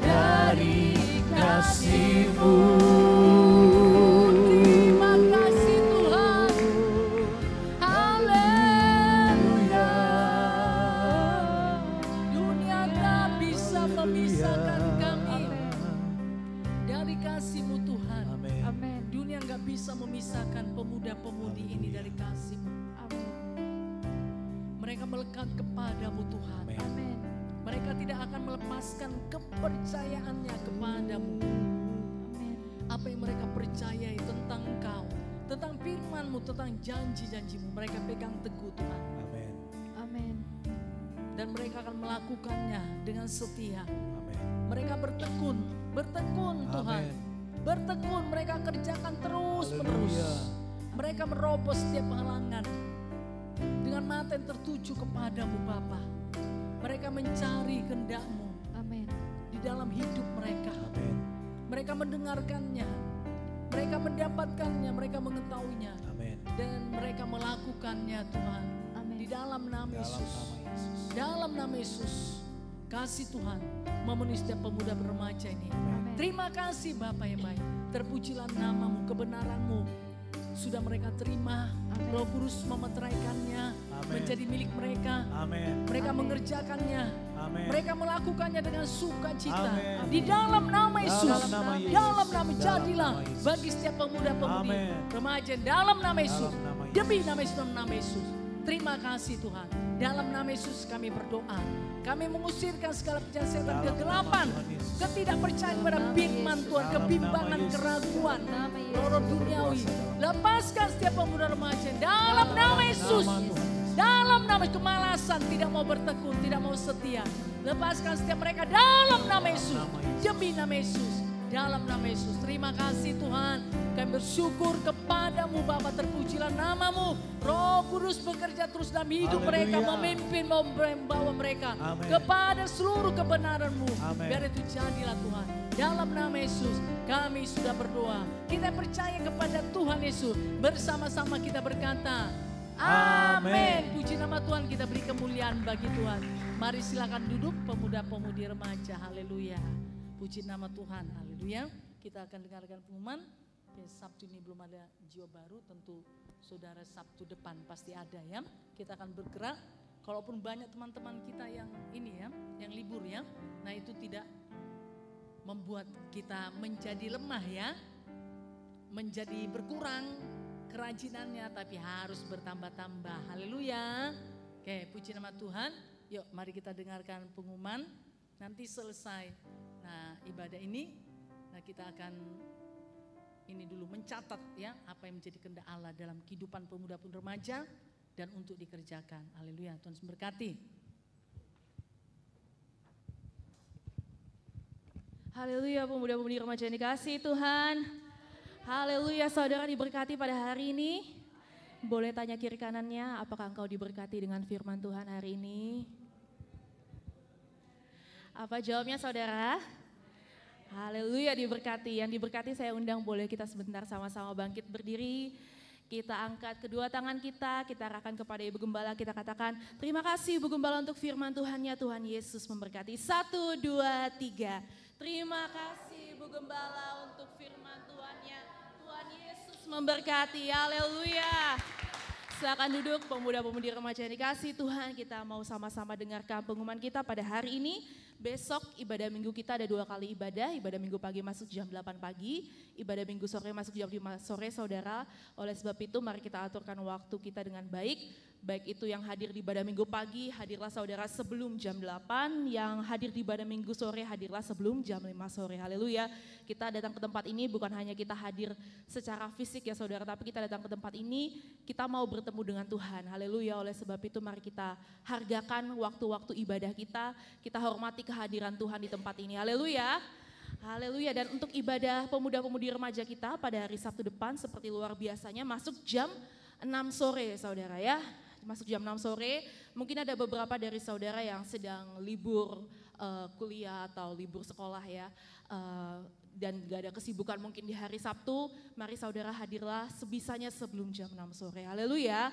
[SPEAKER 4] dari kasih-Mu.
[SPEAKER 2] Terima kasih Tuhan. Haleluya. Dunia tak bisa memisahkan kami dari kasih-Mu Tuhan.
[SPEAKER 1] Amin.
[SPEAKER 2] Dunia nggak bisa memisahkan pemuda-pemudi ini dari kasih-Mu.
[SPEAKER 1] Amin.
[SPEAKER 2] Mereka melekat kepadamu Tuhan.
[SPEAKER 1] Amin.
[SPEAKER 2] Mereka tidak akan melepaskan kepercayaannya kepadamu.
[SPEAKER 1] Amin.
[SPEAKER 2] Apa yang mereka percayai tentang Engkau, tentang firman-Mu, tentang janji-janji-Mu, mereka pegang teguh Tuhan.
[SPEAKER 1] Amin.
[SPEAKER 2] Dan mereka akan melakukannya dengan setia.
[SPEAKER 3] Amin.
[SPEAKER 2] Mereka bertekun Tuhan.
[SPEAKER 3] Amin.
[SPEAKER 2] Bertekun, mereka kerjakan terus menerus. Mereka merobos setiap halangan dengan mata yang tertuju kepadamu Bapa. Mereka mencari kehendak-Mu
[SPEAKER 1] Amin.
[SPEAKER 2] di dalam hidup mereka.
[SPEAKER 3] Amin.
[SPEAKER 2] Mereka mendengarkannya, mereka mendapatkannya, mereka mengetahuinya.
[SPEAKER 3] Amin.
[SPEAKER 2] Dan mereka melakukannya Tuhan.
[SPEAKER 1] Amin.
[SPEAKER 2] Di dalam nama
[SPEAKER 3] Dalam
[SPEAKER 2] Yesus.
[SPEAKER 3] nama Yesus.
[SPEAKER 2] Dalam nama Yesus. Kasih Tuhan memenuhi setiap pemuda remaja ini.
[SPEAKER 1] Amin.
[SPEAKER 2] Terima kasih Bapa yang baik. Terpujilah namamu, kebenaranmu. Sudah mereka terima.
[SPEAKER 1] Amin.
[SPEAKER 2] Roh Kudus memeteraikannya
[SPEAKER 3] Amin.
[SPEAKER 2] menjadi milik mereka.
[SPEAKER 3] Amin.
[SPEAKER 2] Mereka
[SPEAKER 1] Amin.
[SPEAKER 2] mengerjakannya.
[SPEAKER 3] Amin.
[SPEAKER 2] Mereka melakukannya dengan sukacita.
[SPEAKER 3] Amin.
[SPEAKER 2] Di dalam nama Yesus.
[SPEAKER 3] Dalam nama Yesus.
[SPEAKER 2] Dalam nama
[SPEAKER 3] Dalam
[SPEAKER 2] jadilah
[SPEAKER 3] nama Yesus.
[SPEAKER 2] bagi setiap pemuda-pemudi
[SPEAKER 3] Amin.
[SPEAKER 2] remaja. Dalam nama Yesus.
[SPEAKER 3] Dalam nama Yesus.
[SPEAKER 2] Demi nama Yesus, dalam nama Yesus. Terima kasih Tuhan. Dalam nama Yesus kami berdoa. Kami mengusirkan segala penjahat setan,
[SPEAKER 3] Dalam
[SPEAKER 2] kegelapan,
[SPEAKER 3] nama Tuhan Yesus.
[SPEAKER 2] ketidakpercayaan pada
[SPEAKER 1] Dalam nama
[SPEAKER 2] firman
[SPEAKER 1] Yesus.
[SPEAKER 2] Tuhan,
[SPEAKER 3] Dalam
[SPEAKER 2] kebimbangan,
[SPEAKER 3] nama Yesus.
[SPEAKER 2] keraguan,
[SPEAKER 1] Nama Yesus.
[SPEAKER 2] roh duniawi. Lepaskan setiap pemuda remaja dalam nama Yesus.
[SPEAKER 3] Nama Tuhan.
[SPEAKER 2] Dalam nama kemalasan, tidak mau bertekun, tidak mau setia. Lepaskan setiap mereka dalam nama Yesus.
[SPEAKER 3] Nama Yesus.
[SPEAKER 2] Demi nama Yesus. Dalam nama Yesus. Terima kasih Tuhan. Kami bersyukur kepadamu Bapa, terpujilah namamu. Roh Kudus bekerja terus dalam hidup mereka,
[SPEAKER 3] Haleluya.
[SPEAKER 2] memimpin, membawa mereka
[SPEAKER 3] Amin.
[SPEAKER 2] kepada seluruh kebenaranmu.
[SPEAKER 3] Amin.
[SPEAKER 2] Biar itu jadilah Tuhan. Dalam nama Yesus kami sudah berdoa. Kita percaya kepada Tuhan Yesus. Bersama-sama kita berkata,
[SPEAKER 3] Amin.
[SPEAKER 2] amin. Puji nama Tuhan, kita beri kemuliaan bagi Tuhan. Mari silakan duduk pemuda-pemudi remaja. Haleluya. Puji nama Tuhan. Haleluya. Kita akan dengarkan pengumuman. Sabtu ini belum ada jiwa baru, tentu saudara Sabtu depan pasti ada ya. Kita akan bergerak. Kalaupun banyak teman-teman kita yang ini ya, yang libur ya. Nah itu tidak membuat kita menjadi lemah ya. menjadi berkurang kerajinannya, tapi harus bertambah-tambah. Haleluya. Oke, puji nama Tuhan. Yuk mari kita dengarkan pengumuman. Nanti selesai ibadah ini, kita akan ini dulu mencatat ya apa yang menjadi kehendak Allah dalam kehidupan pemuda pun remaja dan untuk dikerjakan. Haleluya. Tuhan memberkati.
[SPEAKER 5] Haleluya, pemuda-pemudi remaja yang dikasihi Tuhan. Haleluya, saudara diberkati pada hari ini. Boleh tanya kiri kanannya, apakah engkau diberkati dengan firman Tuhan hari ini? Apa jawabnya saudara? Haleluya, diberkati. Yang diberkati saya undang, boleh kita sebentar sama-sama bangkit berdiri. Kita angkat kedua tangan kita arahkan kepada Ibu Gembala, kita katakan terima kasih Ibu Gembala untuk firman Tuhan-Nya. Tuhan Yesus memberkati. 1, 2, 3. Terima kasih Ibu Gembala untuk firman Tuhan-Nya. Tuhan Yesus memberkati. Haleluya. Silakan duduk pemuda-pemudi remaja yang dikasihi Tuhan. Kita mau sama-sama dengarkan pengumuman kita pada hari ini. Besok ibadah minggu kita ada 2 kali ibadah. Ibadah minggu pagi masuk jam 8 pagi. Ibadah minggu sore masuk jam 5 sore saudara. Oleh sebab itu mari kita aturkan waktu kita dengan baik. Baik itu yang hadir di ibadah minggu pagi, hadirlah saudara sebelum jam 8. Yang hadir di ibadah minggu sore, hadirlah sebelum jam 5 sore. Haleluya. Kita datang ke tempat ini bukan hanya kita hadir secara fisik ya saudara, tapi kita datang ke tempat ini, kita mau bertemu dengan Tuhan. Haleluya. Oleh sebab itu mari kita hargakan waktu-waktu ibadah kita. Kita hormati kehadiran Tuhan di tempat ini. Haleluya. Haleluya. Dan untuk ibadah pemuda-pemudi remaja kita pada hari Sabtu depan seperti luar biasanya masuk jam 6 sore saudara ya. Masuk jam 6 sore, mungkin ada beberapa dari saudara yang sedang libur kuliah atau libur sekolah ya. Dan gak ada kesibukan mungkin di hari Sabtu, mari saudara hadirlah sebisanya sebelum jam 6 sore. Haleluya.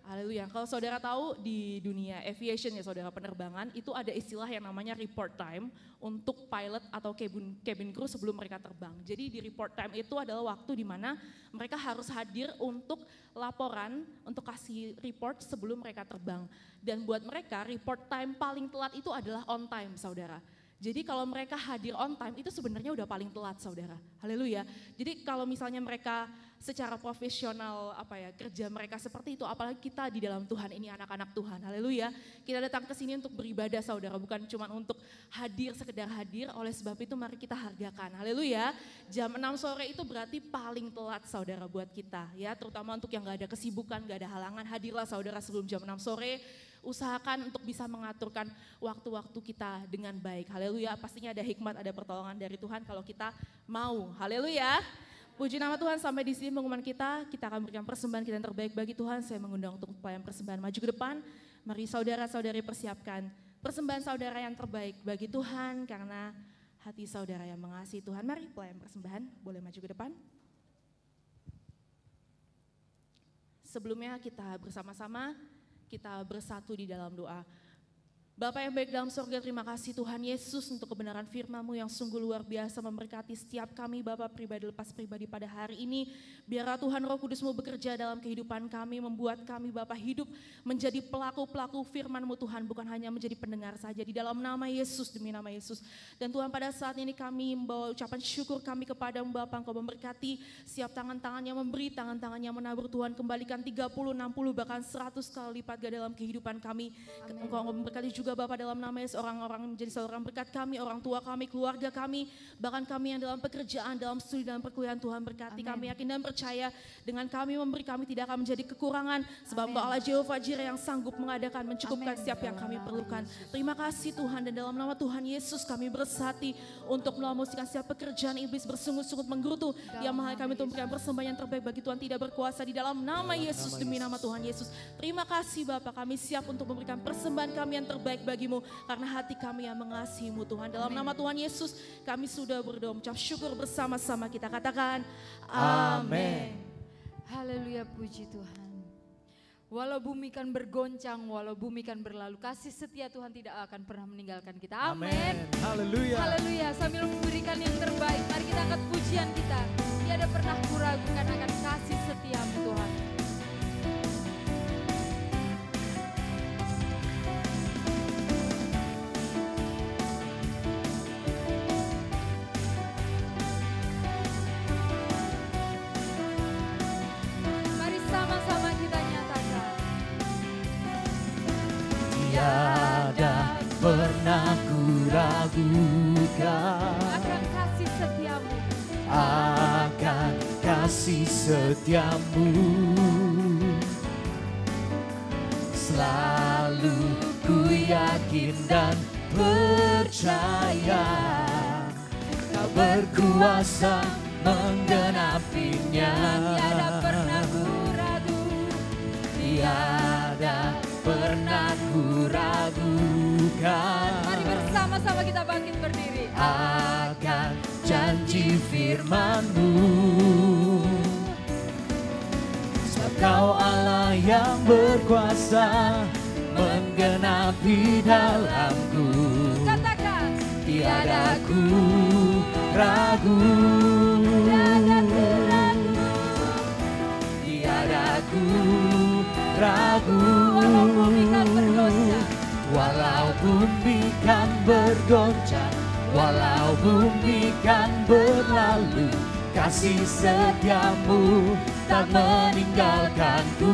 [SPEAKER 5] Haleluya. Kalau saudara tahu di dunia aviation ya saudara, penerbangan itu ada istilah yang namanya report time untuk pilot atau cabin crew sebelum mereka terbang. Jadi di report time itu adalah waktu di mana mereka harus hadir untuk laporan, untuk kasih report sebelum mereka terbang. Dan buat mereka report time paling telat itu adalah on time saudara. Jadi kalau mereka hadir on time itu sebenarnya udah paling telat saudara. Haleluya. Jadi kalau misalnya mereka secara profesional kerja mereka seperti itu, apalagi kita di dalam Tuhan ini anak-anak Tuhan. Haleluya. Kita datang ke sini untuk beribadah saudara, bukan cuma untuk hadir sekedar hadir. Oleh sebab itu mari kita hargakan. Haleluya. Jam 6 sore itu berarti paling telat saudara buat kita ya, terutama untuk yang gak ada kesibukan, gak ada halangan, hadirlah saudara sebelum jam 6 sore. Usahakan untuk bisa mengaturkan waktu-waktu kita dengan baik. Haleluya, pastinya ada hikmat, ada pertolongan dari Tuhan kalau kita mau. Haleluya. Puji nama Tuhan, sampai di sini pengumuman kita akan berikan persembahan kita yang terbaik bagi Tuhan. Saya mengundang untuk pelayan persembahan maju ke depan. Mari saudara-saudari persiapkan persembahan saudara yang terbaik bagi Tuhan karena hati saudara yang mengasihi Tuhan. Mari pelayan persembahan boleh maju ke depan. Sebelumnya kita bersama-sama kita bersatu di dalam doa. Bapa yang baik dalam surga, terima kasih Tuhan Yesus untuk kebenaran firman-Mu yang sungguh luar biasa memberkati setiap kami Bapa pribadi lepas pribadi pada hari ini. Biarlah Tuhan Roh Kudus-Mu bekerja dalam kehidupan kami, membuat kami Bapa hidup menjadi pelaku-pelaku firman-Mu Tuhan, bukan hanya menjadi pendengar saja, di dalam nama Yesus, demi nama Yesus. Dan Tuhan pada saat ini kami membawa ucapan syukur kami kepada-Mu Bapa, Engkau memberkati setiap tangan-tangan yang memberi, tangan-tangan yang menabur Tuhan, kembalikan 30, 60 bahkan 100 kali lipat dalam kehidupan kami. Amin. Engkau memberkati juga Bapa dalam nama Yesus orang-orang menjadi seorang berkat kami, orang tua kami, keluarga kami, bahkan kami yang dalam pekerjaan, dalam studi, dalam perkuliahan Tuhan berkati. Amen. Kami yakin dan percaya dengan kami memberi kami tidak akan menjadi kekurangan sebab Engkau Allah Jehovah Jireh yang sanggup mengadakan, mencukupkan setiap yang kami perlukan. Terima kasih Tuhan, dan dalam nama Tuhan Yesus kami bersati untuk melampiaskan setiap pekerjaan iblis bersungut-sungut menggerutu yang mahal kami untuk memberikan persembahan yang terbaik bagi Tuhan tidak berkuasa di dalam nama Yesus, demi nama Tuhan Yesus. Terima kasih Bapa, kami siap untuk memberikan persembahan kami yang terbaik bagi-Mu karena hati kami yang mengasihi-Mu Tuhan. Dalam nama Tuhan Yesus kami sudah berdoa mengucap syukur bersama-sama, kita katakan amin.
[SPEAKER 1] Haleluya, puji Tuhan. Walau bumi kan bergoncang, walau bumi kan berlalu, kasih setia Tuhan tidak akan pernah meninggalkan kita. Amin.
[SPEAKER 3] Haleluya.
[SPEAKER 1] Haleluya. Sambil memberikan yang terbaik, mari kita angkat pujian kita. Tiada pernah kuragukan akan kasih setia-Mu Tuhan.
[SPEAKER 4] tiada pernah ku ragukan
[SPEAKER 1] akan kasih setiamu.
[SPEAKER 4] akan kasih setiamu. Selalu ku yakin dan percaya Kau berkuasa menggenapinya.
[SPEAKER 1] Tiada pernah ku ragu,
[SPEAKER 4] Tiada pernah ku ragukan
[SPEAKER 1] mari bersama-sama kita bangkit berdiri.
[SPEAKER 4] akan janji firman-Mu. Sebab Kau Allah yang berkuasa menggenapi dalamku.
[SPEAKER 1] Katakan,
[SPEAKER 4] Tiada ku ragu, tiada ku ragu.
[SPEAKER 1] Walau bumi kan bergoncang,
[SPEAKER 4] Walau bumi kan berlalu, kasih setiamu tak meninggalkanku.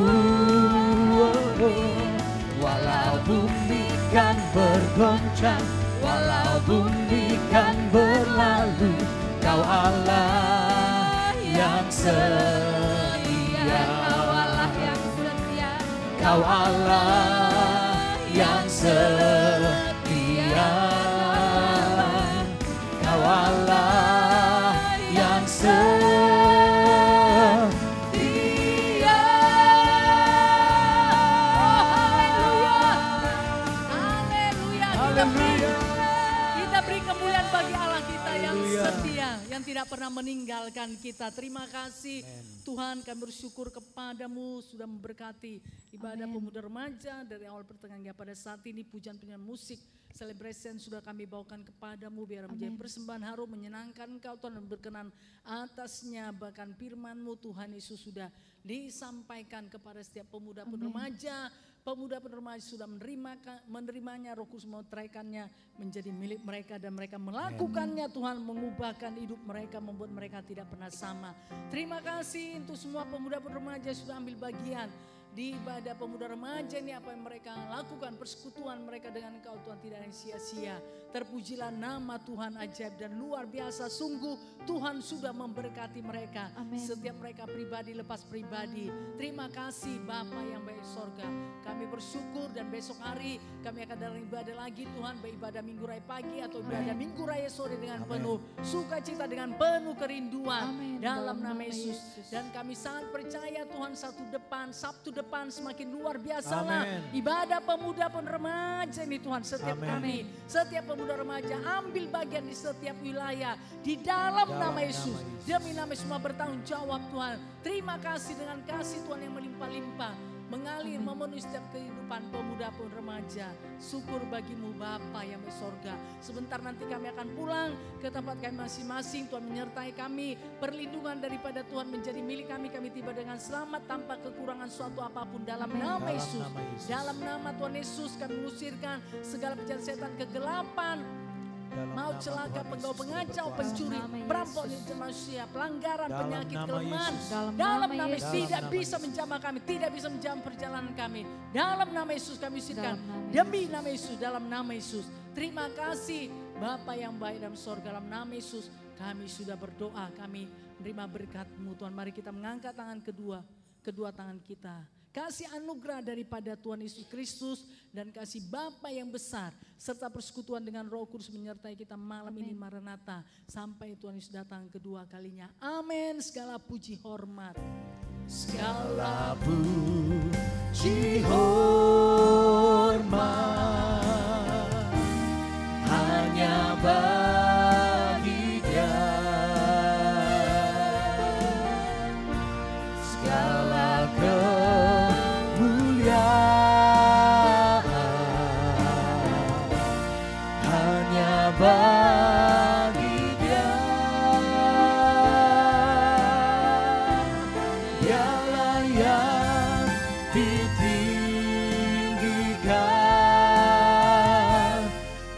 [SPEAKER 4] Walau bumi kan bergoncang, walau bumi kan berlalu, Kau Allah yang setia.
[SPEAKER 1] Kau Allah yang setia.
[SPEAKER 4] Kau Allah yang setia. Kau Allah yang setia.
[SPEAKER 2] Haleluya. Kita beri kemuliaan bagi Allah kita yang setia, yang tidak pernah meninggalkan kita. Terima kasih Tuhan, kami bersyukur kepadamu sudah memberkati ibadah pemuda remaja dari awal pertengahan hingga pada saat ini. Pujian-pujian musik celebration sudah kami bawakan kepadamu, biar menjadi persembahan harum menyenangkan Engkau Tuhan, dan berkenan atasnya. Bahkan firman-Mu Tuhan Yesus sudah disampaikan kepada setiap pemuda pun remaja. Pemuda pun remaja sudah menerimanya, Roh Kudus memetraikannya menjadi milik mereka, dan mereka melakukannya. Tuhan mengubahkan hidup mereka, membuat mereka tidak pernah sama. Terima kasih untuk semua pemuda pun remaja sudah ambil bagian di ibadah pemuda remaja ini. Apa yang mereka lakukan, persekutuan mereka dengan Engkau Tuhan tidak ada yang sia-sia. Terpujilah nama Tuhan ajaib dan luar biasa. Sungguh Tuhan sudah memberkati mereka.
[SPEAKER 1] Amin.
[SPEAKER 2] Setiap mereka pribadi lepas pribadi. Terima kasih Bapa yang baik sorga. Kami bersyukur, dan besok hari kami akan dalam ibadah lagi Tuhan. Baik ibadah Minggu Raya pagi atau ibadah Minggu Raya sore, dengan penuh sukacita, dengan penuh kerinduan.
[SPEAKER 1] Amin.
[SPEAKER 2] Dalam nama Yesus. Dan kami sangat percaya Tuhan, Sabtu depan semakin luar biasa lah ibadah pemuda pun remaja ini Tuhan. Setiap kami, setiap pemuda remaja ambil bagian di setiap wilayah di dalam nama Yesus. Demi nama Yesus semua bertanggung jawab Tuhan. Terima kasih dengan kasih Tuhan yang melimpah-limpah mengalir memenuhi setiap kehidupan pemuda pun remaja. Syukur bagimu Bapa yang di sorga. Sebentar nanti kami akan pulang ke tempat kami masing-masing. Tuhan menyertai kami, perlindungan daripada Tuhan menjadi milik kami. Kami tiba dengan selamat tanpa kekurangan suatu apapun dalam nama Yesus. Dalam nama Tuhan Yesus kami mengusirkan segala pejabat setan, kegelapan, mau celaka, penggawa, pengacau, pencuri, perampok, manusia, pelanggaran, penyakit, kelemahan. Dalam nama Yesus tidak bisa menjamah kami, tidak bisa menjamah perjalanan kami. Dalam nama Yesus kami usirkan, demi nama Yesus, dalam nama Yesus. Terima kasih Bapa yang baik dalam sorga, dalam nama Yesus kami sudah berdoa, kami menerima berkat-Mu Tuhan. Mari kita mengangkat tangan kedua tangan kita. Kasih anugerah daripada Tuhan Yesus Kristus dan kasih Bapa yang besar serta persekutuan dengan Roh Kudus menyertai kita malam ini Maranatha sampai Tuhan Yesus datang kedua kalinya. Amin. Segala puji hormat,
[SPEAKER 4] segala puji hormat hanya bagi Dia. Segala bagi Dia, Dialah yang ditinggikan,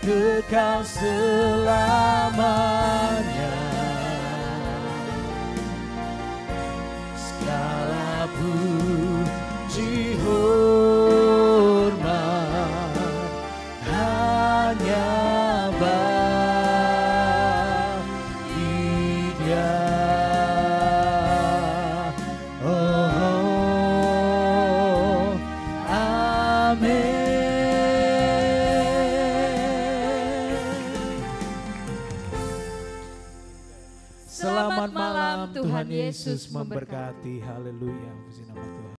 [SPEAKER 4] kekal selamanya. Segala puji hormat
[SPEAKER 3] Selamat malam, Tuhan Yesus memberkati. Haleluya. Puji nama Tuhan.